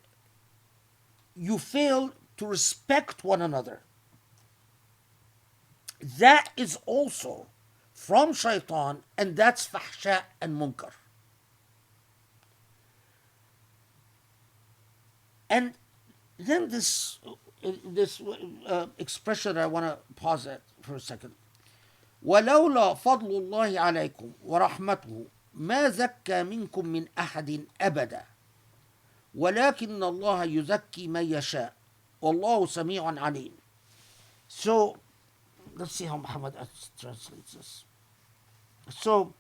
you fail to respect one another, that is also from shaitan, and that's fahsha and munkar. And then this expression, I want to pause it for a second. ولولا فضل الله عليكم ورحمته ما زكى منكم من أحد أبدا ولكن الله يزكي من يشاء والله سميع عليم. So let's see how Muhammad translates this. So,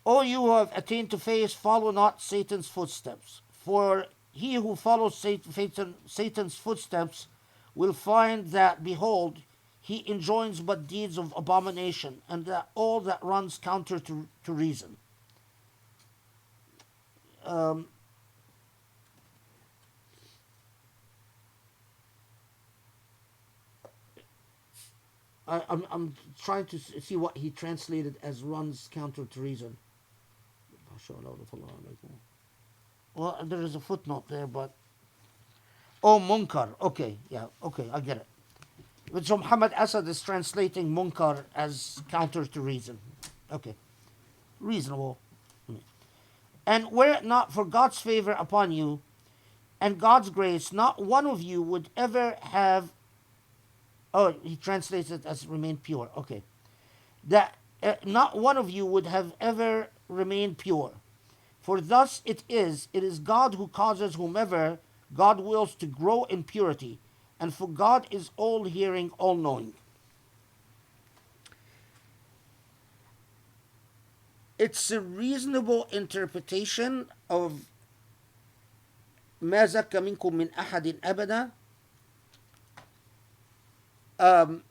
O you who have attained to faith, follow not Satan's footsteps, for he who follows Satan's footsteps will find that, behold, he enjoins but deeds of abomination, and that all that runs counter to reason. I'm trying to see what he translated as runs counter to reason. Well, there is a footnote there, but munkar. Okay, yeah, okay, I get it. So Muhammad Asad is translating munkar as counter to reason. Okay, reasonable. And were it not for God's favor upon you and God's grace, not one of you would ever have. Oh, he translates it as remain pure. Okay, that not one of you would have ever remained pure. For thus it is God who causes whomever God wills to grow in purity, and for God is all hearing, all knowing. It's a reasonable interpretation of ما زكى منكم من أحد أبدا. Um,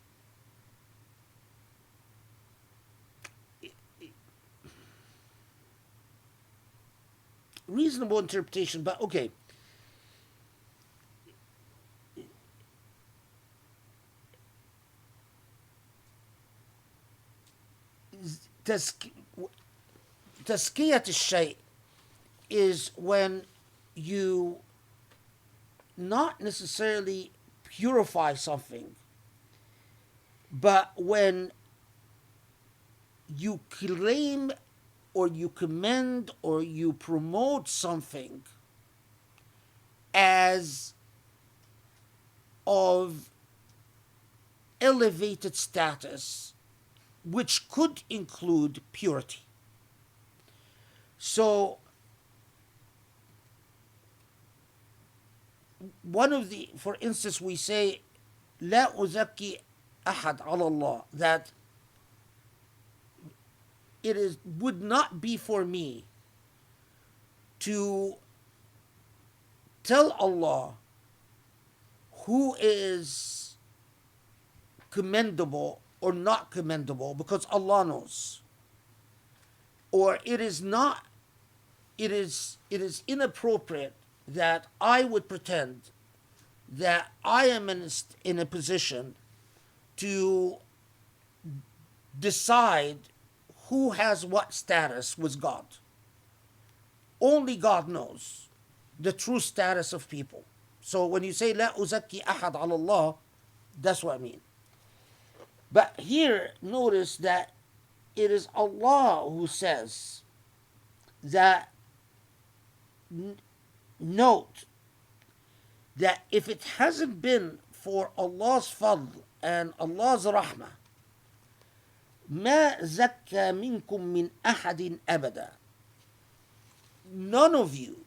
Reasonable interpretation, but okay. تزكية الشيء is when you not necessarily purify something, but when you claim or you commend or you promote something as of elevated status, which could include purity. So, for instance, we say, لا أزكي أحد على الله, that would not be for me to tell Allah who is commendable or not commendable, because Allah knows. Or it is inappropriate that I would pretend that I am in a position to decide who has what status with God. Only God knows the true status of people. So when you say لا أزكي أحد على الله, that's what I mean. But here, notice that it is Allah who says that, note that if it hasn't been for Allah's fadl and Allah's rahmah, ما زكى منكم من أحد أبدا, none of you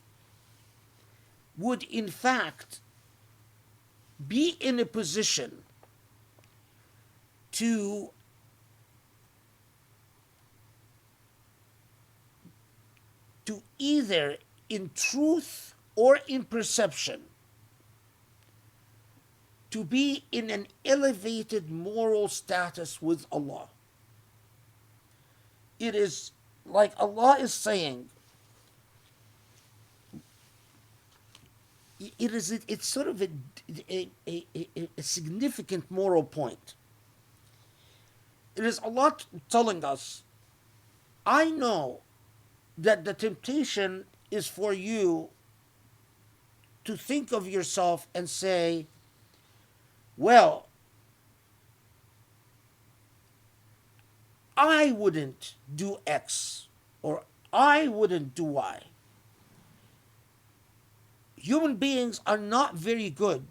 would in fact be in a position to either in truth or in perception to be in an elevated moral status with Allah. It is like Allah is saying, it's sort of a significant moral point. It is Allah telling us, I know that the temptation is for you to think of yourself and say, well, I wouldn't do X or I wouldn't do Y. Human beings are not very good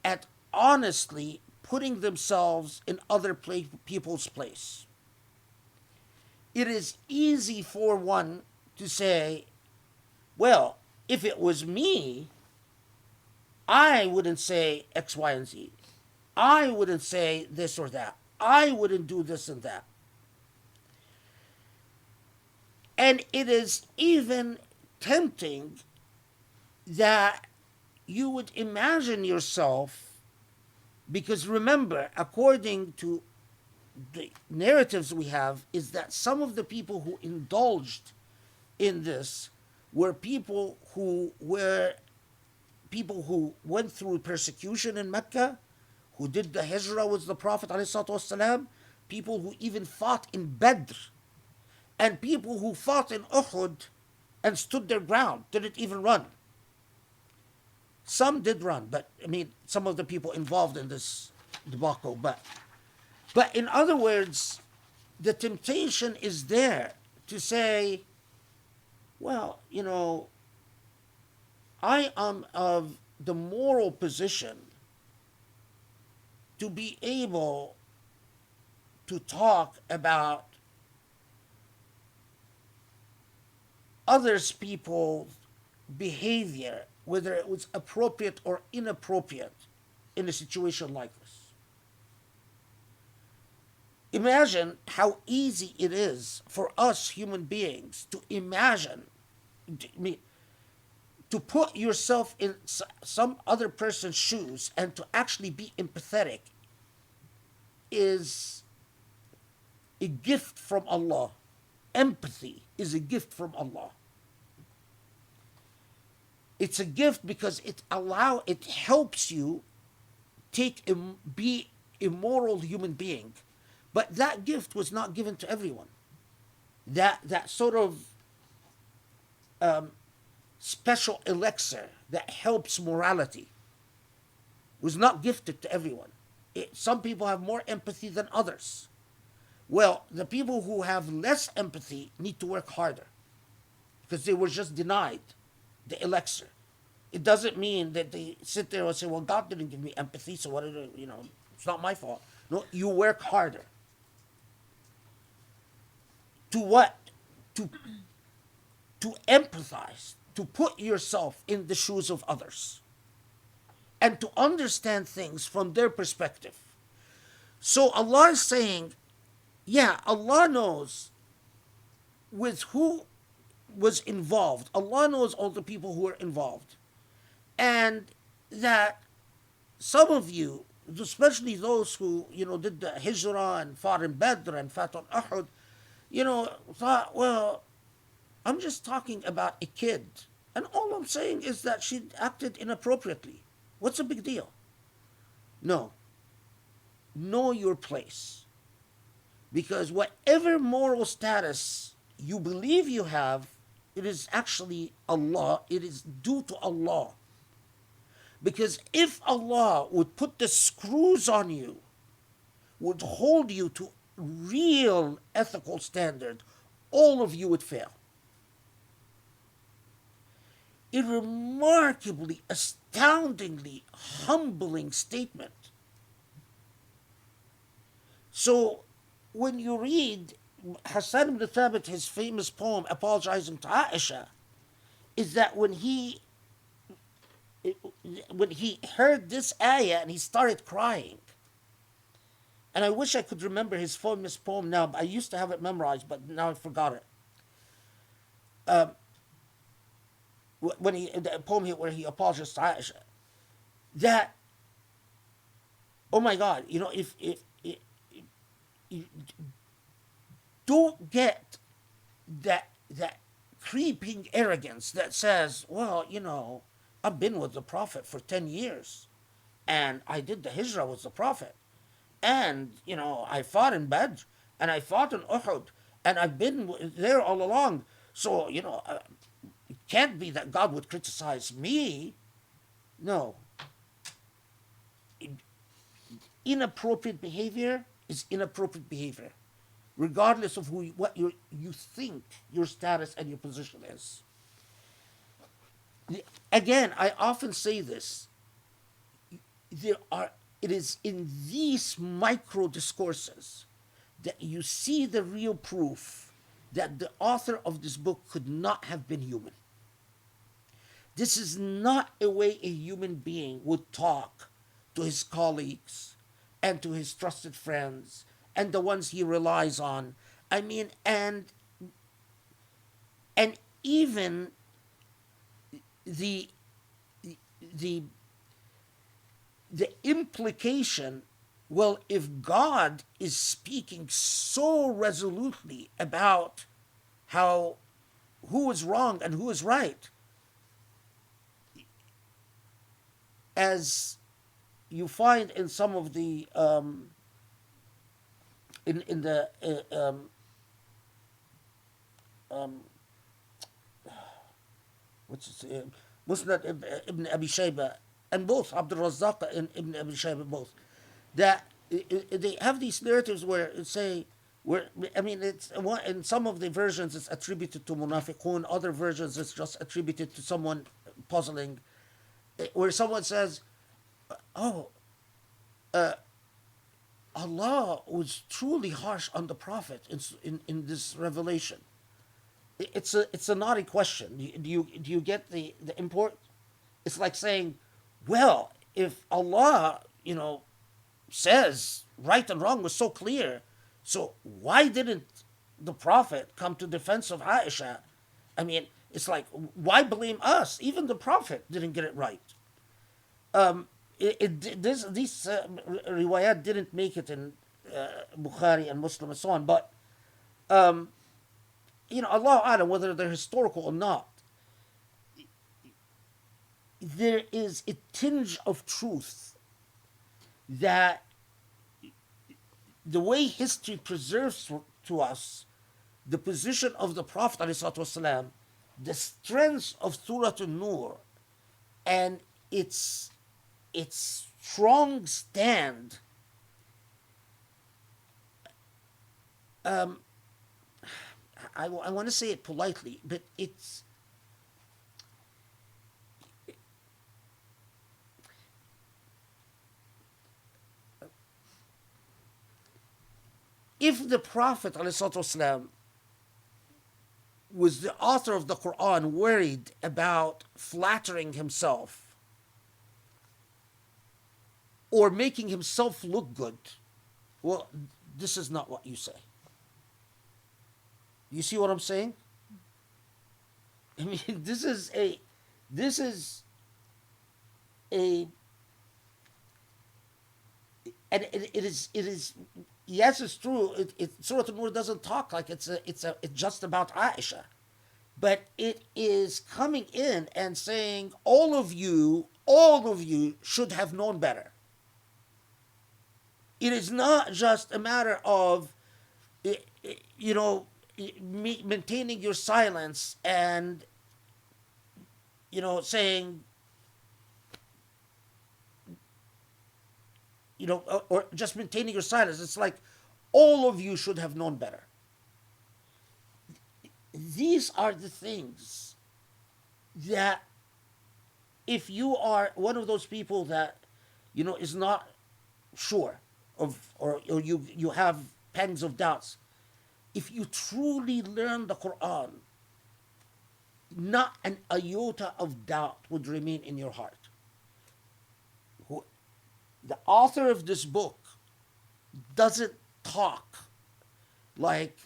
at honestly putting themselves in other people's place. It is easy for one to say, well, if it was me, I wouldn't say X, Y, and Z. I wouldn't say this or that. I wouldn't do this and that. And it is even tempting that you would imagine yourself, because remember, according to the narratives we have, is that some of the people who indulged in this were people who went through persecution in Mecca, who did the hijrah with the Prophet ﷺ, people who even fought in Badr, and people who fought in Uhud and stood their ground, didn't even run. Some did run, but I mean, some of the people involved in this debacle. But in other words, the temptation is there to say, well, I am of the moral position to be able to talk about others people's behavior, whether it was appropriate or inappropriate in a situation like this. Imagine how easy it is for us human beings to imagine, to put yourself in some other person's shoes and to actually be empathetic is a gift from Allah. Empathy is a gift from Allah. It's a gift because it helps you be a moral human being. But that gift was not given to everyone. That sort of special elixir that helps morality was not gifted to everyone. Some people have more empathy than others. Well, the people who have less empathy need to work harder because they were just denied the elixir. It doesn't mean that they sit there and say, well, God didn't give me empathy, so what did it, it's not my fault. No, you work harder. To what? To empathize, to put yourself in the shoes of others, and to understand things from their perspective. So Allah is saying, yeah, Allah knows with who was involved. Allah knows all the people who were involved. And that some of you, especially those who, did the hijrah and fought in Badr and fought on Uhud, thought, well, I'm just talking about a kid. And all I'm saying is that she acted inappropriately. What's the big deal? No. Know your place. Because whatever moral status you believe you have, it is actually Allah. It is due to Allah. Because if Allah would put the screws on you, would hold you to real ethical standard, all of you would fail. A remarkably, astoundingly humbling statement. So when you read Hassan ibn Thabit, his famous poem apologizing to Aisha, is that when he heard this ayah and he started crying, and I wish I could remember his famous poem now. I used to have it memorized, but now I forgot it. When the poem where he apologized to Aisha, that, oh my God, if you don't get that creeping arrogance that says, well, I've been with the Prophet for 10 years, and I did the hijrah with the Prophet. And, I fought in Badr, and I fought in Uhud, and I've been there all along. So, it can't be that God would criticize me. No. Inappropriate behavior is inappropriate behavior, regardless of what you think your status and your position is. Again, I often say this. It is in these micro discourses that you see the real proof that the author of this book could not have been human. This is not a way a human being would talk to his colleagues and to his trusted friends and the ones he relies on. And even the implication, well, if God is speaking so resolutely about who is wrong and who is right, as you find in some of the Musnad ibn Abi Shayba, and both Abdul Razzaq and Ibn Abi Shayba, both, that they have these narratives where it say, it's in some of the versions it's attributed to munafiqun, other versions it's just attributed to someone puzzling, where someone says, oh, Allah was truly harsh on the Prophet in this revelation. it's a naughty question. Do you get the import? It's like saying, well, if Allah, says right and wrong was so clear, so why didn't the Prophet come to defense of Aisha? I mean, it's like, why blame us? Even the Prophet didn't get it right. These riwayat didn't make it in Bukhari and Muslim and so on, but Allah Alam, whether they're historical or not, there is a tinge of truth that the way history preserves to us the position of the Prophet ﷺ, the strength of Surah An-Nur, and its strong stand. I want to say it politely, but if the Prophet ﷺ was the author of the Quran worried about flattering himself or making himself look good, well, this is not what you say. You see what I'm saying? I mean, this is a, and it is. Yes, it's true. Surah An-Nur doesn't talk like it's just about Aisha, but it is coming in and saying all of you should have known better. It is not just a matter of, maintaining your silence and, saying, or just maintaining your silence. It's like all of you should have known better. These are the things that, if you are one of those people that, is not sure of, or you have pangs of doubts, if you truly learn the Quran, not an iota of doubt would remain in your heart. The author of this book doesn't talk like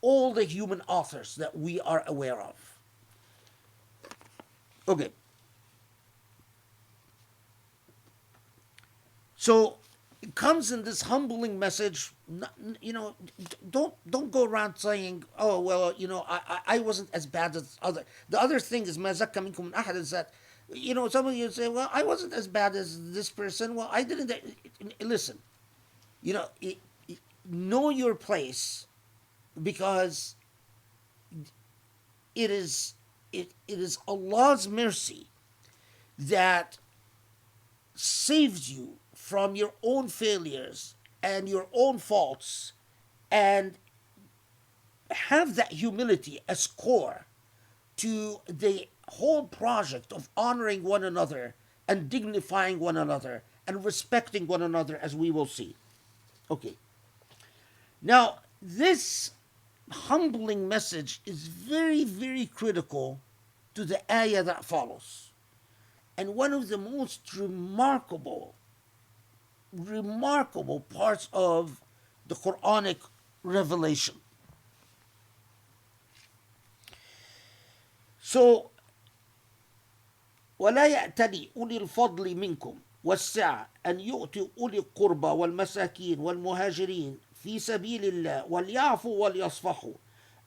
all the human authors that we are aware of. Okay. So it comes in this humbling message. Don't go around saying, oh well, I wasn't as bad as other. The other thing is, ma zakka minkum min ahad, is that, some of you say, well, I wasn't as bad as this person. Well, I didn't. Listen, know your place, because it is Allah's mercy that saves you from your own failures and your own faults, and have that humility as core to the whole project of honoring one another and dignifying one another and respecting one another, as we will see. Okay. Now, this humbling message is very, very critical to the ayah that follows. And one of the most remarkable parts of the Quranic revelation. So, ولا يأتلي أولي الفضل منكم والسعة أن يؤتوا أولي القربى والمساكين والمهاجرين في سبيل الله وليعفوا وليصفحوا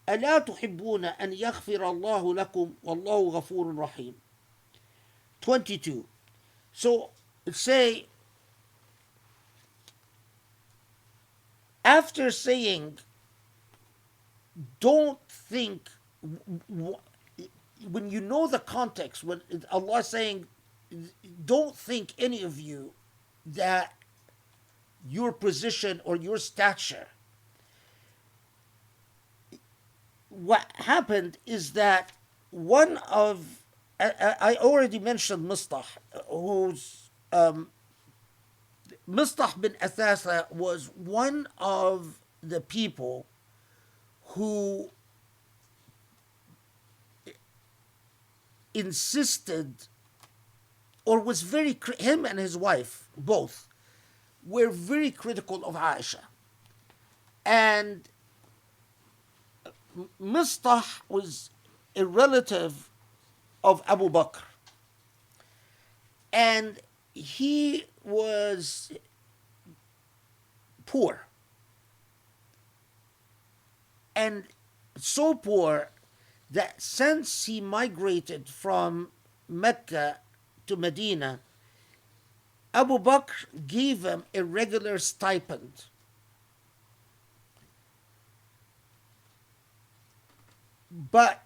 ألا تحبون أن يغفر الله لكم والله غفور رحيم. 22. So say, after saying, don't think, when you know the context, when Allah is saying, don't think any of you that your position or your stature, what happened is that one of, I already mentioned Mistah, who's Mistah bin Athatha was one of the people who insisted, or was him and his wife both were very critical of Aisha. And Mistah was a relative of Abu Bakr. And he was poor. And so poor that since he migrated from Mecca to Medina, Abu Bakr gave him a regular stipend. But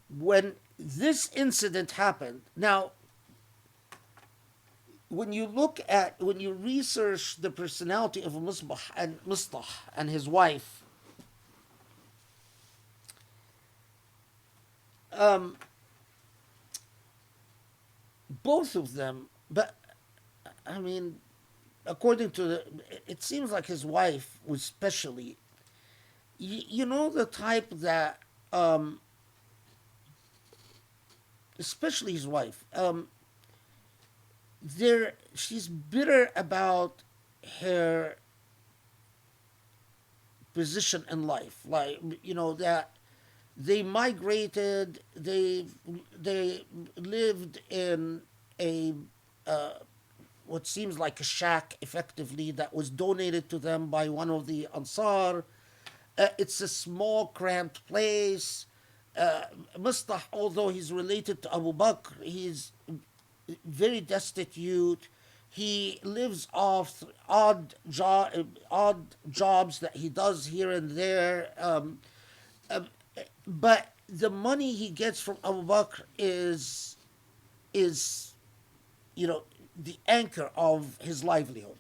when this incident happened, now, when you research the personality of Mistah and his wife, both of them, but I mean, according to it seems like his wife was especially, you know, the type that, especially his wife, she's bitter about her position in life, like, you know, that they migrated, they lived in a what seems like a shack, effectively, that was donated to them by one of the Ansar. It's a small, cramped place. Mistah, although he's related to Abu Bakr, he's very destitute. He lives off odd jobs that he does here and there. But the money he gets from Abu Bakr is, you know, the anchor of his livelihood.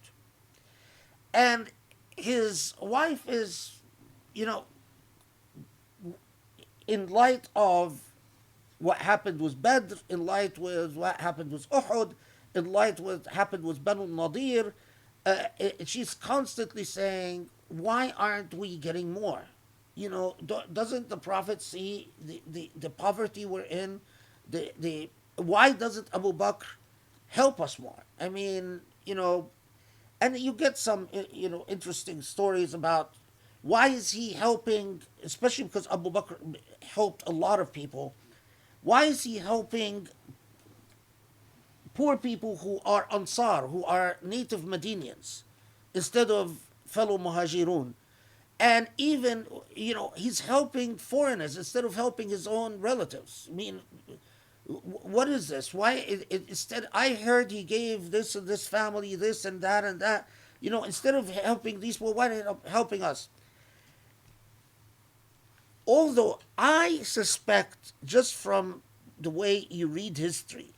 And his wife is, you know, in light of what happened with Badr, in light with what happened with Uhud, in light with what happened with Banu Nadir, she's constantly saying, why aren't we getting more? You know, doesn't the Prophet see the poverty we're in? Why doesn't Abu Bakr help us more? I mean, you know, and you get some, you know, interesting stories about why is he helping, especially because Abu Bakr helped a lot of people. Why is he helping poor people who are Ansar, who are native Medinians, instead of fellow Muhajirun? And even, you know, he's helping foreigners instead of helping his own relatives. I mean, what is this? Why instead? I heard he gave this and this family this and that and that. You know, instead of helping these people, why not helping us? Although I suspect, just from the way you read history,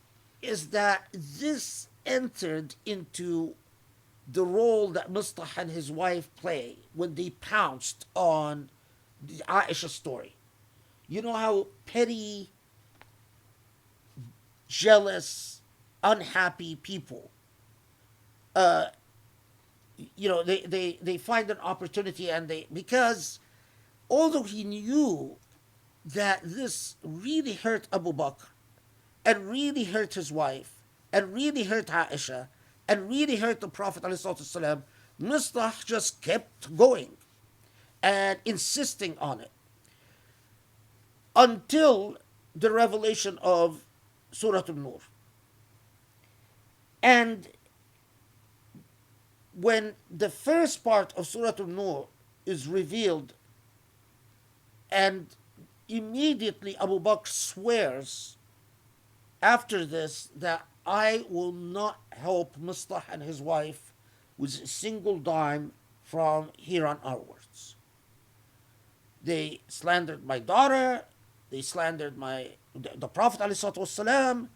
is that this entered into the role that Mistah and his wife play when they pounced on the Aisha story. You know how petty, jealous, unhappy people, you know, they find an opportunity, and because although he knew that this really hurt Abu Bakr, and really hurt his wife, and really hurt Aisha, and really hurt the Prophet ﷺ, Mistah just kept going and insisting on it until the revelation of Surah An-Nur. And when the first part of Surah An-Nur is revealed, and immediately Abu Bakr swears after this that I will not help Mistah and his wife with a single dime from here on onwards. They slandered my daughter, they slandered the Prophet ﷺ,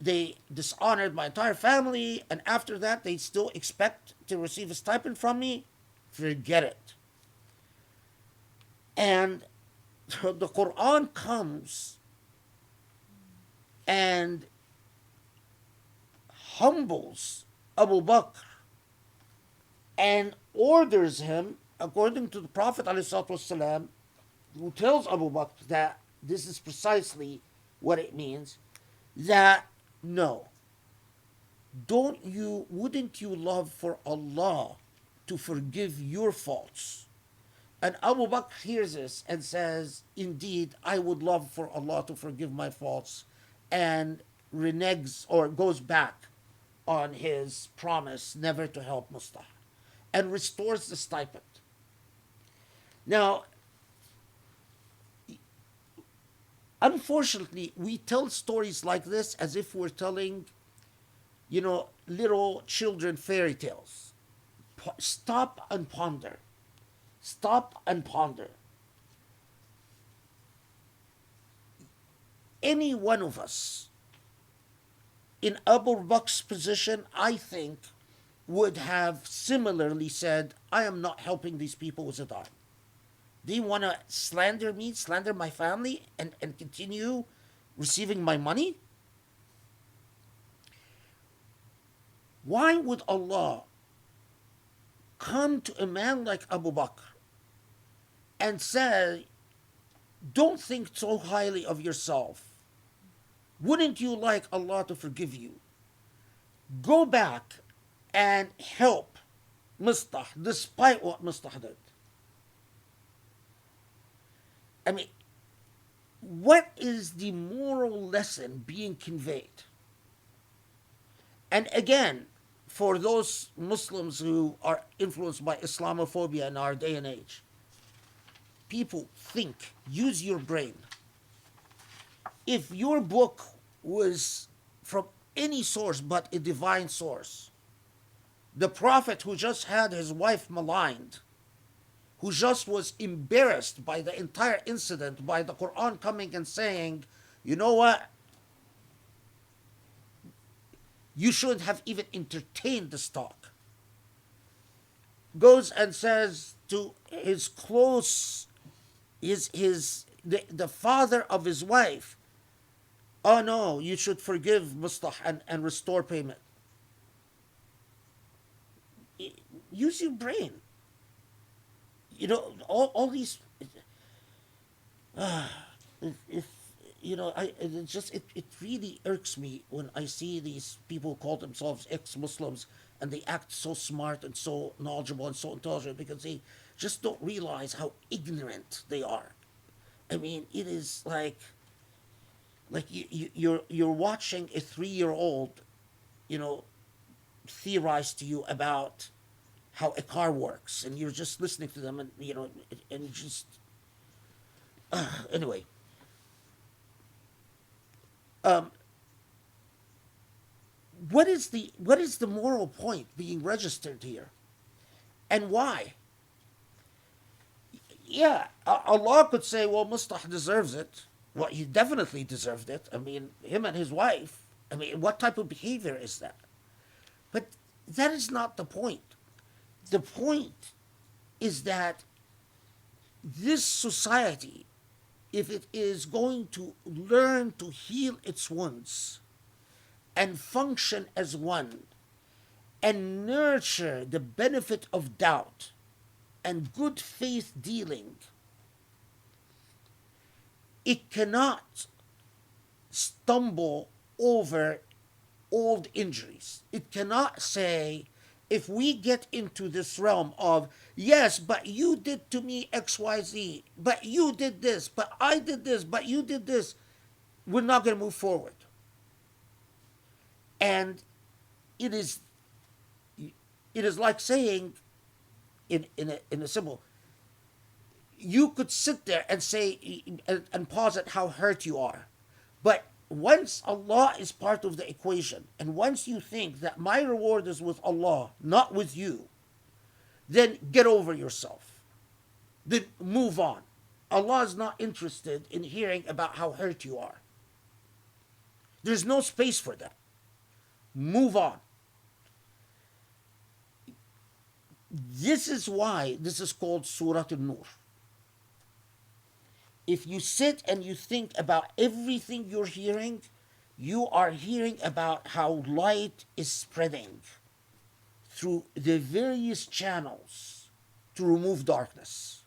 they dishonored my entire family, and after that they still expect to receive a stipend from me? Forget it. And the Quran comes and humbles Abu Bakr and orders him, according to the Prophet ﷺ, who tells Abu Bakr that this is precisely what it means, that no, wouldn't you love for Allah to forgive your faults? And Abu Bakr hears this and says, indeed, I would love for Allah to forgive my faults, and reneges or goes back on his promise never to help Mustah and restores the stipend. Now, unfortunately, we tell stories like this as if we're telling, little children fairy tales. Stop and ponder. Stop and ponder. Any one of us in Abu Bakr's position, I think, would have similarly said, I am not helping these people with a dime. Do you want to slander me, slander my family, and continue receiving my money? Why would Allah come to a man like Abu Bakr and say, don't think so highly of yourself? Wouldn't you like Allah to forgive you? Go back and help Mustah despite what Mustah did. I mean, what is the moral lesson being conveyed? And again, for those Muslims who are influenced by Islamophobia in our day and age, people, think, use your brain. If your book was from any source but a divine source, the prophet who just had his wife maligned, who just was embarrassed by the entire incident, by the Quran coming and saying, you know what? You shouldn't have even entertained this talk. Goes and says to his close, the father of his wife, oh no, you should forgive Mustah and restore payment. Use your brain. All these. If it really irks me when I see these people call themselves ex-Muslims and they act so smart and so knowledgeable and so intelligent, because they just don't realize how ignorant they are. I mean, it is like you're watching a 3-year-old, theorize to you about how a car works, and you're just listening to them, and just anyway. What is the moral point being registered here, and why? Yeah, Allah could say, well, Mustah deserves it. Well, he definitely deserved it. I mean, him and his wife. I mean, what type of behavior is that? But that is not the point. The point is that this society, if it is going to learn to heal its wounds and function as one and nurture the benefit of doubt and good faith dealing, it cannot stumble over old injuries. It cannot say, if we get into this realm of, yes, but you did to me XYZ, but you did this, but I did this, but you did this, we're not going to move forward. And it is like saying, in a symbol, you could sit there and say and posit how hurt you are, but once Allah is part of the equation, and once you think that my reward is with Allah, not with you, then get over yourself. Then move on. Allah is not interested in hearing about how hurt you are. There's no space for that. Move on. This is why this is called Surah An-Nur. If you sit and you think about everything you're hearing, you are hearing about how light is spreading through the various channels to remove darkness.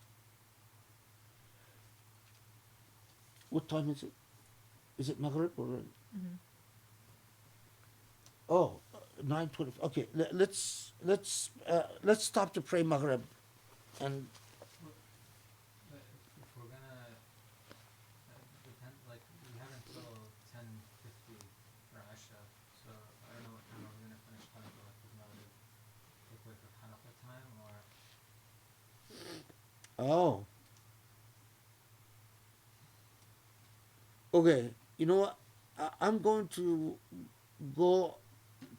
What time is it? Is it Maghrib or? Mhm. Oh, 9:20. Okay, let's stop to pray Maghrib, and Well, if we're gonna depend, like we have until 10:50 for Isha, so I don't know what time we're gonna finish talking about with Maghrib. Like a Hanafa time or oh, okay. You know what? I'm going to go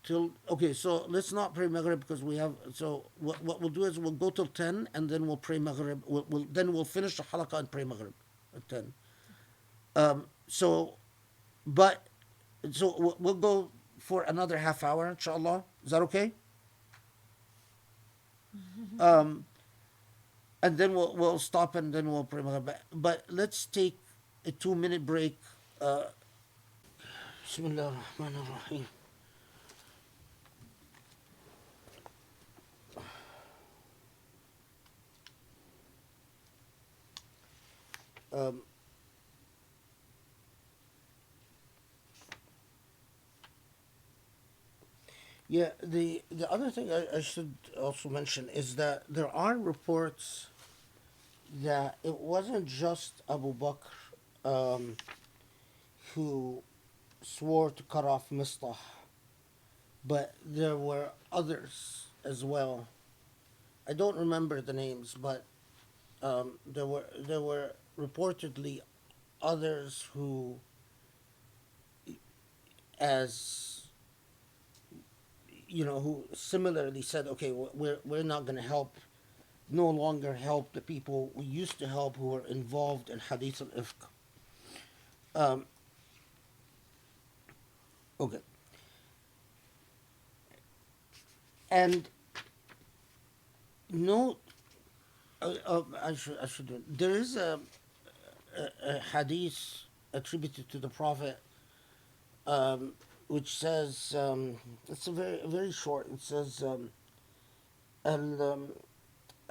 till okay. So let's not pray Maghrib because we have. So what we'll do is we'll go till 10 and then we'll pray Maghrib. Then we'll finish the halaqah and pray Maghrib at 10. So, but so we'll go for another half hour, inshallah. Is that okay? Um, and then we'll stop and then we'll pray Maghrib. But let's take a 2 minute break. Uh, Bismillah ar-Rahman ar-Rahim. Um, yeah, the other thing I should also mention is that there are reports that it wasn't just Abu Bakr um, who swore to cut off Mistah, but there were others as well. I don't remember the names, but there were reportedly others who, as who similarly said, okay, we're not going to help, no longer help the people we used to help who were involved in Hadith al-Ifk. Um, okay, and no, I should do it. There is a hadith attributed to the Prophet, um, which says it's a very short. It says al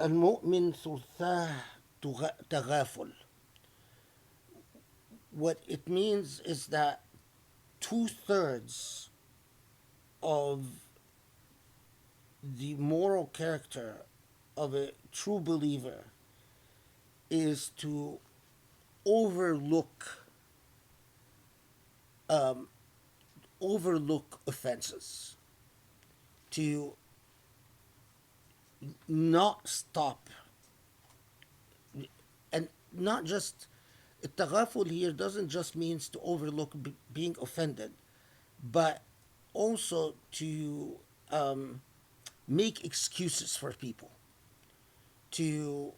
المؤمن ثلثاه تغافل. What it means is that 2/3 of the moral character of a true believer is to overlook um, overlook offenses, to not stop, and not just التغافل here doesn't just means to overlook being offended, but also to make excuses for people, to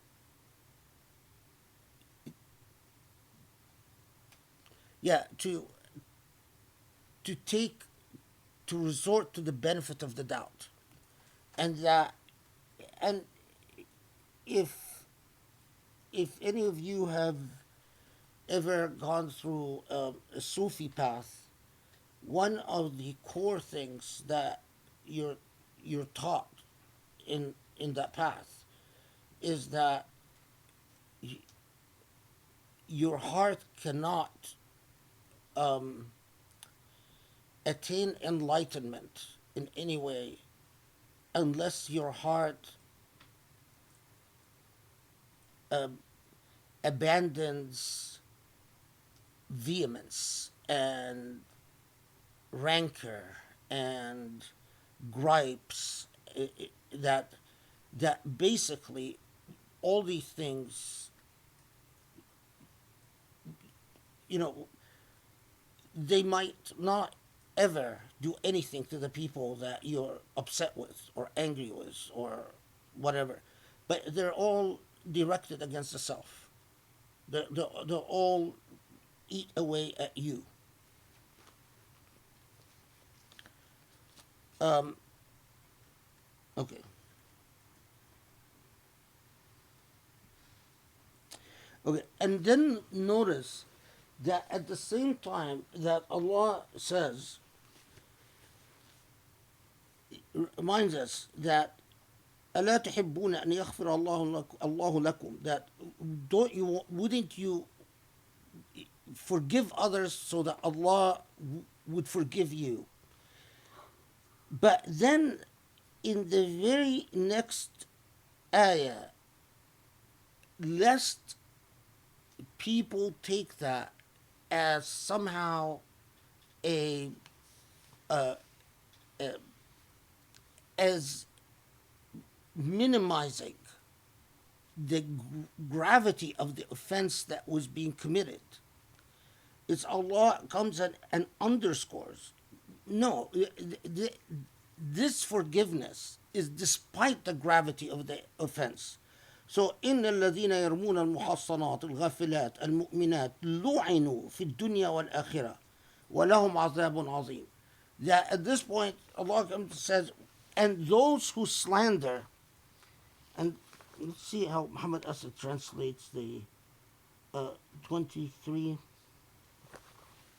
yeah to take to resort to the benefit of the doubt, and that and if any of you have ever gone through a Sufi path, one of the core things that you're taught in that path is that y- your heart cannot um, attain enlightenment in any way unless your heart um, abandons vehemence and rancor and gripes, that basically all these things, you know they might not ever do anything to the people that you're upset with or angry with or whatever, but they're all directed against the self. They're all eat away at you. um, okay. Okay, and then notice that at the same time that Allah says, reminds us that ألا تحبون أن يغفر الله لكم, that don't you wouldn't you forgive others so that Allah would forgive you. But then in the very next ayah, lest people take that as somehow a, uh, as minimizing the gravity of the offense that was being committed. It's Allah comes and underscores. No, this forgiveness is despite the gravity of the offense. So إن الذين يرمون المحصنات الغافلات المؤمنات لعنوا في الدنيا والآخرة ولهم عذاب عظيم. That at this point Allah says, and those who slander, and let's see how Muhammad Asad translates the 23,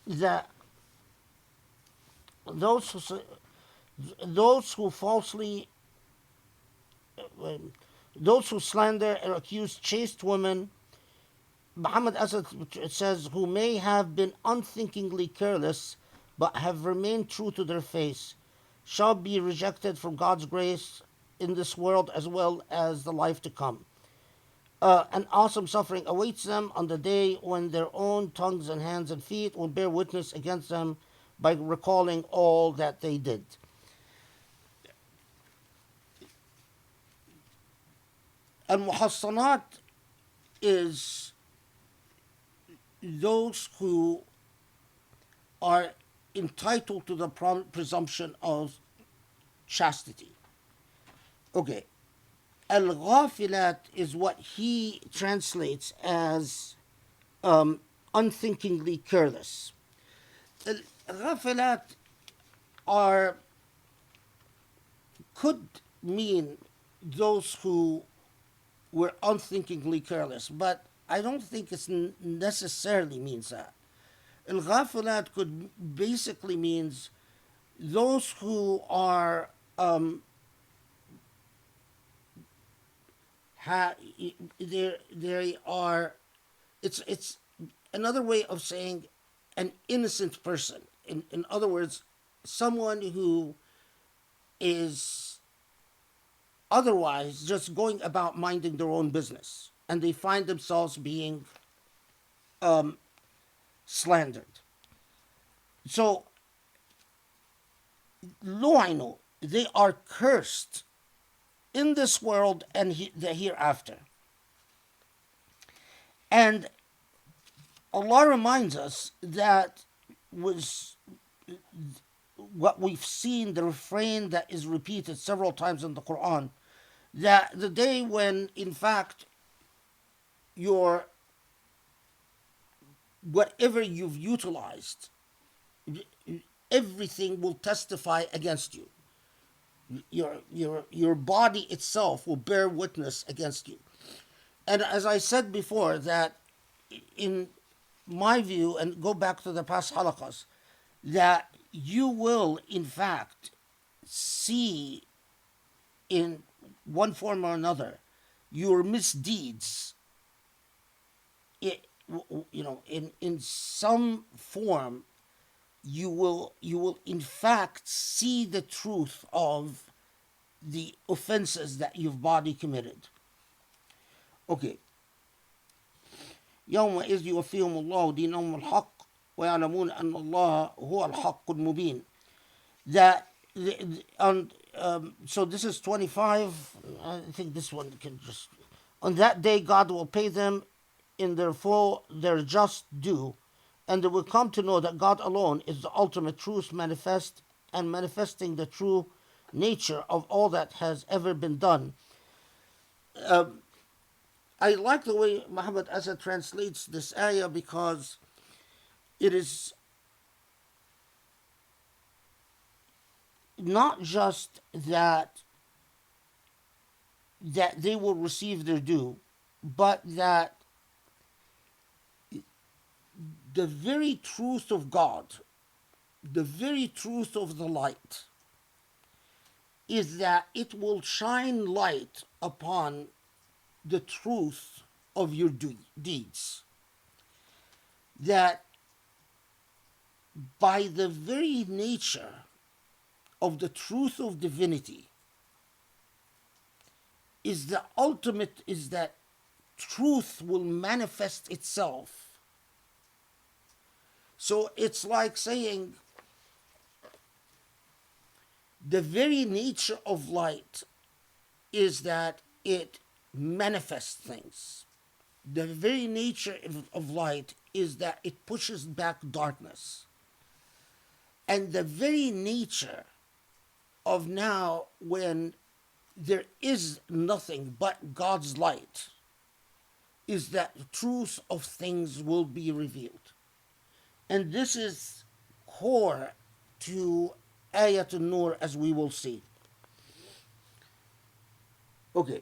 that those who falsely those who slander and accuse chaste women, Muhammad Asad says, who may have been unthinkingly careless but have remained true to their faith, shall be rejected from God's grace in this world as well as the life to come. An awesome suffering awaits them on the day when their own tongues and hands and feet will bear witness against them by recalling all that they did. Al-Muhassanat is those who are entitled to the presumption of chastity. Okay. Al-Ghafilat is what he translates as unthinkingly careless. Al-Ghafilat could mean those who were unthinkingly careless, but I don't think it necessarily means that. Al-Ghafilat could basically means those who are they are, it's another way of saying an innocent person. In other words, someone who is otherwise just going about minding their own business, and they find themselves being slandered. So, lu'inu, they are cursed in this world and the hereafter. And Allah reminds us that was what we've seen, the refrain that is repeated several times in the Quran, that the day when, in fact, whatever you've utilized, everything will testify against you. Your body itself will bear witness against you. And as I said before, that in my view, and go back to the past halaqas, that you will in fact see in one form or another your misdeeds, in some form. You will in fact see the truth of the offenses that you've body committed. Okay. يومئذ يوفيهم الله دينهم الحق ويعلمون أن الله هو الحق المبين. That so this is 25. I think this one can just. On that day, God will pay them in their full, their just due, and they will come to know that God alone is the ultimate truth manifest and manifesting the true nature of all that has ever been done. I like the way Muhammad Asad translates this ayah because it is not just that they will receive their due, but that the very truth of God, the very truth of the light, is that it will shine light upon the truth of your deeds. that by the very nature of the truth of divinity is the ultimate, is that truth will manifest itself. So it's like saying the very nature of light is that it manifests things. The very nature of light is that it pushes back darkness. And the very nature of now, when there is nothing but God's light, is that the truth of things will be revealed. And this is core to Ayat al-Nur, as we will see. Okay.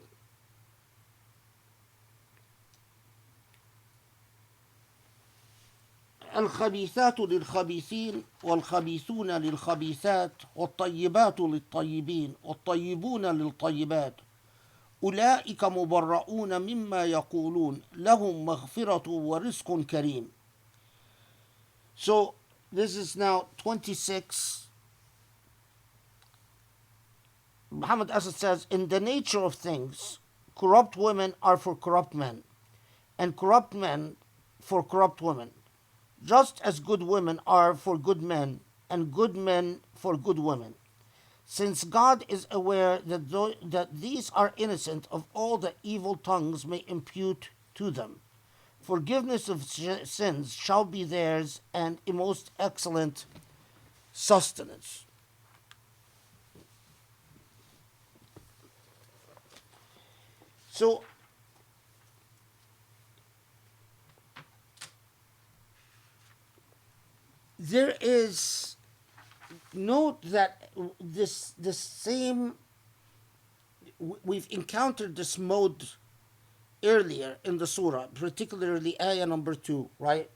الخبيثات للخبيثين والخبيثون للخبيثات والطيبات للطيبين والطيبون للطيبات أولئك مبرؤون مما يقولون لهم مغفرة ورزق كريم. So this is now 26. Muhammad Asad says, in the nature of things, corrupt women are for corrupt men, and corrupt men for corrupt women, just as good women are for good men, and good men for good women. Since God is aware that these are innocent of all the evil tongues may impute to them, forgiveness of sins shall be theirs, and a most excellent sustenance. So, there is, note that the same, we've encountered this mode earlier in the surah, particularly ayah number 2, right?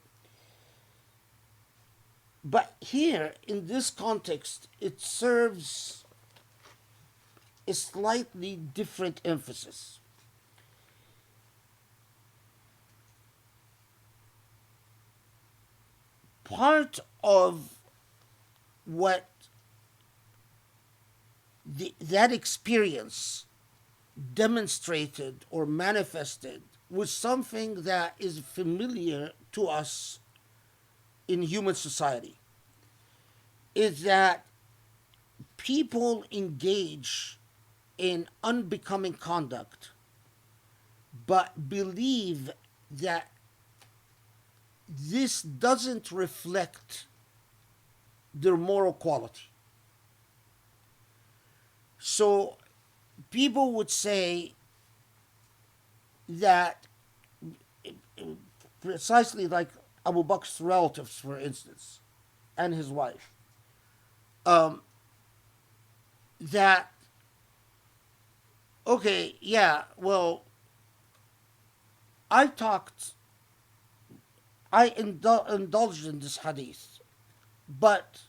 But here, in this context, it serves a slightly different emphasis. Part of what that experience demonstrated or manifested was something that is familiar to us in human society, is that people engage in unbecoming conduct but believe that this doesn't reflect their moral quality. So people would say that, precisely like Abu Bakr's relatives, for instance, and his wife, that, okay, yeah, well, I indulged in this hadith, but,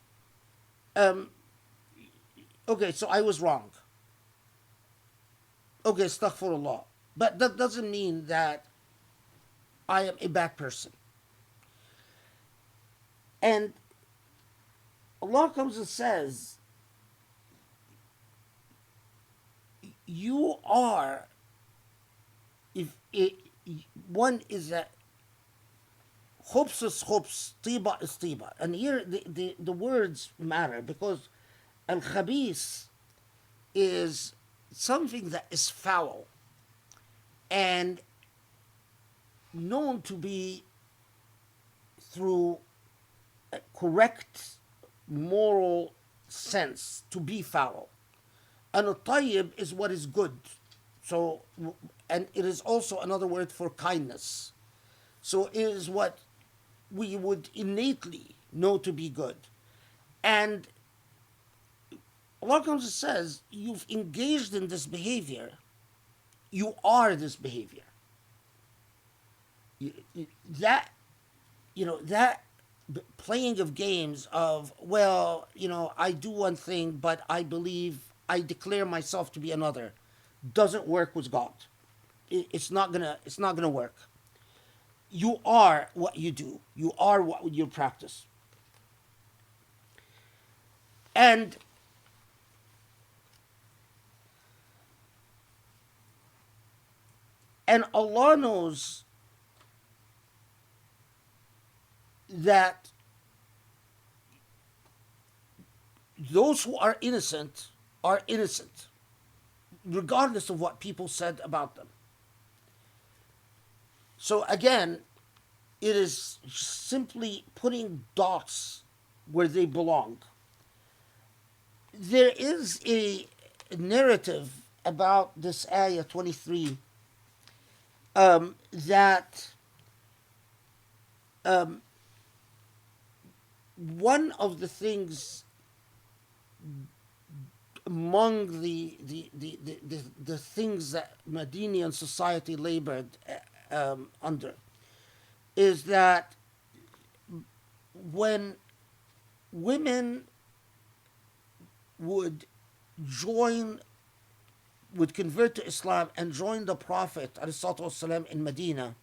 okay, so I was wrong. Okay, astaghfirullah. But that doesn't mean that I am a bad person. And Allah comes and says, you are, one is that khubs is khubs, tiba is tiba. And here the words matter, because al-khabith is something that is foul and known to be, through a correct moral sense, to be foul. And a tayyib is what is good. So, and it is also another word for kindness. So it is what we would innately know to be good. And Allah comes and says, you've engaged in this behavior. You are this behavior. That playing of games of, well, I do one thing, but I believe I declare myself to be another, doesn't work with God. It's not gonna work. you are what you do. You are what you practice. And Allah knows that those who are innocent, regardless of what people said about them. So again, it is simply putting dots where they belong. There is a narrative about this ayah 23 that one of the things among the things that Medinian society labored under is that when women would convert to Islam and join the Prophet ﷺ in Medina,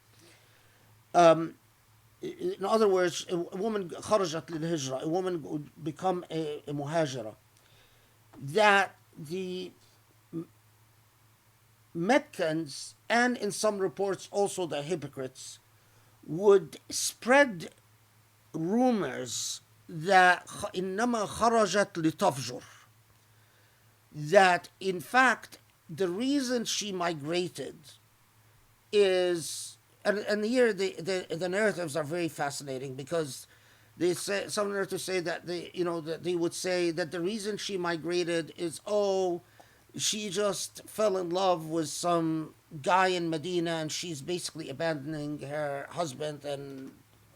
in other words, a woman kharajat lil hijra, a woman would become a muhajira, that the Meccans, and in some reports also the hypocrites, would spread rumors that إنما خرجت لتفجر, that in fact the reason she migrated is, and here the narratives are very fascinating, because they say, some narratives say that they would say that the reason she migrated is, she just fell in love with some guy in Medina and she's basically abandoning her husband and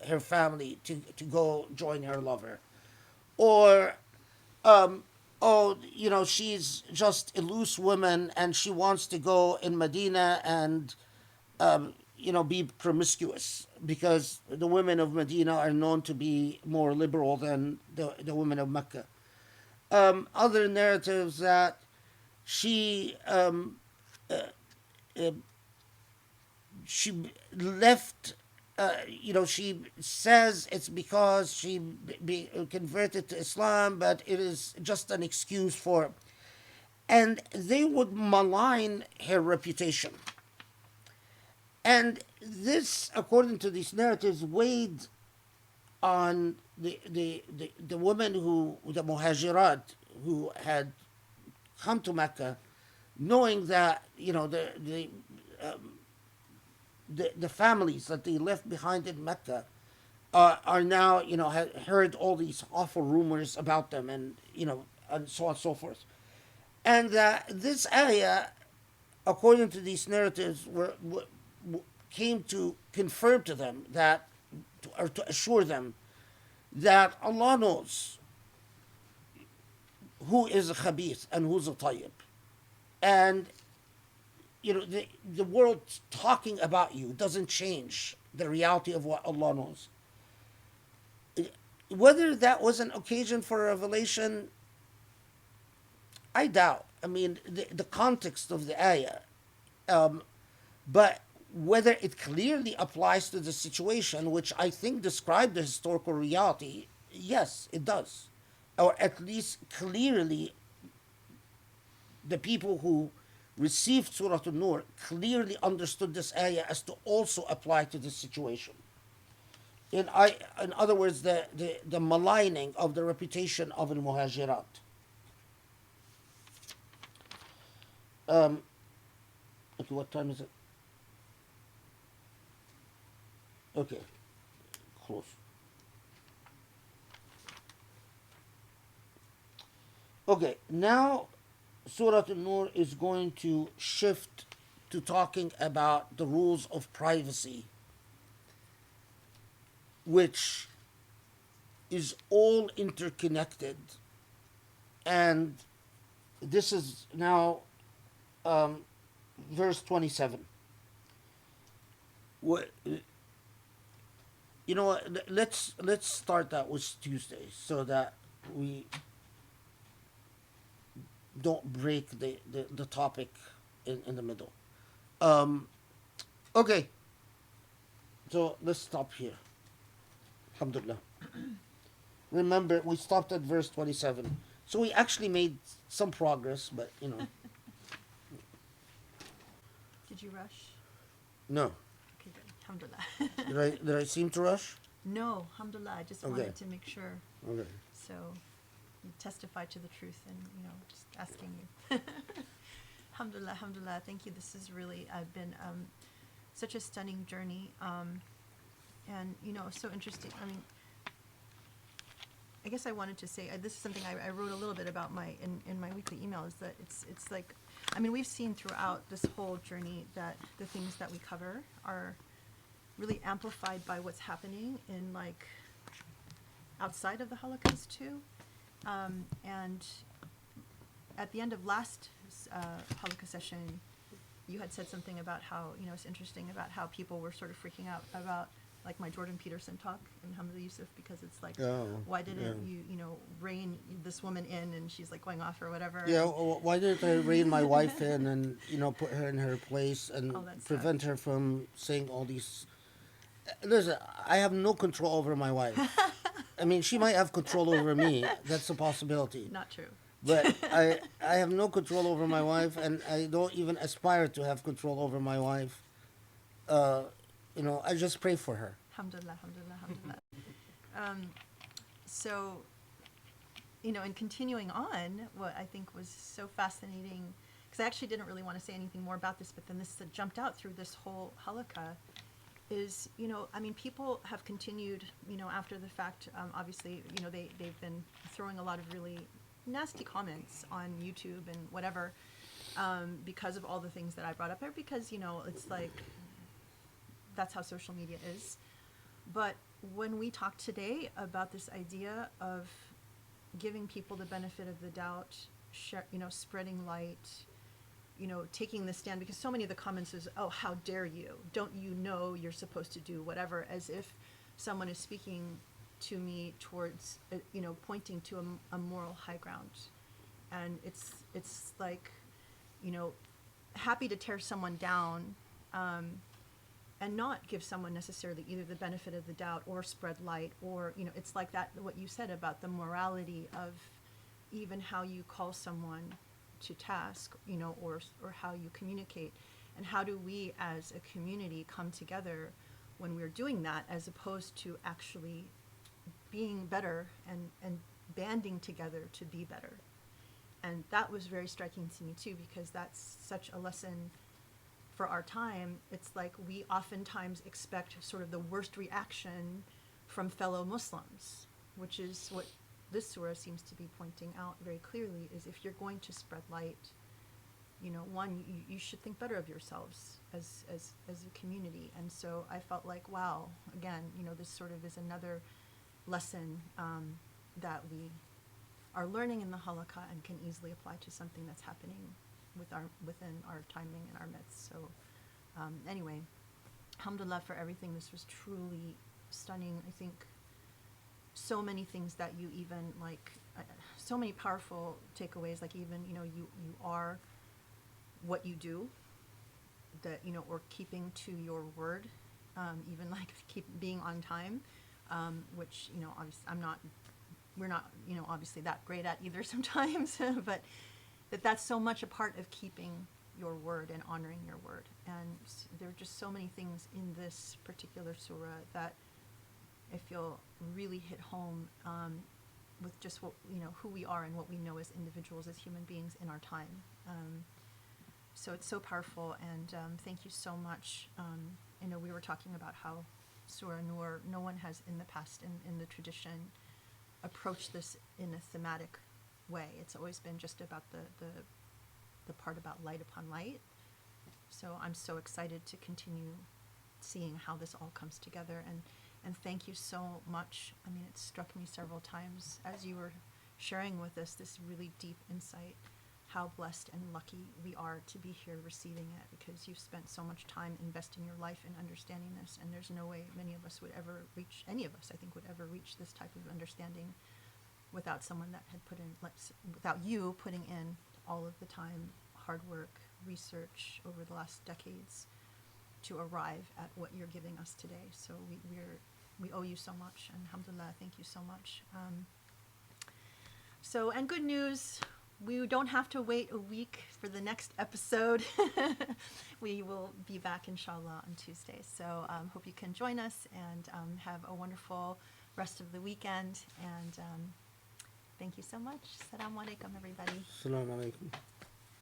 her family to go join her lover. Or, she's just a loose woman and she wants to go in Medina and, be promiscuous, because the women of Medina are known to be more liberal than the women of Mecca. Other narratives that she left. She says it's because she converted to Islam, but it is just an excuse for. And they would malign her reputation. And this, according to these narratives, weighed on the women the muhajirat, who had come to Mecca, knowing that the families that they left behind in Mecca are now had heard all these awful rumors about them, and and so on and so forth, and this ayah, according to these narratives, came to confirm to them that, or to assure them that Allah knows who is a khabith and who's a tayyib. And the world talking about you doesn't change the reality of what Allah knows. Whether that was an occasion for revelation, I doubt. I mean, the context of the ayah, but whether it clearly applies to the situation, which I think described the historical reality, yes, it does. Or at least clearly, the people who received Surah An-Nur clearly understood this ayah as to also apply to this situation. In other words, the maligning of the reputation of al-Muhajirat. Okay, what time is it? Okay, close. Okay, now Surah An-Nur is going to shift to talking about the rules of privacy, which is all interconnected. And this is now verse 27. You know what? Let's start that with Tuesday, so that we don't break the topic in the middle. Okay. So let's stop here. Alhamdulillah. Remember, we stopped at verse 27. So we actually made some progress, but you know, Did you rush? no. Okay, good. Alhamdulillah. Did I seem to rush? No, alhamdulillah. I just Okay. wanted to make sure. Okay. So you testify to the truth and, just asking you. Alhamdulillah, alhamdulillah. Thank you. This is really been such a stunning journey. And, so interesting. I mean, I guess I wanted to say, this is something I wrote a little bit about in my weekly email, is that it's like, I mean, we've seen throughout this whole journey that the things that we cover are really amplified by what's happening in, like, outside of the Holocaust too. And at the end of last Holocaust session, you had said something about how, it's interesting about how people were sort of freaking out about, like, my Jordan Peterson talk in Hamza Yusuf, because it's like, why didn't you, rein this woman in, and she's like going off or whatever. Yeah, why didn't I rein my wife in and, put her in her place and All that prevent stuff. her from saying all these... Listen, I have no control over my wife. I mean, she might have control over me. That's a possibility. Not true. But I have no control over my wife, and I don't even aspire to have control over my wife. I just pray for her. Alhamdulillah, alhamdulillah, alhamdulillah. So, and continuing on, what I think was so fascinating, because I actually didn't really want to say anything more about this, but then this jumped out through this whole halakha, is, I mean, people have continued, after the fact, obviously, they've been throwing a lot of really nasty comments on YouTube and whatever, because of all the things that I brought up there, because, it's like, that's how social media is. But when we talked today about this idea of giving people the benefit of the doubt, spreading light, taking the stand, because so many of the comments is, oh, how dare you? Don't you know you're supposed to do whatever, as if someone is speaking to me towards, pointing to a moral high ground. And it's like, happy to tear someone down, and not give someone necessarily either the benefit of the doubt or spread light, or, it's like that, what you said about the morality of even how you call someone to task, or how you communicate, and how do we as a community come together when we're doing that, as opposed to actually being better and banding together to be better. And that was very striking to me too, because that's such a lesson for our time. It's like we oftentimes expect sort of the worst reaction from fellow Muslims, which is what this surah seems to be pointing out very clearly, is if you're going to spread light, one, you should think better of yourselves as a community. And so I felt like, wow, again, this sort of is another lesson that we are learning in the halakha and can easily apply to something that's happening within our timing and our midst. So anyway, alhamdulillah for everything. This was truly stunning. I think so many things that you even so many powerful takeaways, like even, you are what you do, that, or keeping to your word, even like keep being on time, which, obviously we're not, obviously that great at either sometimes, but that's so much a part of keeping your word and honoring your word. And there are just so many things in this particular surah that I feel really hit home with just what, who we are and what we know as individuals, as human beings in our time. So it's so powerful, and thank you so much. We were talking about how Surah Nur, no one has in the past in the tradition approached this in a thematic way. It's always been just about the part about light upon light. So I'm so excited to continue seeing how this all comes together, and thank you so much. I mean, it struck me several times as you were sharing with us this really deep insight, how blessed and lucky we are to be here receiving it, because you've spent so much time investing your life in understanding this, and there's no way many of us would ever reach, any of us I think would ever reach this type of understanding without someone that had without you putting in all of the time, hard work, research over the last decades. to arrive at what you're giving us today. So we owe you so much, and alhamdulillah, thank you so much. And good news, we don't have to wait a week for the next episode. We will be back, inshallah, on Tuesday. So hope you can join us, and have a wonderful rest of the weekend. And thank you so much. Assalamu alaikum, everybody. Assalamu alaikum.